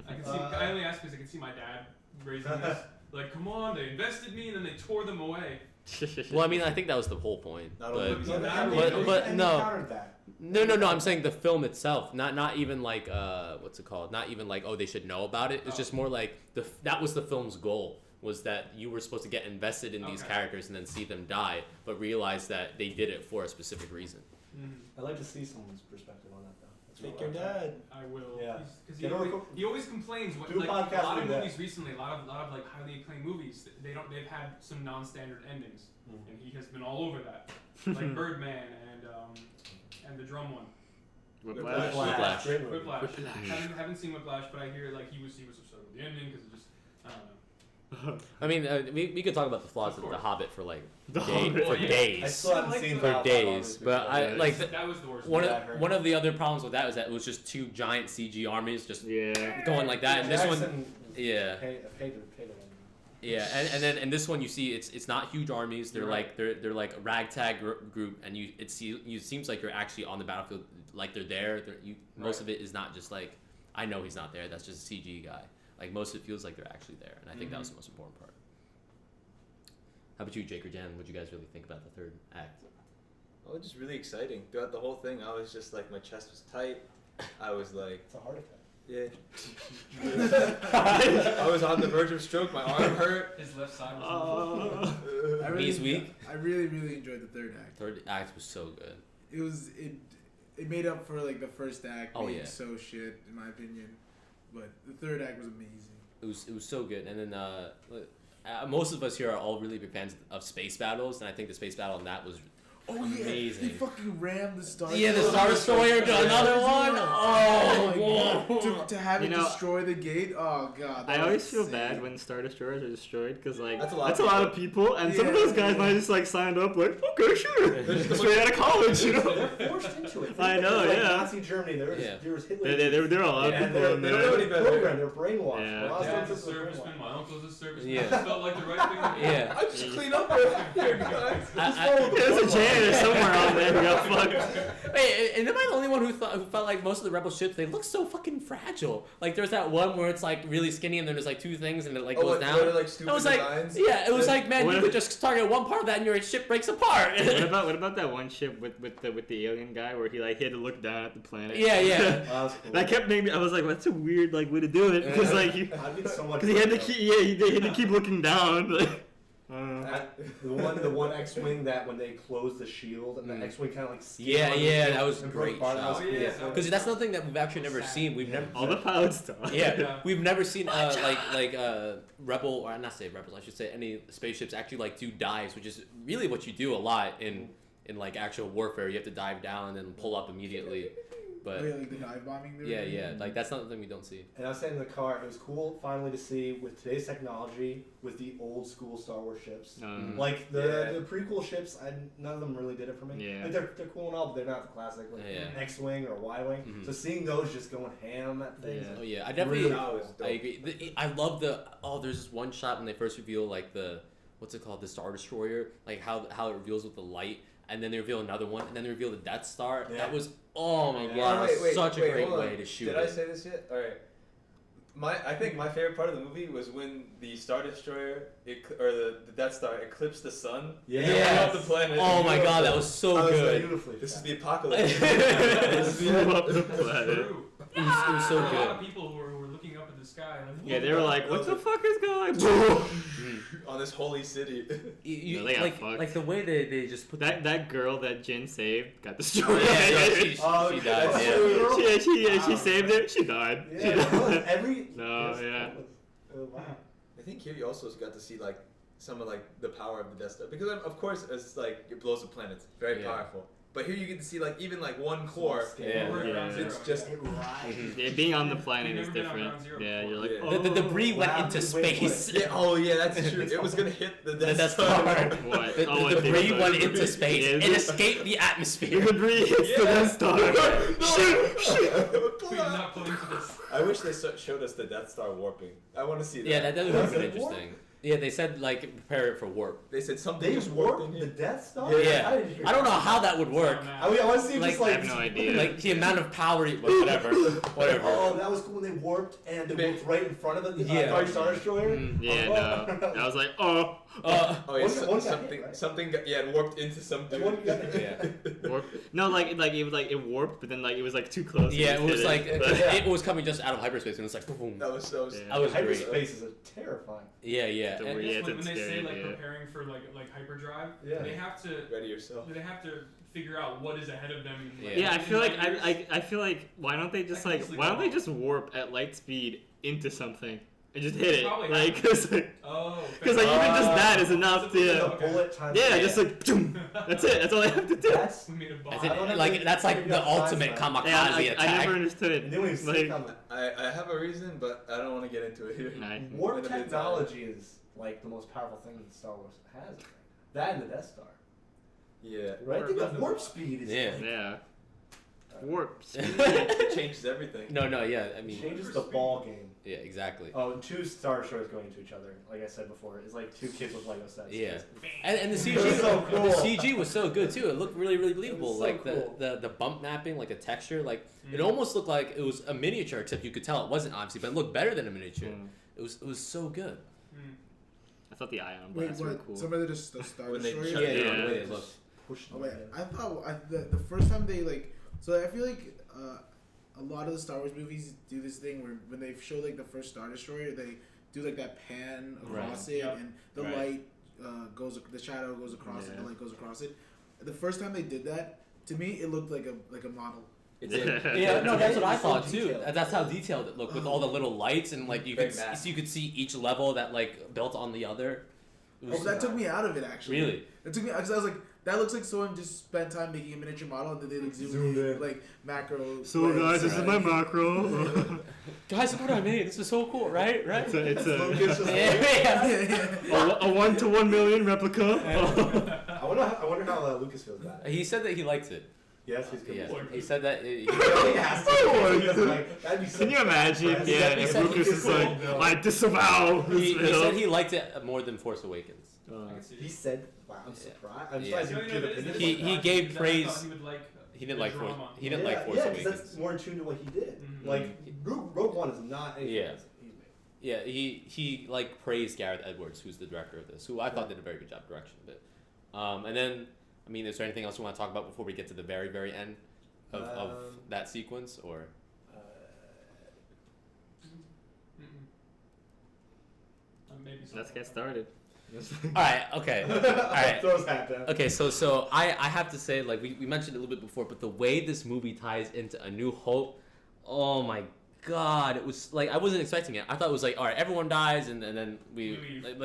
[SPEAKER 5] I only ask because I can see my dad raising this. Like, come on, they invested me and then they tore them away.
[SPEAKER 2] Well, I mean, I think that was the whole point.
[SPEAKER 1] Not
[SPEAKER 2] But,
[SPEAKER 1] only-
[SPEAKER 2] but no.
[SPEAKER 4] Countered that.
[SPEAKER 2] No. I'm saying the film itself, not even like what's it called? Not even like, oh, they should know about it. It's just more like that was the film's goal, was that you were supposed to get invested in these
[SPEAKER 5] Okay.
[SPEAKER 2] characters and then see them die, but realize that they did it for a specific reason.
[SPEAKER 4] I'd like to see someone's perspective on that though. That's
[SPEAKER 1] Take
[SPEAKER 4] what
[SPEAKER 1] your
[SPEAKER 4] I-
[SPEAKER 1] dad.
[SPEAKER 5] I will.
[SPEAKER 4] Yeah.
[SPEAKER 5] Because
[SPEAKER 4] Get over co-
[SPEAKER 5] he always complains when
[SPEAKER 4] Do a
[SPEAKER 5] like
[SPEAKER 4] podcast
[SPEAKER 5] a lot of
[SPEAKER 4] like that.
[SPEAKER 5] movies recently, a lot of like highly acclaimed movies, they've had some non-standard endings,
[SPEAKER 4] Mhm.
[SPEAKER 5] and he has been all over that, like Birdman and the drum one.
[SPEAKER 6] Whiplash.
[SPEAKER 2] Whiplash.
[SPEAKER 4] Great movie.
[SPEAKER 5] Whiplash.
[SPEAKER 6] Whiplash.
[SPEAKER 5] Haven't seen Whiplash, but I hear like he was upset with the ending because it just I don't know.
[SPEAKER 2] I mean, we could talk about the flaws
[SPEAKER 5] Of
[SPEAKER 2] of The
[SPEAKER 5] course.
[SPEAKER 2] Hobbit for like
[SPEAKER 6] The
[SPEAKER 2] day,
[SPEAKER 6] Hobbit.
[SPEAKER 2] for
[SPEAKER 5] Well, yeah.
[SPEAKER 4] I
[SPEAKER 2] days.
[SPEAKER 4] still haven't
[SPEAKER 5] Like
[SPEAKER 4] seen
[SPEAKER 5] the-
[SPEAKER 2] For
[SPEAKER 4] Valhalla,
[SPEAKER 2] days,
[SPEAKER 4] obviously,
[SPEAKER 2] but I
[SPEAKER 6] Yeah.
[SPEAKER 2] like
[SPEAKER 5] That was the worst.
[SPEAKER 2] one
[SPEAKER 4] Yeah, I
[SPEAKER 2] of
[SPEAKER 4] heard.
[SPEAKER 2] one of the other problems with that was that it was just 2 giant CG armies just
[SPEAKER 6] Yeah.
[SPEAKER 2] going like that, and this one,
[SPEAKER 4] Jackson
[SPEAKER 2] yeah.
[SPEAKER 4] hated it.
[SPEAKER 2] Yeah, and then in this one you see it's not huge armies. They're
[SPEAKER 5] You're
[SPEAKER 2] like they're like a ragtag group, and it seems like you're actually on the battlefield, like they're there. Most of it is not just like, I know he's not there. That's just a CG guy. Like most of it feels like they're actually there, and I think that was the most important part. How about you, Jake or Jan? What do you guys really think about the third act?
[SPEAKER 1] Oh, it was just really exciting. Throughout the whole thing, I was just like, my chest was tight. I was like,
[SPEAKER 4] It's a heart attack.
[SPEAKER 1] yeah. I was on the verge of stroke. My arm hurt.
[SPEAKER 5] His left side was.
[SPEAKER 7] I really,
[SPEAKER 2] Knees weak?
[SPEAKER 7] I really, really enjoyed the third act.
[SPEAKER 2] Third act was so good.
[SPEAKER 7] It made up for like the first act
[SPEAKER 2] Oh,
[SPEAKER 7] being
[SPEAKER 2] yeah.
[SPEAKER 7] so shit in my opinion, but the third act was amazing.
[SPEAKER 2] It was so good, and then most of us here are all really big fans of space battles, and I think the space battle in that was
[SPEAKER 7] Oh yeah,
[SPEAKER 2] Amazing.
[SPEAKER 7] they fucking rammed the Star.
[SPEAKER 2] Yeah, the Star Destroyer to another one. Oh, whoa.
[SPEAKER 7] To have it
[SPEAKER 6] You know,
[SPEAKER 7] destroy the gate. Oh god.
[SPEAKER 6] I
[SPEAKER 7] that
[SPEAKER 6] always
[SPEAKER 7] was
[SPEAKER 6] feel
[SPEAKER 7] insane.
[SPEAKER 6] bad when Star Destroyers are destroyed because like
[SPEAKER 1] That's
[SPEAKER 6] that's
[SPEAKER 1] a
[SPEAKER 6] a
[SPEAKER 1] lot
[SPEAKER 6] lot
[SPEAKER 1] of
[SPEAKER 6] of people, and some of
[SPEAKER 7] Yeah,
[SPEAKER 6] those guys
[SPEAKER 7] yeah.
[SPEAKER 6] might have just like signed up like okay sure,
[SPEAKER 1] just
[SPEAKER 6] straight out of college, you know.
[SPEAKER 4] They're forced into it.
[SPEAKER 6] I know,
[SPEAKER 4] Like
[SPEAKER 6] yeah.
[SPEAKER 4] Nazi Germany, there was,
[SPEAKER 2] Yeah.
[SPEAKER 4] there was Hitler.
[SPEAKER 6] There were a lot of
[SPEAKER 4] and
[SPEAKER 6] people in
[SPEAKER 1] they don't know
[SPEAKER 6] there.
[SPEAKER 1] any better.
[SPEAKER 4] programmed, they're brainwashed.
[SPEAKER 6] Yeah.
[SPEAKER 4] A lot of
[SPEAKER 5] Dad's a
[SPEAKER 4] stormtroopers were
[SPEAKER 5] serviceman.
[SPEAKER 4] brainwashed.
[SPEAKER 5] My uncle's a serviceman.
[SPEAKER 2] Yeah.
[SPEAKER 5] It felt like the right thing to do.
[SPEAKER 2] Yeah.
[SPEAKER 1] I just clean up here, guys.
[SPEAKER 6] There's a janitor somewhere on there who got fucked.
[SPEAKER 2] Wait, and am I the only one who felt like most of the rebel ships they look so fucking fragile? Like there's that one where it's like really skinny and then there's like two things and it like goes down.
[SPEAKER 1] Like stupid
[SPEAKER 2] It was like,
[SPEAKER 1] designs?
[SPEAKER 2] yeah, it was like, man,
[SPEAKER 6] What
[SPEAKER 2] you
[SPEAKER 6] if-
[SPEAKER 2] could just target one part of that and your ship breaks apart.
[SPEAKER 6] What about that one ship with the alien guy where he had to look down at the planet?
[SPEAKER 2] Yeah, yeah.
[SPEAKER 4] That was cool.
[SPEAKER 6] That kept making me. I was like, that's a weird like way to do it because like he,
[SPEAKER 4] I did so much.
[SPEAKER 6] cause he had to
[SPEAKER 4] fun,
[SPEAKER 6] keep they had to keep looking down. Like,
[SPEAKER 4] the one X-wing that when they closed the shield and the
[SPEAKER 2] Mm.
[SPEAKER 4] X-wing kind of like
[SPEAKER 2] Yeah,
[SPEAKER 4] skimmed
[SPEAKER 2] yeah,
[SPEAKER 4] on the
[SPEAKER 2] that was
[SPEAKER 4] and
[SPEAKER 2] great
[SPEAKER 4] broke apart. That was
[SPEAKER 2] shot.
[SPEAKER 5] Oh,
[SPEAKER 4] cool.
[SPEAKER 5] yeah.
[SPEAKER 2] Because that's something that we've actually never seen. We've never.
[SPEAKER 6] all the pilots talk.
[SPEAKER 2] Yeah,
[SPEAKER 5] Yeah.
[SPEAKER 2] we've never seen rebel or not say rebels. I should say any spaceships actually like do dives, which is really what you do a lot in like actual warfare. You have to dive down and then pull up immediately. But
[SPEAKER 7] Oh, yeah, like the dive bombing. they were
[SPEAKER 2] yeah,
[SPEAKER 7] doing?
[SPEAKER 2] yeah, like that's not something we don't see.
[SPEAKER 4] And I was saying in the car, it was cool finally to see with today's technology with the old school Star Wars ships. Like the prequel ships, none of them really did it for me.
[SPEAKER 6] Yeah.
[SPEAKER 4] Like they're cool and all, but they're not the classic like
[SPEAKER 2] Yeah.
[SPEAKER 4] X-wing or Y-wing.
[SPEAKER 2] Mhm.
[SPEAKER 4] So seeing those just going ham at things.
[SPEAKER 6] Yeah.
[SPEAKER 2] Oh yeah, I definitely.
[SPEAKER 1] That was dope.
[SPEAKER 2] I agree. I love there's this one shot when they first reveal like what's it called, the Star Destroyer, like how it reveals with the light, and then they reveal another one, and then they reveal the Death Star.
[SPEAKER 4] Yeah.
[SPEAKER 2] That was oh my
[SPEAKER 4] Yeah.
[SPEAKER 2] god,
[SPEAKER 1] Wait,
[SPEAKER 2] such a great
[SPEAKER 1] hold on.
[SPEAKER 2] way to shoot
[SPEAKER 1] Did
[SPEAKER 2] it.
[SPEAKER 1] I say this yet? All right. I think my favorite part of the movie was when the Star Destroyer or the Death Star eclipsed the sun.
[SPEAKER 4] Yeah.
[SPEAKER 1] And blew
[SPEAKER 2] Yes.
[SPEAKER 1] up the planet.
[SPEAKER 2] Oh my god, that was so
[SPEAKER 4] That was
[SPEAKER 2] good.
[SPEAKER 4] beautifully
[SPEAKER 1] This is
[SPEAKER 4] shot.
[SPEAKER 1] the apocalypse.
[SPEAKER 6] This blew up the
[SPEAKER 5] That's
[SPEAKER 6] planet.
[SPEAKER 5] true.
[SPEAKER 2] It was so
[SPEAKER 5] There were a lot of
[SPEAKER 2] good.
[SPEAKER 5] people who were looking up at the sky. Like,
[SPEAKER 6] Yeah, they were like, what the fuck is going?
[SPEAKER 1] On this holy city.
[SPEAKER 2] You,
[SPEAKER 6] No, they got
[SPEAKER 2] like
[SPEAKER 6] fucked.
[SPEAKER 2] the way they just put
[SPEAKER 6] That girl that Jin saved got destroyed.
[SPEAKER 2] yeah, yeah, she
[SPEAKER 4] Oh,
[SPEAKER 2] died.
[SPEAKER 4] that's
[SPEAKER 2] Yeah.
[SPEAKER 4] true.
[SPEAKER 6] she
[SPEAKER 4] Wow.
[SPEAKER 6] saved her. She died. She
[SPEAKER 4] Yeah,
[SPEAKER 6] died.
[SPEAKER 4] every
[SPEAKER 6] No,
[SPEAKER 4] yes,
[SPEAKER 6] yeah.
[SPEAKER 4] that was- oh, wow.
[SPEAKER 1] I think here you also got to see like some of like the power of the Death Star because of course it's like it blows up planets, very
[SPEAKER 2] Yeah.
[SPEAKER 1] powerful. But here you get to see like even like one core.
[SPEAKER 2] Yeah.
[SPEAKER 5] We're at
[SPEAKER 6] Yeah.
[SPEAKER 5] ground zero.
[SPEAKER 1] It's just
[SPEAKER 4] It rises.
[SPEAKER 6] Yeah, being on the planet
[SPEAKER 5] We've
[SPEAKER 6] is
[SPEAKER 5] never been on
[SPEAKER 6] different.
[SPEAKER 5] ground zero
[SPEAKER 6] Yeah,
[SPEAKER 5] before.
[SPEAKER 6] you're like,
[SPEAKER 1] Yeah.
[SPEAKER 6] oh,
[SPEAKER 2] The debris went
[SPEAKER 4] Wow,
[SPEAKER 2] into
[SPEAKER 4] wait,
[SPEAKER 2] space.
[SPEAKER 1] Yeah, oh yeah, that's true. It was gonna hit the Death
[SPEAKER 2] That's
[SPEAKER 1] Star.
[SPEAKER 2] hard.
[SPEAKER 6] What?
[SPEAKER 2] The,
[SPEAKER 6] Oh,
[SPEAKER 2] the
[SPEAKER 6] what
[SPEAKER 2] debris
[SPEAKER 6] they-
[SPEAKER 2] went into space.
[SPEAKER 6] Yeah,
[SPEAKER 2] It
[SPEAKER 6] the-
[SPEAKER 2] escaped the
[SPEAKER 6] The
[SPEAKER 2] atmosphere.
[SPEAKER 6] debris hits the Death Star.
[SPEAKER 5] We did not put into this.
[SPEAKER 1] I wish they showed us the Death Star warping. I want to see that.
[SPEAKER 2] Yeah, that would have
[SPEAKER 4] Was
[SPEAKER 2] been
[SPEAKER 4] it warp?
[SPEAKER 2] interesting. Yeah, they said like prepare it for warp.
[SPEAKER 1] They said something
[SPEAKER 4] They
[SPEAKER 1] just
[SPEAKER 4] warped
[SPEAKER 1] warped in
[SPEAKER 4] the
[SPEAKER 1] here.
[SPEAKER 4] Death Star?
[SPEAKER 2] Yeah.
[SPEAKER 4] I didn't hear
[SPEAKER 2] I don't know
[SPEAKER 4] that.
[SPEAKER 2] how that would work.
[SPEAKER 4] I mean, I want to see
[SPEAKER 2] Like,
[SPEAKER 4] just like
[SPEAKER 6] I have no idea.
[SPEAKER 2] Like the amount of power, whatever, whatever.
[SPEAKER 4] Oh, that was cool when they warped and it warped right in front of the
[SPEAKER 2] Yeah.
[SPEAKER 4] Star Destroyer.
[SPEAKER 2] Mm.
[SPEAKER 6] Yeah, no. I was like, oh.
[SPEAKER 1] Oh yeah,
[SPEAKER 4] One got hit,
[SPEAKER 1] something,
[SPEAKER 4] right?
[SPEAKER 1] something, yeah, it warped into something.
[SPEAKER 4] And one got hit.
[SPEAKER 2] Yeah.
[SPEAKER 6] Warp. No, like it was like it warped, but then like it was like too close.
[SPEAKER 2] Yeah,
[SPEAKER 6] and
[SPEAKER 2] it
[SPEAKER 6] just
[SPEAKER 2] was
[SPEAKER 6] hit
[SPEAKER 2] like
[SPEAKER 6] But-
[SPEAKER 2] it was coming just out of hyperspace and it was like boom.
[SPEAKER 1] That was
[SPEAKER 6] Yeah.
[SPEAKER 2] That was great.
[SPEAKER 4] Hyperspace is a terrifying.
[SPEAKER 2] Yeah, yeah.
[SPEAKER 6] The
[SPEAKER 2] And-
[SPEAKER 6] weird-
[SPEAKER 5] I
[SPEAKER 6] Yeah,
[SPEAKER 5] guess when
[SPEAKER 6] it's
[SPEAKER 5] they say
[SPEAKER 6] scary,
[SPEAKER 5] like
[SPEAKER 6] yeah.
[SPEAKER 5] preparing for like hyperdrive,
[SPEAKER 4] Yeah.
[SPEAKER 5] they have to
[SPEAKER 1] Ready yourself.
[SPEAKER 5] figure out what is ahead of them. Like,
[SPEAKER 6] Yeah, I feel like
[SPEAKER 5] in light
[SPEAKER 6] I feel like why don't they just
[SPEAKER 5] I can
[SPEAKER 6] like
[SPEAKER 5] easily
[SPEAKER 6] why don't
[SPEAKER 5] go.
[SPEAKER 6] they just warp at light speed into something and just hit it
[SPEAKER 5] Probably
[SPEAKER 6] like
[SPEAKER 5] happens.
[SPEAKER 6] cause like,
[SPEAKER 5] Oh.
[SPEAKER 6] 'cause, like even just that is enough
[SPEAKER 5] It's a
[SPEAKER 6] to
[SPEAKER 5] little
[SPEAKER 4] The
[SPEAKER 5] Okay.
[SPEAKER 4] bullet time.
[SPEAKER 6] yeah,
[SPEAKER 2] Yeah.
[SPEAKER 6] just like boom. That's it. That's all I have to do.
[SPEAKER 4] That's.
[SPEAKER 5] We made a bomb.
[SPEAKER 2] That's
[SPEAKER 4] I don't
[SPEAKER 2] it.
[SPEAKER 4] know
[SPEAKER 2] Like
[SPEAKER 4] if they
[SPEAKER 2] that's like
[SPEAKER 4] figured
[SPEAKER 2] the
[SPEAKER 4] out science
[SPEAKER 2] ultimate
[SPEAKER 4] now.
[SPEAKER 2] kamikaze
[SPEAKER 6] Yeah, I
[SPEAKER 2] attack.
[SPEAKER 6] never understood
[SPEAKER 4] And they don't even
[SPEAKER 6] it.
[SPEAKER 4] stick
[SPEAKER 6] Like,
[SPEAKER 4] on the
[SPEAKER 1] I have a reason, but I don't want to get into it here.
[SPEAKER 6] I-
[SPEAKER 4] warp
[SPEAKER 1] Limited time.
[SPEAKER 4] technology is like the most powerful thing that Star Wars has. I think. That and the Death Star.
[SPEAKER 1] Yeah.
[SPEAKER 4] Right? I think
[SPEAKER 5] Warp
[SPEAKER 4] the warp speed is
[SPEAKER 2] Yeah.
[SPEAKER 4] like,
[SPEAKER 6] yeah. Warp.
[SPEAKER 1] It changes everything.
[SPEAKER 2] No, yeah. I mean,
[SPEAKER 4] changes the ball game.
[SPEAKER 2] yeah, exactly.
[SPEAKER 4] Oh, and two Star Destroyers going into each other, like I said before, is like two kids with Lego sets.
[SPEAKER 2] Yeah.
[SPEAKER 4] It's-
[SPEAKER 2] And the CG,
[SPEAKER 4] was so cool.
[SPEAKER 2] the CG was so good too. It looked really, really believable.
[SPEAKER 4] so
[SPEAKER 2] Like
[SPEAKER 4] cool.
[SPEAKER 2] the bump mapping, like the texture, like it
[SPEAKER 5] Mhm.
[SPEAKER 2] almost looked like it was a miniature, except you could tell it wasn't obviously, but it looked better than a miniature.
[SPEAKER 6] Mm.
[SPEAKER 2] It was so good.
[SPEAKER 5] Mm.
[SPEAKER 6] I thought the ion
[SPEAKER 7] Wait,
[SPEAKER 6] blasts were
[SPEAKER 7] what?
[SPEAKER 6] cool.
[SPEAKER 7] Some of the Star
[SPEAKER 1] When they
[SPEAKER 7] Destroyers?
[SPEAKER 1] shut
[SPEAKER 2] Yeah,
[SPEAKER 1] it
[SPEAKER 2] yeah,
[SPEAKER 1] down,
[SPEAKER 2] the way
[SPEAKER 1] they
[SPEAKER 2] they looked.
[SPEAKER 1] just
[SPEAKER 4] Push
[SPEAKER 7] Oh
[SPEAKER 4] them
[SPEAKER 7] wait,
[SPEAKER 4] in.
[SPEAKER 7] I thought the first time they like, so I feel like a lot of the Star Wars movies do this thing where when they show like the first Star Destroyer, they do like that pan across it,
[SPEAKER 5] Yep.
[SPEAKER 7] and the
[SPEAKER 2] Right.
[SPEAKER 7] light the shadow goes across it,
[SPEAKER 6] Yeah.
[SPEAKER 7] the light goes across it. The first time they did that, to me, it looked like a model.
[SPEAKER 1] it's
[SPEAKER 2] Yeah, no, that's what I
[SPEAKER 4] It's so
[SPEAKER 2] thought too.
[SPEAKER 4] detailed.
[SPEAKER 2] That's how detailed it looked with all the little lights and like you could
[SPEAKER 1] Big map.
[SPEAKER 2] so you could see each level that like built on the other. It
[SPEAKER 7] Oh, that took me out of it actually.
[SPEAKER 2] really.
[SPEAKER 7] It took me because I was like, That looks like someone just spent time making a miniature model and then they like
[SPEAKER 4] Zoomed in.
[SPEAKER 7] like macro.
[SPEAKER 3] So
[SPEAKER 7] lens,
[SPEAKER 3] guys, this is
[SPEAKER 7] right?
[SPEAKER 3] my macro.
[SPEAKER 2] Guys, look what I made. This is so cool, right? Right?
[SPEAKER 3] It's a
[SPEAKER 4] Lucas just
[SPEAKER 3] a 1 to 1 million replica.
[SPEAKER 4] I wonder how Lucas feels about it.
[SPEAKER 2] He said that he liked it.
[SPEAKER 4] Yes, he's good.
[SPEAKER 2] Yeah.
[SPEAKER 4] with it.
[SPEAKER 2] He said that.
[SPEAKER 4] He really has to. That'd be so
[SPEAKER 3] Can you imagine?
[SPEAKER 4] impressive.
[SPEAKER 3] Yeah,
[SPEAKER 2] He
[SPEAKER 3] if
[SPEAKER 2] said
[SPEAKER 3] Lucas is like,
[SPEAKER 4] cool.
[SPEAKER 3] I disavow this
[SPEAKER 2] He
[SPEAKER 3] film.
[SPEAKER 2] said he liked it more than Force Awakens.
[SPEAKER 5] I can see
[SPEAKER 4] He
[SPEAKER 5] it.
[SPEAKER 4] said, "Wow, I'm
[SPEAKER 2] Yeah.
[SPEAKER 4] surprised." I'm
[SPEAKER 2] Yeah.
[SPEAKER 4] surprised
[SPEAKER 5] No,
[SPEAKER 4] you
[SPEAKER 5] no,
[SPEAKER 4] give
[SPEAKER 5] this-
[SPEAKER 4] opinions
[SPEAKER 5] this
[SPEAKER 2] He-
[SPEAKER 5] is
[SPEAKER 4] like
[SPEAKER 2] he
[SPEAKER 5] not-
[SPEAKER 2] gave
[SPEAKER 5] because I
[SPEAKER 2] praise-
[SPEAKER 5] thought He would like.
[SPEAKER 2] He didn't
[SPEAKER 5] the
[SPEAKER 2] like Force.
[SPEAKER 5] drama.
[SPEAKER 2] He didn't like Force
[SPEAKER 4] yeah, 'cause
[SPEAKER 2] Awakens.
[SPEAKER 4] that's more in tune to what he did.
[SPEAKER 5] Mhm.
[SPEAKER 4] Like Rogue One is not anything
[SPEAKER 2] Yeah.
[SPEAKER 4] he's made.
[SPEAKER 2] Yeah, he like praised Gareth Edwards, who's the director of this, who I thought did a very good job direction of it. And then, I mean, is there anything else you want to talk about before we get to the very, very end of that sequence, or?
[SPEAKER 5] Maybe
[SPEAKER 6] Let's get started.
[SPEAKER 2] All right. Okay. All right.
[SPEAKER 4] Throw his hat down.
[SPEAKER 2] Okay, so I have to say, like, we mentioned it a little bit before, but the way this movie ties into A New Hope, oh my god, it was like I wasn't expecting it. I thought it was like, all right, everyone dies, and then we leave.
[SPEAKER 3] And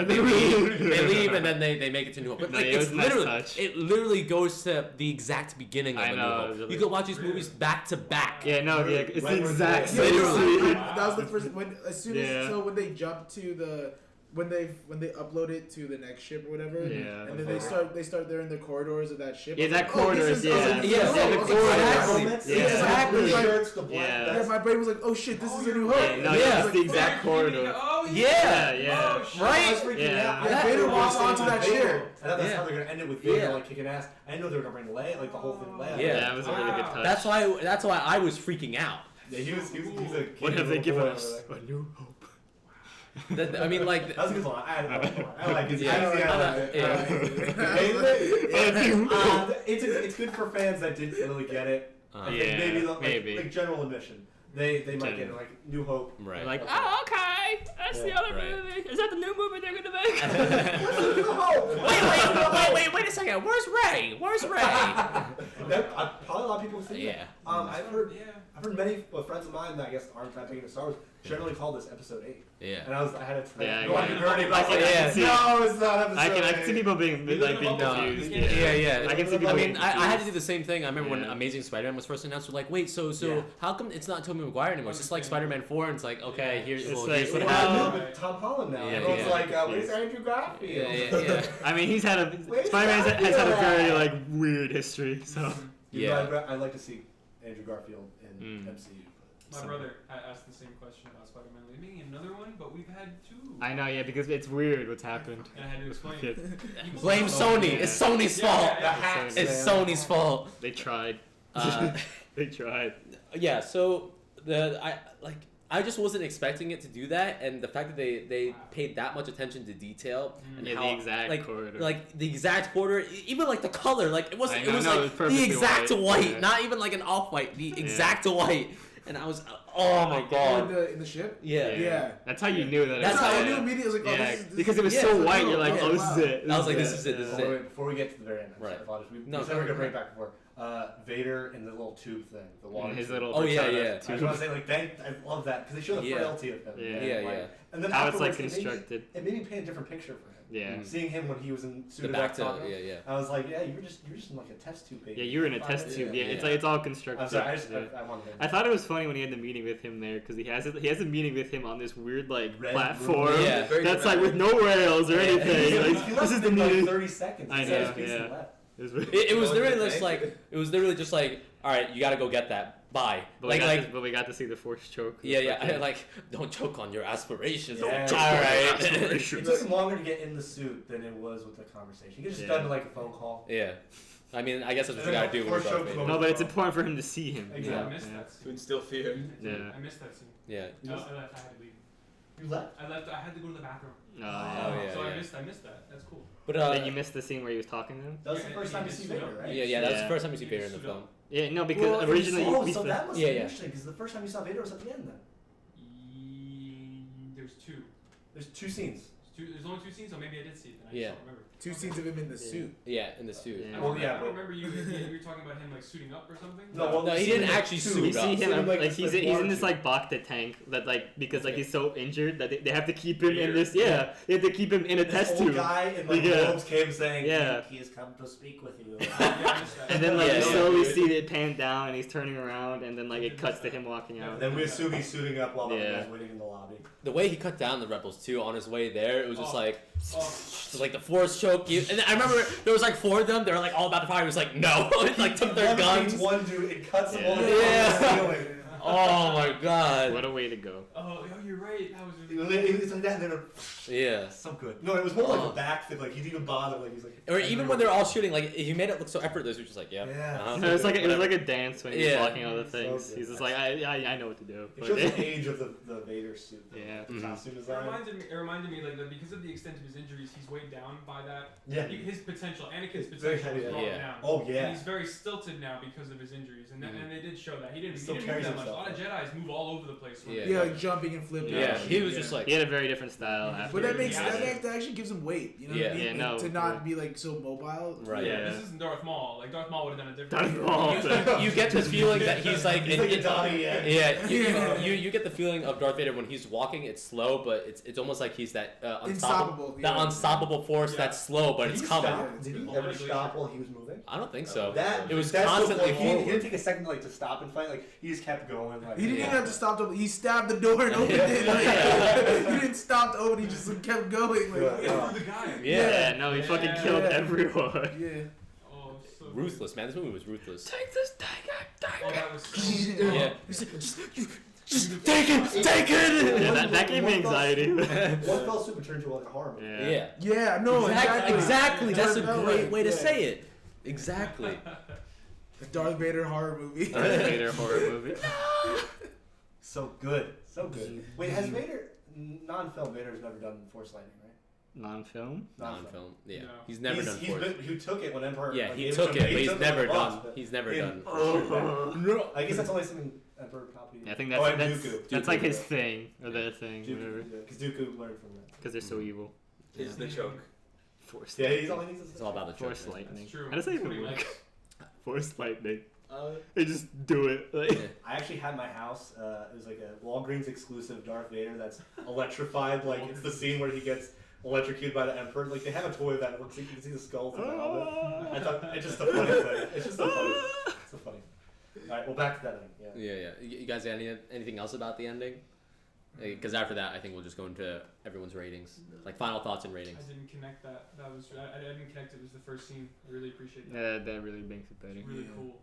[SPEAKER 2] They
[SPEAKER 3] then we
[SPEAKER 2] leave,
[SPEAKER 3] leave.
[SPEAKER 2] they leave, and then they make it to New Hope. But
[SPEAKER 6] No,
[SPEAKER 2] like,
[SPEAKER 6] it
[SPEAKER 2] it's
[SPEAKER 6] was a nice
[SPEAKER 2] literally
[SPEAKER 6] touch.
[SPEAKER 2] it literally goes to the exact beginning of
[SPEAKER 6] I
[SPEAKER 2] A New
[SPEAKER 6] know, it
[SPEAKER 2] Hope.
[SPEAKER 6] was
[SPEAKER 2] You
[SPEAKER 6] really-
[SPEAKER 2] can watch these movies back to back.
[SPEAKER 6] Yeah, no, yeah, it's the
[SPEAKER 4] Right,
[SPEAKER 6] exact
[SPEAKER 4] right,
[SPEAKER 6] same
[SPEAKER 2] literally.
[SPEAKER 6] scene.
[SPEAKER 7] That was the first when as soon as
[SPEAKER 6] Yeah.
[SPEAKER 7] so when they jump to the when they upload it to the next ship or whatever,
[SPEAKER 6] Yeah.
[SPEAKER 7] and then they start there in the corridors of that ship.
[SPEAKER 6] Yeah,
[SPEAKER 7] I was
[SPEAKER 6] that
[SPEAKER 7] like, oh,
[SPEAKER 6] corridors,
[SPEAKER 7] this is-
[SPEAKER 6] yeah.
[SPEAKER 7] I was like,
[SPEAKER 2] Yeah,
[SPEAKER 7] this is
[SPEAKER 2] yeah,
[SPEAKER 7] a
[SPEAKER 2] the
[SPEAKER 7] New Hope.
[SPEAKER 2] corridors.
[SPEAKER 7] Exactly.
[SPEAKER 6] Yeah.
[SPEAKER 7] Exactly.
[SPEAKER 4] The
[SPEAKER 7] Like,
[SPEAKER 4] shirts, the black
[SPEAKER 6] Yeah.
[SPEAKER 7] yeah,
[SPEAKER 4] vest.
[SPEAKER 7] my brain was like, oh shit, this is a New Hope.
[SPEAKER 6] Yeah, no,
[SPEAKER 7] And
[SPEAKER 2] yeah,
[SPEAKER 7] I
[SPEAKER 6] it's
[SPEAKER 7] was
[SPEAKER 6] the
[SPEAKER 7] like,
[SPEAKER 6] exact corridor.
[SPEAKER 5] Oh
[SPEAKER 2] Yeah.
[SPEAKER 6] Yeah.
[SPEAKER 5] Oh, shit.
[SPEAKER 2] Right?
[SPEAKER 4] I was freaking
[SPEAKER 6] Yeah.
[SPEAKER 4] out. I
[SPEAKER 7] Yeah,
[SPEAKER 4] thought
[SPEAKER 7] Vader
[SPEAKER 4] they were
[SPEAKER 7] walks
[SPEAKER 4] saying
[SPEAKER 7] onto that
[SPEAKER 4] Vader.
[SPEAKER 7] ship.
[SPEAKER 4] I thought that's
[SPEAKER 2] Yeah.
[SPEAKER 4] how they're gonna end it with Vader
[SPEAKER 2] Yeah.
[SPEAKER 4] like kicking ass. I didn't know they were gonna bring Leia, like the whole thing Leia.
[SPEAKER 2] Yeah.
[SPEAKER 6] That was a really good touch.
[SPEAKER 2] That's why I was freaking out.
[SPEAKER 4] Yeah, he's a kid,
[SPEAKER 6] What have they
[SPEAKER 4] little
[SPEAKER 6] given
[SPEAKER 4] boy
[SPEAKER 6] us?
[SPEAKER 4] over there.
[SPEAKER 3] A new hope.
[SPEAKER 2] I mean, like,
[SPEAKER 4] That was a good line. I like it.
[SPEAKER 2] Yeah.
[SPEAKER 4] It's good for fans that didn't really get it. I think
[SPEAKER 6] Yeah,
[SPEAKER 4] maybe
[SPEAKER 6] maybe.
[SPEAKER 4] like general admission. They might get it, like New Hope.
[SPEAKER 2] right.
[SPEAKER 6] Like, oh, okay, that's the
[SPEAKER 4] Yeah,
[SPEAKER 6] other
[SPEAKER 2] right.
[SPEAKER 6] movie. Is that the new movie they're gonna make?
[SPEAKER 4] New Hope.
[SPEAKER 2] wait a second. Where's Ray? Where's Ray?
[SPEAKER 4] Probably a lot of people think
[SPEAKER 2] Yeah.
[SPEAKER 4] that. I've heard many friends of mine that I guess aren't that big into Star Wars generally call this Episode 8.
[SPEAKER 2] Yeah.
[SPEAKER 4] And I had to
[SPEAKER 6] Yeah,
[SPEAKER 4] go on
[SPEAKER 6] yeah.
[SPEAKER 4] nerdy, but I was
[SPEAKER 6] I
[SPEAKER 4] like,
[SPEAKER 6] can see-
[SPEAKER 4] no, it's not Episode 8.
[SPEAKER 6] I can see people being like being
[SPEAKER 2] No.
[SPEAKER 6] confused.
[SPEAKER 2] Yeah.
[SPEAKER 6] I can see people.
[SPEAKER 2] I
[SPEAKER 6] being
[SPEAKER 2] mean, I had to
[SPEAKER 6] confused.
[SPEAKER 2] do the same thing. I remember when
[SPEAKER 6] Yeah.
[SPEAKER 2] Amazing Spider-Man was first announced. We're like, wait, so
[SPEAKER 4] Yeah.
[SPEAKER 2] how come it's not Tobey Maguire anymore? It's just like Spider-Man 4, and it's like, okay,
[SPEAKER 5] Yeah.
[SPEAKER 2] here's
[SPEAKER 6] It's
[SPEAKER 2] well,
[SPEAKER 6] like,
[SPEAKER 2] here's what
[SPEAKER 4] Well,
[SPEAKER 2] happened.
[SPEAKER 4] with Tom Holland now.
[SPEAKER 2] Yeah,
[SPEAKER 4] Everyone's
[SPEAKER 2] yeah.
[SPEAKER 4] like, where's Andrew Garfield?
[SPEAKER 2] Yeah.
[SPEAKER 6] I mean, he's had a
[SPEAKER 4] Where's
[SPEAKER 6] Spider-Man
[SPEAKER 4] Garfield
[SPEAKER 6] has had a very
[SPEAKER 4] at?
[SPEAKER 6] like weird history. So
[SPEAKER 4] You
[SPEAKER 2] Yeah.
[SPEAKER 4] know, I'd like to see Andrew Garfield in MCU.
[SPEAKER 5] My brother asked the same question about Spider-Man. Like, making another one, but we've had two.
[SPEAKER 6] I know, yeah, because it's weird what's happened.
[SPEAKER 5] And I had to explain.
[SPEAKER 6] Kid.
[SPEAKER 2] Blame Sony. It's Sony's
[SPEAKER 5] Yeah,
[SPEAKER 2] fault.
[SPEAKER 5] yeah, yeah.
[SPEAKER 4] The hacks,
[SPEAKER 2] It's
[SPEAKER 4] man.
[SPEAKER 2] Sony's fault.
[SPEAKER 6] They tried.
[SPEAKER 2] Uh,
[SPEAKER 6] They tried.
[SPEAKER 2] yeah. So I just wasn't expecting it to do that, and the fact that they paid that much attention to detail and
[SPEAKER 6] Yeah,
[SPEAKER 2] how,
[SPEAKER 6] the exact
[SPEAKER 2] like,
[SPEAKER 6] corridor.
[SPEAKER 2] like the exact corridor, even like the color, like it wasn't.
[SPEAKER 6] I
[SPEAKER 2] It
[SPEAKER 6] know,
[SPEAKER 2] was
[SPEAKER 6] no, it
[SPEAKER 2] like
[SPEAKER 6] was
[SPEAKER 2] the
[SPEAKER 6] perfectly
[SPEAKER 2] exact
[SPEAKER 6] white,
[SPEAKER 2] white,
[SPEAKER 6] yeah.
[SPEAKER 2] not even like an off white, the exact white. And I was, oh my
[SPEAKER 7] Oh,
[SPEAKER 2] god.
[SPEAKER 7] in the ship.
[SPEAKER 2] Yeah.
[SPEAKER 7] Yeah.
[SPEAKER 6] That's how you knew that.
[SPEAKER 2] That's
[SPEAKER 7] I
[SPEAKER 2] how
[SPEAKER 7] knew
[SPEAKER 2] yeah.
[SPEAKER 7] immediately. I was like, oh,
[SPEAKER 6] Yeah,
[SPEAKER 7] this is
[SPEAKER 6] because it was
[SPEAKER 2] yeah,
[SPEAKER 6] so
[SPEAKER 7] it's
[SPEAKER 6] white.
[SPEAKER 7] New
[SPEAKER 6] You're like,
[SPEAKER 7] Hope.
[SPEAKER 6] oh, this
[SPEAKER 7] wow.
[SPEAKER 6] is it.
[SPEAKER 2] I was like,
[SPEAKER 6] is
[SPEAKER 2] this is it. This is
[SPEAKER 4] Before
[SPEAKER 2] it.
[SPEAKER 4] before we get to the very end, I'm
[SPEAKER 2] Right.
[SPEAKER 4] sorry, apologies. We
[SPEAKER 2] No,
[SPEAKER 4] said we're
[SPEAKER 2] go
[SPEAKER 4] gonna bring it
[SPEAKER 2] ahead.
[SPEAKER 4] back and forth. Vader in the little tube thing, the water.
[SPEAKER 6] His
[SPEAKER 4] tube.
[SPEAKER 6] little.
[SPEAKER 2] Oh, yeah,
[SPEAKER 6] persona,
[SPEAKER 2] yeah.
[SPEAKER 4] I
[SPEAKER 6] too.
[SPEAKER 4] just want to say, like, I love that because they show the
[SPEAKER 2] Yeah.
[SPEAKER 4] frailty of him.
[SPEAKER 6] Yeah.
[SPEAKER 4] and,
[SPEAKER 2] Yeah,
[SPEAKER 4] like,
[SPEAKER 2] yeah.
[SPEAKER 4] And then
[SPEAKER 6] How it's like
[SPEAKER 4] afterwards,
[SPEAKER 6] constructed.
[SPEAKER 4] It made me paint a different picture for him.
[SPEAKER 6] Yeah.
[SPEAKER 2] Mm.
[SPEAKER 4] Seeing him when he was in
[SPEAKER 2] The
[SPEAKER 4] suited
[SPEAKER 2] back
[SPEAKER 4] up
[SPEAKER 2] to
[SPEAKER 4] talking,
[SPEAKER 2] yeah.
[SPEAKER 4] I was like, yeah, you're just in like a test tube, baby.
[SPEAKER 6] Yeah, you were in a
[SPEAKER 4] 5
[SPEAKER 6] test
[SPEAKER 4] minutes.
[SPEAKER 6] tube. Yeah, it's
[SPEAKER 2] Yeah.
[SPEAKER 6] like it's all constructed.
[SPEAKER 4] I'm sorry,
[SPEAKER 6] Yeah.
[SPEAKER 4] I wanted to.
[SPEAKER 6] I thought it was funny when he had the meeting with him there because he has a meeting with him on this weird like
[SPEAKER 4] Red
[SPEAKER 6] platform
[SPEAKER 4] room.
[SPEAKER 2] Yeah.
[SPEAKER 1] Very
[SPEAKER 6] that's like
[SPEAKER 1] dramatic.
[SPEAKER 6] with no rails or
[SPEAKER 2] Yeah.
[SPEAKER 6] anything.
[SPEAKER 4] He
[SPEAKER 6] Like,
[SPEAKER 4] left
[SPEAKER 6] this is the
[SPEAKER 4] in, like,
[SPEAKER 6] meeting.
[SPEAKER 4] 30 seconds.
[SPEAKER 6] I
[SPEAKER 4] He said
[SPEAKER 6] know,
[SPEAKER 4] his piece and
[SPEAKER 6] yeah.
[SPEAKER 4] left.
[SPEAKER 6] It was weird.
[SPEAKER 2] It was
[SPEAKER 1] Going
[SPEAKER 2] literally
[SPEAKER 1] to
[SPEAKER 2] just
[SPEAKER 1] the
[SPEAKER 2] like
[SPEAKER 1] bank?
[SPEAKER 2] it was literally just like, all right, you gotta go get that. Bye.
[SPEAKER 6] But we got to see the force choke.
[SPEAKER 2] Yeah. I, like, don't choke on your aspirations.
[SPEAKER 4] Yeah.
[SPEAKER 2] All
[SPEAKER 4] Don't
[SPEAKER 2] right.
[SPEAKER 4] It took him longer to get in the suit than it was with the conversation. He could just
[SPEAKER 6] Yeah.
[SPEAKER 4] done like a phone call.
[SPEAKER 2] Yeah. I mean, I guess that's what
[SPEAKER 4] And
[SPEAKER 2] you
[SPEAKER 4] then
[SPEAKER 2] gotta do when
[SPEAKER 4] force
[SPEAKER 2] you're Darth
[SPEAKER 4] choke
[SPEAKER 2] Vader.
[SPEAKER 4] from
[SPEAKER 6] No, but it's important for him to see him.
[SPEAKER 4] Exactly.
[SPEAKER 5] I missed
[SPEAKER 6] Yeah.
[SPEAKER 5] that
[SPEAKER 1] To
[SPEAKER 5] scene.
[SPEAKER 1] instill fear.
[SPEAKER 6] Yeah.
[SPEAKER 5] I missed that scene.
[SPEAKER 2] Yeah.
[SPEAKER 5] I left. I had to leave.
[SPEAKER 4] You left?
[SPEAKER 5] I left. I had to go to the bathroom.
[SPEAKER 6] Oh,
[SPEAKER 2] Oh,
[SPEAKER 6] yeah.
[SPEAKER 2] yeah.
[SPEAKER 5] So
[SPEAKER 2] yeah.
[SPEAKER 5] I missed that. That's cool.
[SPEAKER 2] But
[SPEAKER 6] Then you missed the scene where he was talking to him.
[SPEAKER 4] That was
[SPEAKER 5] Yeah,
[SPEAKER 4] the first
[SPEAKER 5] he
[SPEAKER 4] time you
[SPEAKER 5] just
[SPEAKER 4] see
[SPEAKER 5] stood
[SPEAKER 4] Vader,
[SPEAKER 5] up.
[SPEAKER 4] right?
[SPEAKER 2] yeah, that was
[SPEAKER 6] Yeah.
[SPEAKER 2] the first time you see
[SPEAKER 5] He
[SPEAKER 2] Vader in
[SPEAKER 5] just
[SPEAKER 2] the
[SPEAKER 5] stood
[SPEAKER 2] film.
[SPEAKER 5] up.
[SPEAKER 6] Yeah, no, because
[SPEAKER 4] Well,
[SPEAKER 6] originally
[SPEAKER 4] oh,
[SPEAKER 6] we
[SPEAKER 4] so that must
[SPEAKER 2] Yeah,
[SPEAKER 4] be
[SPEAKER 2] yeah.
[SPEAKER 4] interesting because the first time you saw Vader was at the end. Then
[SPEAKER 5] There's two.
[SPEAKER 4] there's two scenes.
[SPEAKER 5] There's only 2 scenes, so maybe I did see it. Then I
[SPEAKER 2] Yeah.
[SPEAKER 5] just don't remember.
[SPEAKER 7] 2 scenes of him in the suit.
[SPEAKER 2] Yeah, in the suit.
[SPEAKER 6] Yeah.
[SPEAKER 5] I
[SPEAKER 4] Well,
[SPEAKER 5] don't,
[SPEAKER 4] yeah,
[SPEAKER 5] I
[SPEAKER 4] but-
[SPEAKER 5] don't remember you were talking about him like suiting up or something.
[SPEAKER 4] No,
[SPEAKER 2] No, he didn't actually suit
[SPEAKER 6] You
[SPEAKER 2] up.
[SPEAKER 6] see him
[SPEAKER 4] Sitting
[SPEAKER 6] like,
[SPEAKER 4] like
[SPEAKER 6] he's
[SPEAKER 4] this
[SPEAKER 6] in
[SPEAKER 4] water
[SPEAKER 6] this
[SPEAKER 4] tube.
[SPEAKER 6] like Bacta tank that like because like he's so injured that they have to keep him in
[SPEAKER 5] Weird.
[SPEAKER 6] this they have to keep him in a
[SPEAKER 4] This
[SPEAKER 6] test
[SPEAKER 4] old
[SPEAKER 6] tube.
[SPEAKER 4] guy in like
[SPEAKER 6] Yeah.
[SPEAKER 4] robes came saying,
[SPEAKER 6] Yeah.
[SPEAKER 4] he has come to speak with you.
[SPEAKER 5] Yeah, I missed that.
[SPEAKER 6] And then like
[SPEAKER 2] Yeah,
[SPEAKER 6] you
[SPEAKER 2] yeah,
[SPEAKER 6] slowly
[SPEAKER 5] dude.
[SPEAKER 6] see it pan down and he's turning around and then like it cuts to him walking out.
[SPEAKER 4] Then we assume he's suiting up while the
[SPEAKER 6] Yeah.
[SPEAKER 4] guy's waiting in the lobby.
[SPEAKER 2] The way he cut down the rebels too on his way there, it was just
[SPEAKER 5] Oh.
[SPEAKER 2] like,
[SPEAKER 5] Oh.
[SPEAKER 2] just like the force choke you. And then I remember there was like 4 of them. They were like all about to fire. He was like, no, and, like took their
[SPEAKER 4] One
[SPEAKER 2] guns.
[SPEAKER 4] beats one dude and cuts him
[SPEAKER 6] Yeah.
[SPEAKER 4] all the way
[SPEAKER 2] Yeah.
[SPEAKER 4] down the ceiling.
[SPEAKER 2] Oh my god.
[SPEAKER 6] What a way to go.
[SPEAKER 5] Oh, you're right. That was
[SPEAKER 4] He
[SPEAKER 5] really.
[SPEAKER 4] was like that, and then
[SPEAKER 2] Yeah.
[SPEAKER 4] so good. No, it was more like
[SPEAKER 2] Oh.
[SPEAKER 4] a back thing. Like he didn't even bother. Like he's like.
[SPEAKER 2] Or even when they're all shooting, like he made it look so effortless. We're just like, yeah.
[SPEAKER 4] Yeah.
[SPEAKER 6] It was like a dance when he was
[SPEAKER 2] Yeah.
[SPEAKER 6] walking all the things.
[SPEAKER 4] So
[SPEAKER 6] He's
[SPEAKER 4] good.
[SPEAKER 6] just like I know what to do.
[SPEAKER 4] It
[SPEAKER 6] But
[SPEAKER 4] shows the age of the Vader suit.
[SPEAKER 6] Yeah.
[SPEAKER 4] The
[SPEAKER 2] Mhm.
[SPEAKER 4] costume
[SPEAKER 5] It
[SPEAKER 4] design.
[SPEAKER 5] reminded me like that because of the extent of his injuries, he's weighed down by that.
[SPEAKER 4] Yeah.
[SPEAKER 5] His potential, Anakin's
[SPEAKER 4] It's very
[SPEAKER 5] potential, was
[SPEAKER 4] heavy,
[SPEAKER 5] brought
[SPEAKER 2] yeah.
[SPEAKER 5] down.
[SPEAKER 4] Oh
[SPEAKER 5] And
[SPEAKER 4] yeah.
[SPEAKER 5] he's very stilted now because of his injuries, and
[SPEAKER 2] Mhm.
[SPEAKER 5] and they did show that he didn't
[SPEAKER 4] He still
[SPEAKER 5] move
[SPEAKER 4] carries
[SPEAKER 5] that much. A
[SPEAKER 4] himself.
[SPEAKER 5] lot of Jedi's move all over the place. when
[SPEAKER 2] Yeah.
[SPEAKER 5] they-
[SPEAKER 7] Yeah, like jumping and flipping.
[SPEAKER 2] Yeah.
[SPEAKER 7] and
[SPEAKER 2] He
[SPEAKER 7] shit,
[SPEAKER 2] was just like,
[SPEAKER 6] he had a very different style after.
[SPEAKER 7] But that makes
[SPEAKER 5] Yeah.
[SPEAKER 7] that actually gives him weight, you know
[SPEAKER 2] Yeah.
[SPEAKER 7] what I mean?
[SPEAKER 6] Yeah,
[SPEAKER 7] Like,
[SPEAKER 6] no,
[SPEAKER 7] to not be like so mobile.
[SPEAKER 2] Right.
[SPEAKER 5] Yeah,
[SPEAKER 6] Yeah.
[SPEAKER 5] this isn't Darth Maul. Like Darth Maul would have done it
[SPEAKER 6] Darth
[SPEAKER 5] differently.
[SPEAKER 6] Maul.
[SPEAKER 2] you get this feeling that he's like,
[SPEAKER 4] He's like a Donnie Yen.
[SPEAKER 2] yeah,
[SPEAKER 7] Yeah.
[SPEAKER 2] you get the feeling of Darth Vader when he's walking. It's slow, but it's almost like he's that unstoppable,
[SPEAKER 7] Unstoppable,
[SPEAKER 2] that
[SPEAKER 7] yeah.
[SPEAKER 2] unstoppable force
[SPEAKER 5] Yeah.
[SPEAKER 2] that's slow, but
[SPEAKER 4] Did
[SPEAKER 2] it's
[SPEAKER 4] he
[SPEAKER 2] coming.
[SPEAKER 4] stop? Did he
[SPEAKER 5] Hold
[SPEAKER 4] ever
[SPEAKER 5] on,
[SPEAKER 4] stop while he was moving?
[SPEAKER 2] I don't think so.
[SPEAKER 4] That
[SPEAKER 2] It was
[SPEAKER 4] that's the
[SPEAKER 2] constantly
[SPEAKER 4] point. He
[SPEAKER 2] forward.
[SPEAKER 4] didn't take a second like to stop and fight. Like he just kept going. Like
[SPEAKER 7] He didn't
[SPEAKER 2] Yeah.
[SPEAKER 7] even have to stop to. He stabbed the door and opened it. Like, he didn't stop to open. He just kept going. Like,
[SPEAKER 4] Yeah.
[SPEAKER 5] Yeah, through the guy.
[SPEAKER 6] Yeah, no, he fucking
[SPEAKER 5] Yeah.
[SPEAKER 6] killed
[SPEAKER 7] Yeah.
[SPEAKER 6] everyone.
[SPEAKER 7] yeah.
[SPEAKER 5] Oh, so good.
[SPEAKER 2] Ruthless, man. This movie was ruthless.
[SPEAKER 6] Take this dagger,
[SPEAKER 5] Oh,
[SPEAKER 6] dagger.
[SPEAKER 5] that was so.
[SPEAKER 2] Yeah.
[SPEAKER 7] Just take it, take it.
[SPEAKER 6] Yeah, that gave me anxiety.
[SPEAKER 4] One fell swoop and turned into like a horror movie.
[SPEAKER 6] Yeah.
[SPEAKER 2] Yeah.
[SPEAKER 7] Yeah, no,
[SPEAKER 2] Exactly. That's a
[SPEAKER 7] Darth
[SPEAKER 2] great
[SPEAKER 7] Vader,
[SPEAKER 2] way to
[SPEAKER 7] yeah.
[SPEAKER 2] say it. Exactly.
[SPEAKER 7] A Darth Vader horror movie.
[SPEAKER 6] Darth Vader horror movie.
[SPEAKER 4] So good. So good. Wait, has Vader non-film Vader's never done Force Lightning, right?
[SPEAKER 6] Non-film.
[SPEAKER 2] Non-film. Yeah.
[SPEAKER 5] No.
[SPEAKER 2] He's never done Force.
[SPEAKER 4] He took it when Emperor.
[SPEAKER 2] Yeah,
[SPEAKER 4] like,
[SPEAKER 2] he
[SPEAKER 4] gave
[SPEAKER 2] took
[SPEAKER 4] to
[SPEAKER 2] it,
[SPEAKER 4] him.
[SPEAKER 2] but
[SPEAKER 4] He
[SPEAKER 2] he's
[SPEAKER 4] took it
[SPEAKER 2] never
[SPEAKER 4] when he
[SPEAKER 2] done.
[SPEAKER 4] lost, but
[SPEAKER 2] He's never
[SPEAKER 4] in-
[SPEAKER 2] done.
[SPEAKER 7] No.
[SPEAKER 4] I guess that's only something Emperor Palpatine.
[SPEAKER 6] I think
[SPEAKER 4] Oh,
[SPEAKER 6] that's
[SPEAKER 4] and
[SPEAKER 6] that's,
[SPEAKER 4] Dooku.
[SPEAKER 6] that's
[SPEAKER 4] Dooku,
[SPEAKER 6] like his
[SPEAKER 4] yeah.
[SPEAKER 6] thing or their thing, whatever.
[SPEAKER 4] Because Dooku learned from that.
[SPEAKER 6] Because they're so evil.
[SPEAKER 1] Is the choke.
[SPEAKER 6] Force.
[SPEAKER 4] Yeah, he's all he needs is
[SPEAKER 2] It's all about the
[SPEAKER 6] Force
[SPEAKER 2] choice.
[SPEAKER 6] lightning.
[SPEAKER 5] That's true.
[SPEAKER 6] How does that
[SPEAKER 5] That's
[SPEAKER 6] even
[SPEAKER 5] what he
[SPEAKER 6] work?
[SPEAKER 5] likes.
[SPEAKER 6] Force lightning.
[SPEAKER 4] Uh,
[SPEAKER 6] They just do it. Like,
[SPEAKER 2] Yeah.
[SPEAKER 4] I actually had my house. It was like a Walgreens exclusive Darth Vader that's electrified. Like it's the scene where he gets electrocuted by the Emperor. Like they have a toy that looks like you can see the skull from the helmet. I thought it's just a funny thing. It's just a funny. It's a funny. All right, well back to that thing. Yeah.
[SPEAKER 2] Yeah. You guys got anything else about the ending? Because after that, I think we'll just go into everyone's ratings, like final thoughts and ratings.
[SPEAKER 5] I didn't connect that. That was I didn't connect it. It was the first scene. I really appreciate that.
[SPEAKER 6] yeah, that really makes it better.
[SPEAKER 5] Really
[SPEAKER 7] Yeah.
[SPEAKER 5] cool.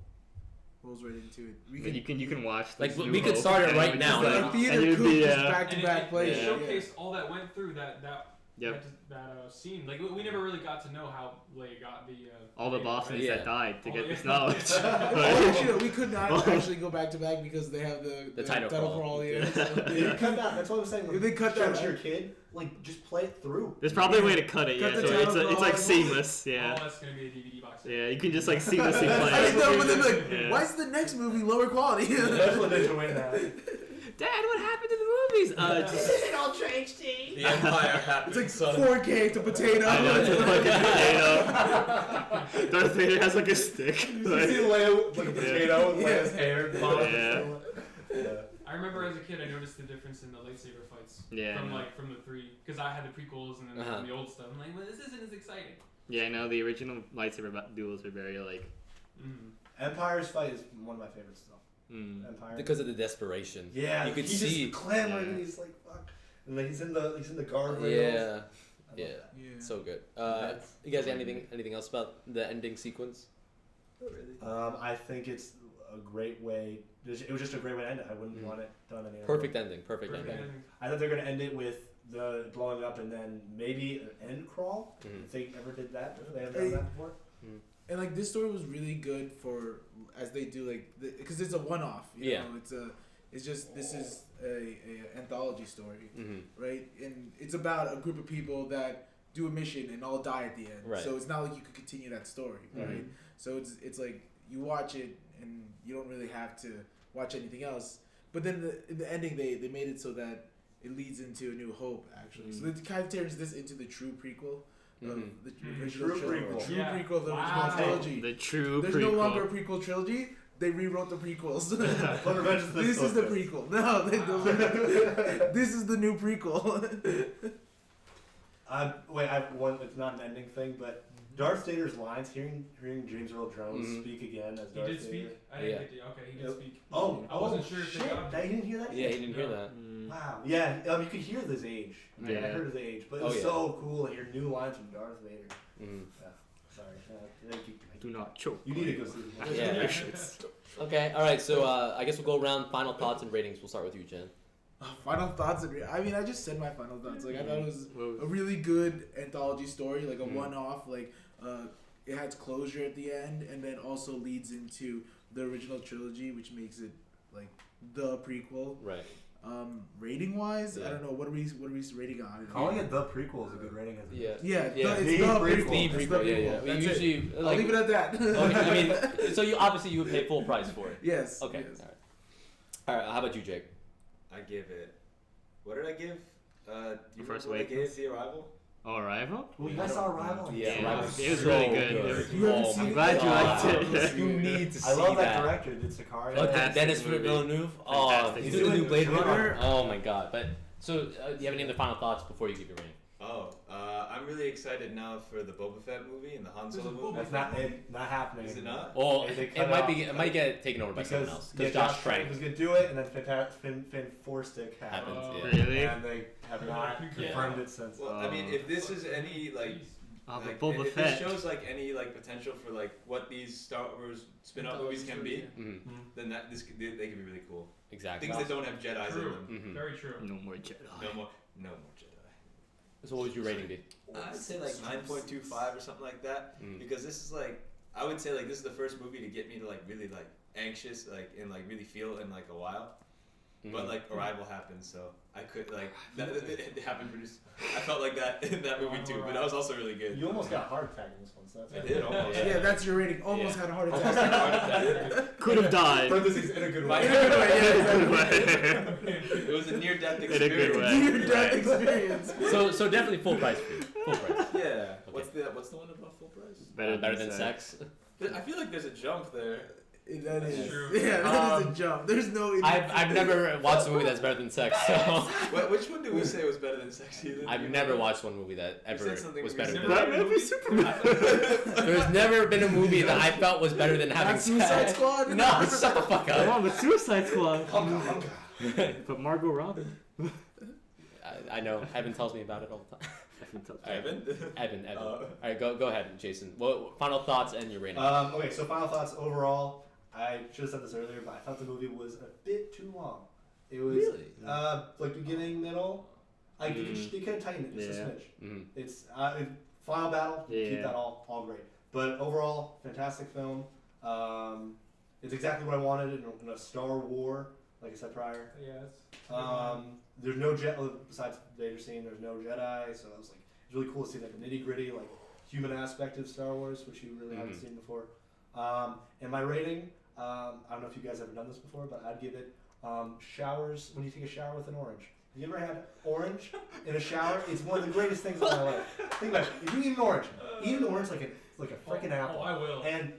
[SPEAKER 7] What was rated to it? We
[SPEAKER 6] But
[SPEAKER 7] could
[SPEAKER 6] you can watch
[SPEAKER 2] Like,
[SPEAKER 6] this
[SPEAKER 2] we
[SPEAKER 6] New
[SPEAKER 2] could
[SPEAKER 6] Hope
[SPEAKER 2] start it
[SPEAKER 6] and
[SPEAKER 2] right
[SPEAKER 6] would
[SPEAKER 2] now,
[SPEAKER 6] just,
[SPEAKER 2] like-
[SPEAKER 7] like theater
[SPEAKER 6] and you'd
[SPEAKER 7] coupe
[SPEAKER 6] be,
[SPEAKER 7] just back to
[SPEAKER 5] And
[SPEAKER 7] back
[SPEAKER 5] it
[SPEAKER 7] plays.
[SPEAKER 6] yeah.
[SPEAKER 5] showcased all that went through that
[SPEAKER 6] Yep.
[SPEAKER 5] that scene. Like we never really got to know how Leia got the
[SPEAKER 6] all the
[SPEAKER 5] Vader,
[SPEAKER 6] bosses
[SPEAKER 2] Yeah.
[SPEAKER 6] that died to
[SPEAKER 5] Oh,
[SPEAKER 6] get
[SPEAKER 5] yeah.
[SPEAKER 6] this knowledge.
[SPEAKER 7] Oh,
[SPEAKER 6] But-
[SPEAKER 7] actually, we could not actually go back to back because they have the
[SPEAKER 2] title crawl.
[SPEAKER 7] Yeah.
[SPEAKER 4] You cut that. That's what I was saying.
[SPEAKER 7] If they cut that
[SPEAKER 4] to your
[SPEAKER 7] out.
[SPEAKER 4] kid, like just play it through.
[SPEAKER 6] There's probably a way to cut it,
[SPEAKER 7] Cut
[SPEAKER 6] yeah.
[SPEAKER 7] the
[SPEAKER 6] So
[SPEAKER 7] title
[SPEAKER 6] it's like
[SPEAKER 7] crawl.
[SPEAKER 6] seamless,
[SPEAKER 5] Oh,
[SPEAKER 6] yeah.
[SPEAKER 5] that's gonna be a DVD box. set.
[SPEAKER 6] Yeah, you can just like seamlessly
[SPEAKER 7] I
[SPEAKER 6] play
[SPEAKER 7] just know, but then like,
[SPEAKER 6] Yeah.
[SPEAKER 7] why is the next movie lower quality?
[SPEAKER 4] That's what Ninja Wayne had.
[SPEAKER 6] Dad, what happened to the movies?
[SPEAKER 4] Isn't all train Steve.
[SPEAKER 1] The Empire happened,
[SPEAKER 7] It's like
[SPEAKER 1] son.
[SPEAKER 7] 4K to potato.
[SPEAKER 6] I know, it's a fucking potato. Darth Vader has like a stick.
[SPEAKER 4] You
[SPEAKER 6] Like,
[SPEAKER 4] see Leia with like a potato with
[SPEAKER 7] Yeah.
[SPEAKER 4] Leia's hair. Bob,
[SPEAKER 6] Yeah.
[SPEAKER 4] Yeah.
[SPEAKER 5] I remember as a kid, I noticed the difference in the lightsaber fights.
[SPEAKER 6] Yeah, I
[SPEAKER 5] From
[SPEAKER 6] know.
[SPEAKER 5] from the three, because I had the prequels and then
[SPEAKER 2] Uh-huh.
[SPEAKER 5] the old stuff. I'm like, well, this isn't as exciting.
[SPEAKER 6] yeah, I know the original lightsaber duels are very like.
[SPEAKER 5] Mm.
[SPEAKER 4] Empire's fight is one of my favorites though.
[SPEAKER 6] Mm.
[SPEAKER 4] Empire.
[SPEAKER 2] Because of the desperation.
[SPEAKER 4] Yeah,
[SPEAKER 2] You could
[SPEAKER 4] he's
[SPEAKER 2] see.
[SPEAKER 4] just clamoring
[SPEAKER 6] Yeah.
[SPEAKER 4] and he's like, fuck. And then he's in the guardrails.
[SPEAKER 2] Yeah.
[SPEAKER 4] I love
[SPEAKER 2] Yeah.
[SPEAKER 4] that.
[SPEAKER 7] Yeah.
[SPEAKER 2] So good.
[SPEAKER 4] That's-
[SPEAKER 2] You guys got anything else about the ending sequence?
[SPEAKER 4] I think it's a great way. It was just a great way to end it. I wouldn't want it done any other
[SPEAKER 2] Perfect
[SPEAKER 4] way.
[SPEAKER 2] ending. Perfect
[SPEAKER 5] Perfect
[SPEAKER 2] ending.
[SPEAKER 5] ending.
[SPEAKER 4] I thought they're gonna end it with the blowing up and then maybe an end crawl.
[SPEAKER 2] Mhm.
[SPEAKER 4] If they ever did that, they haven't done that before.
[SPEAKER 7] And like this story was really good for as they do like because it's a one-off. You
[SPEAKER 2] Yeah.
[SPEAKER 7] know, it's just this is a anthology story,
[SPEAKER 2] Mm-hmm.
[SPEAKER 7] right? And it's about a group of people that do a mission and all die at the end.
[SPEAKER 2] Right.
[SPEAKER 7] So it's not like you could continue that story, right?
[SPEAKER 2] Mhm.
[SPEAKER 7] So it's like you watch it and you don't really have to watch anything else. But then in the ending they made it so that it leads into A New Hope actually. So it kind of turns this into the true prequel of the original
[SPEAKER 4] True
[SPEAKER 7] trilogy.
[SPEAKER 4] prequel.
[SPEAKER 7] True
[SPEAKER 5] Yeah.
[SPEAKER 7] prequel of the
[SPEAKER 5] Wow.
[SPEAKER 7] original trilogy.
[SPEAKER 6] The true
[SPEAKER 7] There's
[SPEAKER 6] prequel.
[SPEAKER 7] no longer a prequel trilogy. They rewrote the prequels.
[SPEAKER 4] But Revenge of the
[SPEAKER 7] This is the
[SPEAKER 4] Sith.
[SPEAKER 7] prequel. No, this is the new prequel.
[SPEAKER 4] Wait, I have one. It's not an ending thing, but Darth Vader's lines. Hearing James Earl Jones
[SPEAKER 2] Mhm.
[SPEAKER 4] speak again as
[SPEAKER 5] He
[SPEAKER 4] Darth
[SPEAKER 5] did
[SPEAKER 4] Vader.
[SPEAKER 5] speak. I didn't
[SPEAKER 2] Yeah.
[SPEAKER 5] get the, okay, he did
[SPEAKER 4] Yep.
[SPEAKER 5] speak.
[SPEAKER 4] Oh,
[SPEAKER 5] I wasn't sure if they
[SPEAKER 4] shit!
[SPEAKER 5] got him.
[SPEAKER 4] You didn't hear that?
[SPEAKER 2] Yeah, he didn't hear
[SPEAKER 5] No.
[SPEAKER 2] that.
[SPEAKER 4] Wow. Yeah, you could hear his age. I
[SPEAKER 6] Yeah.
[SPEAKER 4] heard his age, but it
[SPEAKER 2] Oh,
[SPEAKER 4] was
[SPEAKER 2] yeah.
[SPEAKER 4] so cool to hear new lines from Darth Vader.
[SPEAKER 2] Mm.
[SPEAKER 4] Sorry. Thank you.
[SPEAKER 6] Do not choke.
[SPEAKER 4] You need to go see it.
[SPEAKER 2] Yeah. Okay. All right. So I guess we'll go around final thoughts and ratings. We'll start with you, Jen.
[SPEAKER 7] Final thoughts. I mean, I just said my final thoughts. Like I thought it was a really good anthology story, like a one-off. Like it has closure at the end, and then also leads into the original trilogy, which makes it like the prequel.
[SPEAKER 2] Right.
[SPEAKER 7] Rating wise,
[SPEAKER 2] Yeah.
[SPEAKER 7] I don't know what are we rating on.
[SPEAKER 4] Calling it the prequel is a good rating, isn't it?
[SPEAKER 2] Yeah.
[SPEAKER 7] Yeah,
[SPEAKER 2] Yeah.
[SPEAKER 7] it's
[SPEAKER 4] The
[SPEAKER 7] the
[SPEAKER 4] prequel.
[SPEAKER 7] prequel.
[SPEAKER 2] The
[SPEAKER 7] It's the
[SPEAKER 2] prequel. Yeah, yeah.
[SPEAKER 7] prequel.
[SPEAKER 2] We
[SPEAKER 7] That's it.
[SPEAKER 2] usually
[SPEAKER 7] I'll
[SPEAKER 2] like.
[SPEAKER 7] leave it at that.
[SPEAKER 2] Okay, I mean, so you obviously you would pay full price for it.
[SPEAKER 7] Yes.
[SPEAKER 2] Okay.
[SPEAKER 7] yes.
[SPEAKER 2] All right. How about you, Jake?
[SPEAKER 1] I give it. What did I give? Do you
[SPEAKER 6] Force
[SPEAKER 1] remember what I gave
[SPEAKER 6] Awakens?
[SPEAKER 1] The Arrival?
[SPEAKER 6] Arrival?
[SPEAKER 4] Well, you guys saw Arrival.
[SPEAKER 2] Yeah,
[SPEAKER 6] Yeah,
[SPEAKER 2] Arrival
[SPEAKER 6] it was
[SPEAKER 2] so
[SPEAKER 6] really good.
[SPEAKER 7] You haven't
[SPEAKER 2] Oh
[SPEAKER 7] seen
[SPEAKER 2] my
[SPEAKER 7] it
[SPEAKER 6] glad
[SPEAKER 7] yet?
[SPEAKER 6] you liked it.
[SPEAKER 2] You need to see
[SPEAKER 4] I love that
[SPEAKER 2] that.
[SPEAKER 4] director. Did Sicario.
[SPEAKER 2] Oh,
[SPEAKER 6] Fantastic
[SPEAKER 2] Dennis
[SPEAKER 6] movie.
[SPEAKER 2] Villeneuve. Oh,
[SPEAKER 6] Fantastic
[SPEAKER 2] he's
[SPEAKER 4] movie.
[SPEAKER 2] doing the new Blade
[SPEAKER 4] He's doing
[SPEAKER 2] Runner.
[SPEAKER 4] it.
[SPEAKER 2] Oh my god! But so, do you have any other final thoughts before you give your rating?
[SPEAKER 1] Oh, I'm really excited now for the Boba Fett movie and the Han Solo
[SPEAKER 5] There's a
[SPEAKER 1] movie.
[SPEAKER 4] That's not happening.
[SPEAKER 1] Is it not?
[SPEAKER 2] Well,
[SPEAKER 4] They
[SPEAKER 2] it
[SPEAKER 4] cut
[SPEAKER 2] might
[SPEAKER 4] out-
[SPEAKER 2] be. It might get taken over by someone else because Josh Trank
[SPEAKER 4] was gonna do it, and then Finn Forstick
[SPEAKER 2] happens.
[SPEAKER 5] Oh.
[SPEAKER 2] Yeah.
[SPEAKER 6] Really?
[SPEAKER 4] and they have not
[SPEAKER 5] Yeah.
[SPEAKER 4] confirmed it since.
[SPEAKER 1] Well, I mean, if this is any like,
[SPEAKER 6] Oh,
[SPEAKER 1] like,
[SPEAKER 6] but Boba
[SPEAKER 1] if
[SPEAKER 6] Fett.
[SPEAKER 1] this shows like any like potential for like what these Star Wars spin-off movies can be,
[SPEAKER 2] Mhm.
[SPEAKER 1] then they can be really cool.
[SPEAKER 2] Exactly.
[SPEAKER 1] Things that don't have Jedi's
[SPEAKER 5] True.
[SPEAKER 1] in them.
[SPEAKER 2] Mhm.
[SPEAKER 5] Very true.
[SPEAKER 6] No more Jedi.
[SPEAKER 1] No more Jedi.
[SPEAKER 2] So, what would your rating be?
[SPEAKER 1] I'd say like 9.25 or something like that.
[SPEAKER 2] Mm.
[SPEAKER 1] Because this is like, I would say like this is the first movie to get me to like really like anxious like and like really feel in like a while. But like Arrival happened, so I could like that it happened pretty. I felt like that in that movie too, but that was also really good.
[SPEAKER 4] You almost got a heart attack in this one, so that's
[SPEAKER 1] I did almost.
[SPEAKER 7] Yeah, that's your rating. Almost
[SPEAKER 1] Yeah.
[SPEAKER 7] had a heart
[SPEAKER 1] Almost had a heart
[SPEAKER 7] attack.
[SPEAKER 1] attack.
[SPEAKER 6] Could have died.
[SPEAKER 4] Parentheses in a good way.
[SPEAKER 7] In a good way, yeah, exactly.
[SPEAKER 1] It was a near-death
[SPEAKER 6] In a
[SPEAKER 1] experience.
[SPEAKER 6] good way.
[SPEAKER 7] Near-death experience.
[SPEAKER 2] So definitely full price for you. Full price.
[SPEAKER 1] Yeah. What's the one above full price?
[SPEAKER 2] Better than sex.
[SPEAKER 1] I feel like there's a jump there.
[SPEAKER 7] That is
[SPEAKER 5] True.
[SPEAKER 7] Yeah, that is a jump. There's no.
[SPEAKER 2] I've never watched a movie that's better than sex. So
[SPEAKER 1] Which one did we say was better than Sex Heathen?
[SPEAKER 2] I've never watched one movie that
[SPEAKER 1] You
[SPEAKER 2] ever
[SPEAKER 1] said something
[SPEAKER 2] was better than
[SPEAKER 1] recently.
[SPEAKER 2] that.
[SPEAKER 6] Batman v Superman.
[SPEAKER 2] There's never been a movie that I felt was better than having
[SPEAKER 7] Not Suicide
[SPEAKER 2] sex.
[SPEAKER 7] Squad.
[SPEAKER 2] No, shut the fuck
[SPEAKER 6] Come
[SPEAKER 2] up.
[SPEAKER 6] on, but Suicide Squad.
[SPEAKER 4] Oh,
[SPEAKER 6] But Margot Robbie.
[SPEAKER 2] I know. Evan tells me about it all the time.
[SPEAKER 1] Evan?
[SPEAKER 2] Evan. All right, go ahead, Jason. Well, final thoughts and your rating.
[SPEAKER 4] Okay, so final thoughts overall. I should have said this earlier, but I thought the movie was a bit too long. It was like beginning, middle. Like they could have tightened it just a smidge.
[SPEAKER 2] Mhm.
[SPEAKER 4] It's final battle.
[SPEAKER 6] Yeah.
[SPEAKER 4] Keep that all great. But overall, fantastic film. It's exactly what I wanted in a Star War. Like I said prior.
[SPEAKER 5] Yeah, it's
[SPEAKER 4] There's no besides Vader scene. There's no Jedi, so it was like it's really cool to see like the nitty gritty, like human aspect of Star Wars, which you really haven't seen before. And my rating, I don't know if you guys have ever done this before, but I'd give it showers when you take a shower with an orange. Have you ever had orange in a shower? It's one of the greatest things in my life. Think about it. If you eat an orange like a freaking apple.
[SPEAKER 5] Oh, I will.
[SPEAKER 4] And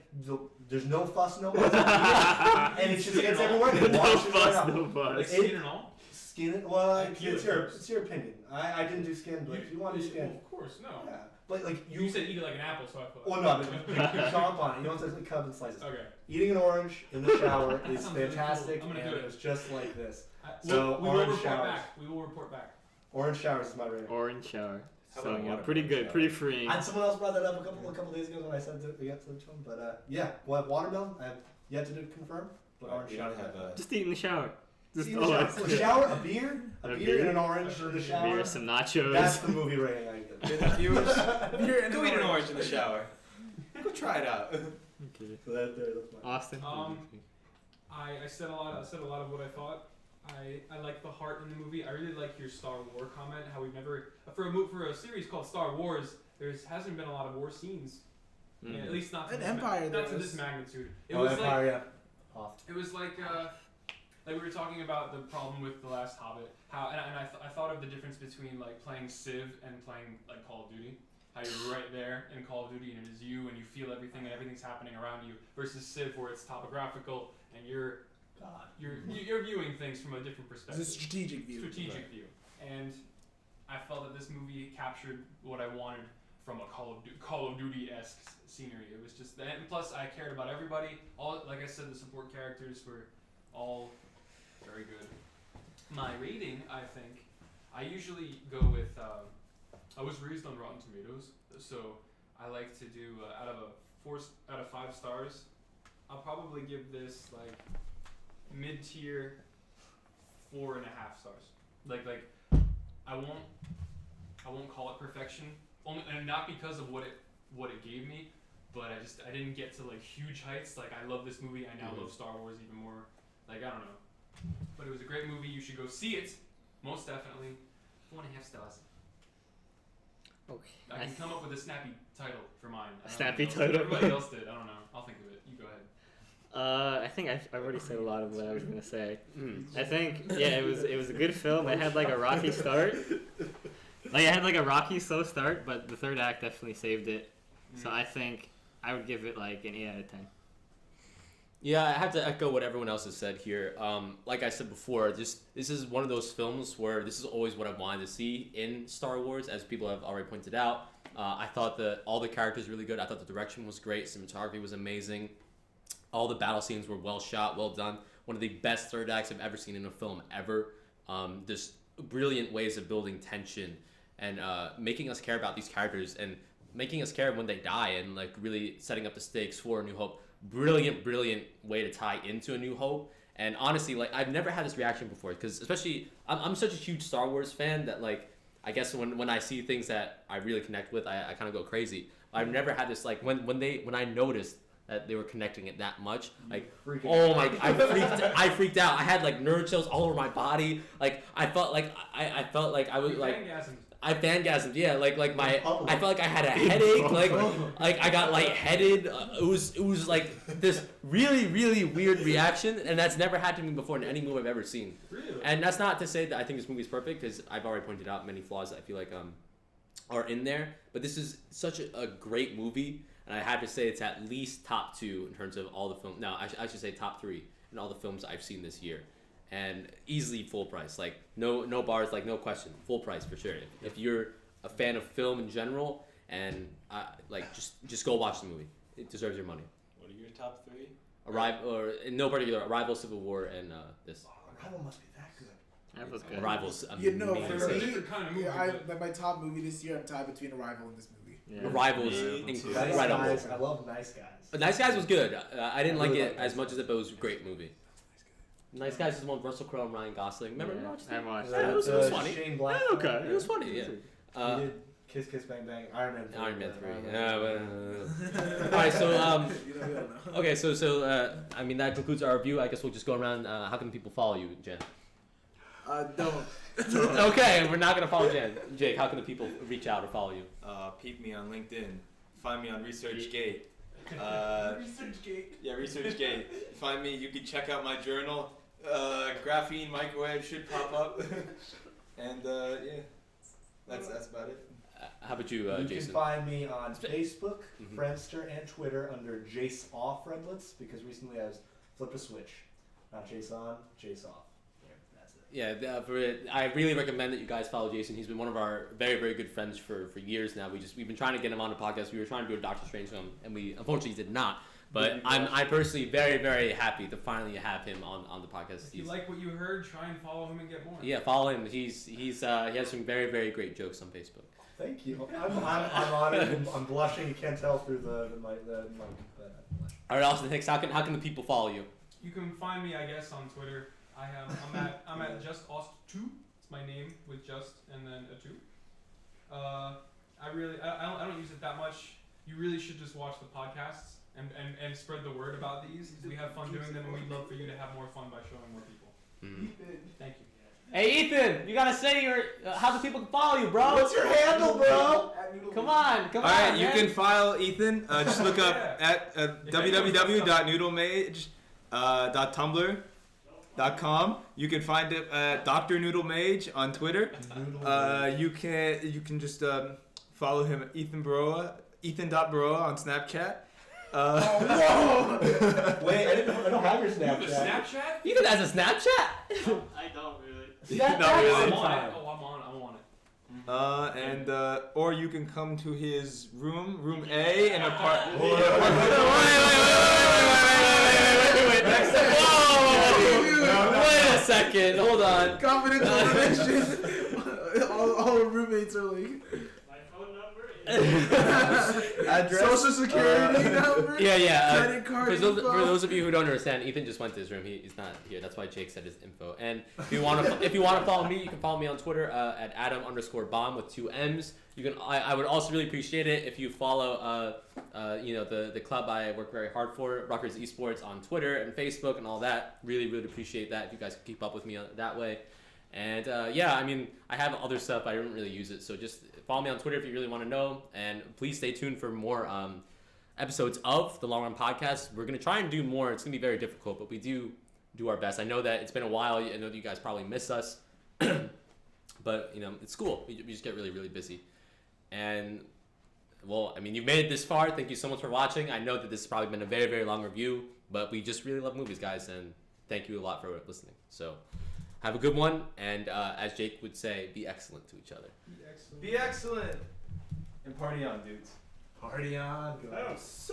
[SPEAKER 4] there's no fuss, no fuss. And it just gets everywhere. And it
[SPEAKER 6] No
[SPEAKER 4] washes right
[SPEAKER 6] fuss,
[SPEAKER 4] off.
[SPEAKER 6] no
[SPEAKER 5] Like
[SPEAKER 6] fuss.
[SPEAKER 5] skin and all.
[SPEAKER 4] Skin it? Well,
[SPEAKER 5] I peel
[SPEAKER 4] it's
[SPEAKER 5] it
[SPEAKER 4] your
[SPEAKER 5] first.
[SPEAKER 4] opinion. I didn't do skin, but if you want to do
[SPEAKER 5] Well,
[SPEAKER 4] skin,
[SPEAKER 5] of course, no.
[SPEAKER 4] yeah. But like
[SPEAKER 5] You said eat it like an apple, so I thought.
[SPEAKER 4] well, no, but you chomp on it. You don't have to cut in slices.
[SPEAKER 5] Okay.
[SPEAKER 4] Eating an orange in the shower
[SPEAKER 5] That
[SPEAKER 4] is
[SPEAKER 5] sounds really cool.
[SPEAKER 4] fantastic,
[SPEAKER 5] I'm gonna
[SPEAKER 4] and
[SPEAKER 5] do
[SPEAKER 4] it
[SPEAKER 5] it.
[SPEAKER 4] was just like this.
[SPEAKER 5] we
[SPEAKER 4] So,
[SPEAKER 5] will
[SPEAKER 4] orange
[SPEAKER 5] report
[SPEAKER 4] showers.
[SPEAKER 5] back. We will report back.
[SPEAKER 4] Orange showers is my rating.
[SPEAKER 6] Orange shower.
[SPEAKER 1] How
[SPEAKER 6] So
[SPEAKER 1] about
[SPEAKER 6] yeah,
[SPEAKER 1] watermelon
[SPEAKER 6] pretty good,
[SPEAKER 1] shower?
[SPEAKER 6] pretty freeing.
[SPEAKER 4] And someone else brought that up a couple days ago when I said that we got to them. But yeah, watermelon. I have yet to confirm. But orange
[SPEAKER 1] We
[SPEAKER 4] shower.
[SPEAKER 1] don't have a.
[SPEAKER 6] Just eat in the shower. Just
[SPEAKER 4] See, in the shower.
[SPEAKER 6] always.
[SPEAKER 4] So a shower, a beer,
[SPEAKER 6] A
[SPEAKER 4] and
[SPEAKER 6] beer.
[SPEAKER 4] an orange in the shower.
[SPEAKER 6] Beer, some nachos.
[SPEAKER 4] That's the movie rating I give.
[SPEAKER 1] Viewers,
[SPEAKER 7] Beer and
[SPEAKER 1] go eat an orange in the shower. Go try it out.
[SPEAKER 6] Okay.
[SPEAKER 4] So that's my.
[SPEAKER 6] Austin.
[SPEAKER 5] I said a lot. I said a lot of what I thought. I like the heart in the movie. I really like your Star Wars comment. How we've never for a series called Star Wars. Hasn't been a lot of war scenes.
[SPEAKER 6] Mhm.
[SPEAKER 5] Yeah, at least not to
[SPEAKER 7] An
[SPEAKER 5] this
[SPEAKER 7] Empire,
[SPEAKER 5] not
[SPEAKER 7] there
[SPEAKER 5] to
[SPEAKER 7] was.
[SPEAKER 5] this magnitude. It
[SPEAKER 4] Oh,
[SPEAKER 5] was
[SPEAKER 4] Empire,
[SPEAKER 5] like
[SPEAKER 4] yeah. Off.
[SPEAKER 5] it was like we were talking about the problem with The Last Hobbit, how I thought of the difference between like playing Civ and playing like Call of Duty. How you're right there in Call of Duty and it is you and you feel everything and everything's happening around you, versus Civ where it's topographical and you're viewing things from a different perspective.
[SPEAKER 7] It's a strategic view.
[SPEAKER 5] View. And I felt that this movie captured what I wanted from a Call of Duty-esque scenery. It was just that, and plus I cared about everybody. All, like I said, the support characters were all very good. My rating, I think, I usually go with. I was raised on Rotten Tomatoes, so I like to do out of 5 stars. I'll probably give this like mid-tier 4.5 stars. Like I won't call it perfection, only and not because of what it gave me, but I didn't get to like huge heights. Like I love this movie. I now love Star Wars even more. Like I don't know, but it was a great movie. You should go see it, most definitely. 4.5 stars.
[SPEAKER 6] Okay.
[SPEAKER 5] I can come up with a snappy title for mine.
[SPEAKER 6] Snappy title.
[SPEAKER 5] Everybody else did. I don't know. I'll think of it. You go ahead.
[SPEAKER 6] I think I've already said a lot of what I was gonna say. I think it was a good film. It had like a rocky start. Like it had like a rocky slow start, but the third act definitely saved it. So I think I would give it like an 8 out of 10.
[SPEAKER 2] Yeah, I have to echo what everyone else has said here. Like I said before, this is one of those films where this is always what I wanted to see in Star Wars, as people have already pointed out. I thought that all the characters were really good. I thought the direction was great. Cinematography was amazing. All the battle scenes were well shot, well done. One of the best third acts I've ever seen in a film ever. Just brilliant ways of building tension and making us care about these characters and making us care when they die and like really setting up the stakes for A New Hope. Brilliant way to tie into A New Hope. And honestly, like I've never had this reaction before, because especially I'm such a huge Star Wars fan that like I guess when I see things that I really connect with, I kind of go crazy. I've never had this like when I noticed that they were connecting it that much, like oh my, I freaked out. I had like nerve chills all over my body. Like I felt like I was like I fangasmed, yeah. Like my, I felt like I had a headache. Like I got lightheaded. It was like this really weird reaction, and that's never happened to me before in any movie I've ever seen.
[SPEAKER 5] Really?
[SPEAKER 2] And that's not to say that I think this movie is perfect, because I've already pointed out many flaws that I feel like are in there. But this is such a great movie, and I have to say it's at least top 2 in terms of all the films. No, I should say top 3 in all the films I've seen this year. And easily full price, like no bars, like no question, full price for sure. If you're a fan of film in general, and like just go watch the movie. It deserves your money.
[SPEAKER 1] What are your top 3?
[SPEAKER 2] Arrival, or in no particular, Arrival, Civil War, and this.
[SPEAKER 4] Arrival must be that good.
[SPEAKER 6] That was good.
[SPEAKER 2] Arrival's
[SPEAKER 7] You know,
[SPEAKER 2] amazing.
[SPEAKER 7] for
[SPEAKER 5] It's a
[SPEAKER 7] me,
[SPEAKER 5] different kind of movie,
[SPEAKER 7] my top movie this year, I'm tied between Arrival and this movie.
[SPEAKER 6] Yeah.
[SPEAKER 2] Arrival's
[SPEAKER 4] Nice
[SPEAKER 2] incredible.
[SPEAKER 4] Guys, I love Nice Guys.
[SPEAKER 2] But Nice Guys was good. I didn't like
[SPEAKER 4] really
[SPEAKER 2] it
[SPEAKER 4] like
[SPEAKER 2] as much as it, but it was a great movie. Nice Guys is the one with Russell Crowe and Ryan Gosling. Remember?
[SPEAKER 6] Yeah,
[SPEAKER 2] Watched
[SPEAKER 6] I
[SPEAKER 2] it?
[SPEAKER 6] watched
[SPEAKER 2] Yeah, it was funny.
[SPEAKER 4] Shane Black.
[SPEAKER 2] Yeah, okay. It was funny, yeah.
[SPEAKER 4] He did Kiss Kiss Bang Bang. Iron Man 3.
[SPEAKER 2] Iron Man 3.
[SPEAKER 4] Iron Man
[SPEAKER 2] Yeah, but, alright, so
[SPEAKER 7] You know, we don't know.
[SPEAKER 2] okay, so I mean that concludes our review. I guess we'll just go around. How can people follow you, Jen?
[SPEAKER 7] Don't.
[SPEAKER 2] Okay, we're not gonna follow Jen. Jake, how can the people reach out or follow you?
[SPEAKER 1] Peep me on LinkedIn. Find me on ResearchGate.
[SPEAKER 7] ResearchGate.
[SPEAKER 1] Yeah, ResearchGate. Find me. You can check out my journal. Graphene Microwave should pop up. And yeah, that's about it.
[SPEAKER 2] How about you,
[SPEAKER 4] You
[SPEAKER 2] Jason?
[SPEAKER 4] can find me on Facebook,
[SPEAKER 2] Mhm.
[SPEAKER 4] Friendster, and Twitter under Jace Off Friendlets, because recently I was flipped a switch. Not Jace On, Jace Off. Yeah, that's it.
[SPEAKER 2] Yeah, I really recommend that you guys follow Jason. He's been one of our very good friends for years now. We've been trying to get him on the podcast. We were trying to do a Doctor Strange film, and we unfortunately did not. But I'm personally very happy to finally have him on the podcast.
[SPEAKER 5] If you like what you heard, try and follow him and get more.
[SPEAKER 2] Yeah, follow him. He has some very great jokes on Facebook.
[SPEAKER 4] Thank you. I'm honored. I'm blushing. You can't tell through the mic.
[SPEAKER 2] All right, Austin Hicks, how can the people follow you?
[SPEAKER 5] You can find me, I guess, on Twitter. I'm at justaust2. It's my name with just and then a 2. I don't use it that much. You really should just watch the podcasts and spread the word about these. We have fun doing them, and we'd love for you to have more fun by showing more people. Thank you.
[SPEAKER 2] Hey Ethan, you gotta say how the people can follow you, bro.
[SPEAKER 4] What's your handle, bro?
[SPEAKER 2] Come on.
[SPEAKER 1] All right, you
[SPEAKER 2] man.
[SPEAKER 1] can file Ethan. Just look up at www.noodlemage.tumblr. noodlemage.com. You can find it at Dr. Noodle Mage on Twitter. You can just follow him at Ethan.Baroa on Snapchat.
[SPEAKER 7] Whoa!
[SPEAKER 4] Wait, I don't have your
[SPEAKER 5] You have a
[SPEAKER 4] Snapchat.
[SPEAKER 5] Snapchat?
[SPEAKER 2] Ethan has a Snapchat.
[SPEAKER 6] I don't really.
[SPEAKER 1] Not really.
[SPEAKER 5] I'm on it. Oh, I'm on it.
[SPEAKER 1] Or you can come to his room A in apartment.
[SPEAKER 2] Wait. Wait a second. Hold on.
[SPEAKER 7] Confidential information. all the roommates are like.
[SPEAKER 6] My phone number
[SPEAKER 1] Address.
[SPEAKER 7] Social security number.
[SPEAKER 2] Yeah.
[SPEAKER 7] Credit card
[SPEAKER 2] For
[SPEAKER 7] info.
[SPEAKER 2] those of you who don't understand, Ethan just went to his room. He's not here. That's why Jake said his info. And if you want to follow me, you can follow me on Twitter at Adam_Bomb with 2 M's. You can. I would also really appreciate it if you follow the club I work very hard for, Rutgers Esports, on Twitter and Facebook and all that. Really appreciate that if you guys can keep up with me that way. And I have other stuff, but I don't really use it. So just follow me on Twitter if you really want to know. And please stay tuned for more episodes of the Long Run Podcast. We're going to try and do more. It's going to be very difficult, but we do our best. I know that it's been a while. I know that you guys probably miss us. But, it's cool. We just get really busy. And, well, you've made it this far. Thank you so much for watching. I know that this has probably been a very, very long review, but we just really love movies, guys. And thank you a lot for listening. So have a good one, and as Jake would say, be excellent to each other.
[SPEAKER 1] Be excellent. And party on, dudes.
[SPEAKER 4] Party on.
[SPEAKER 1] That was sick.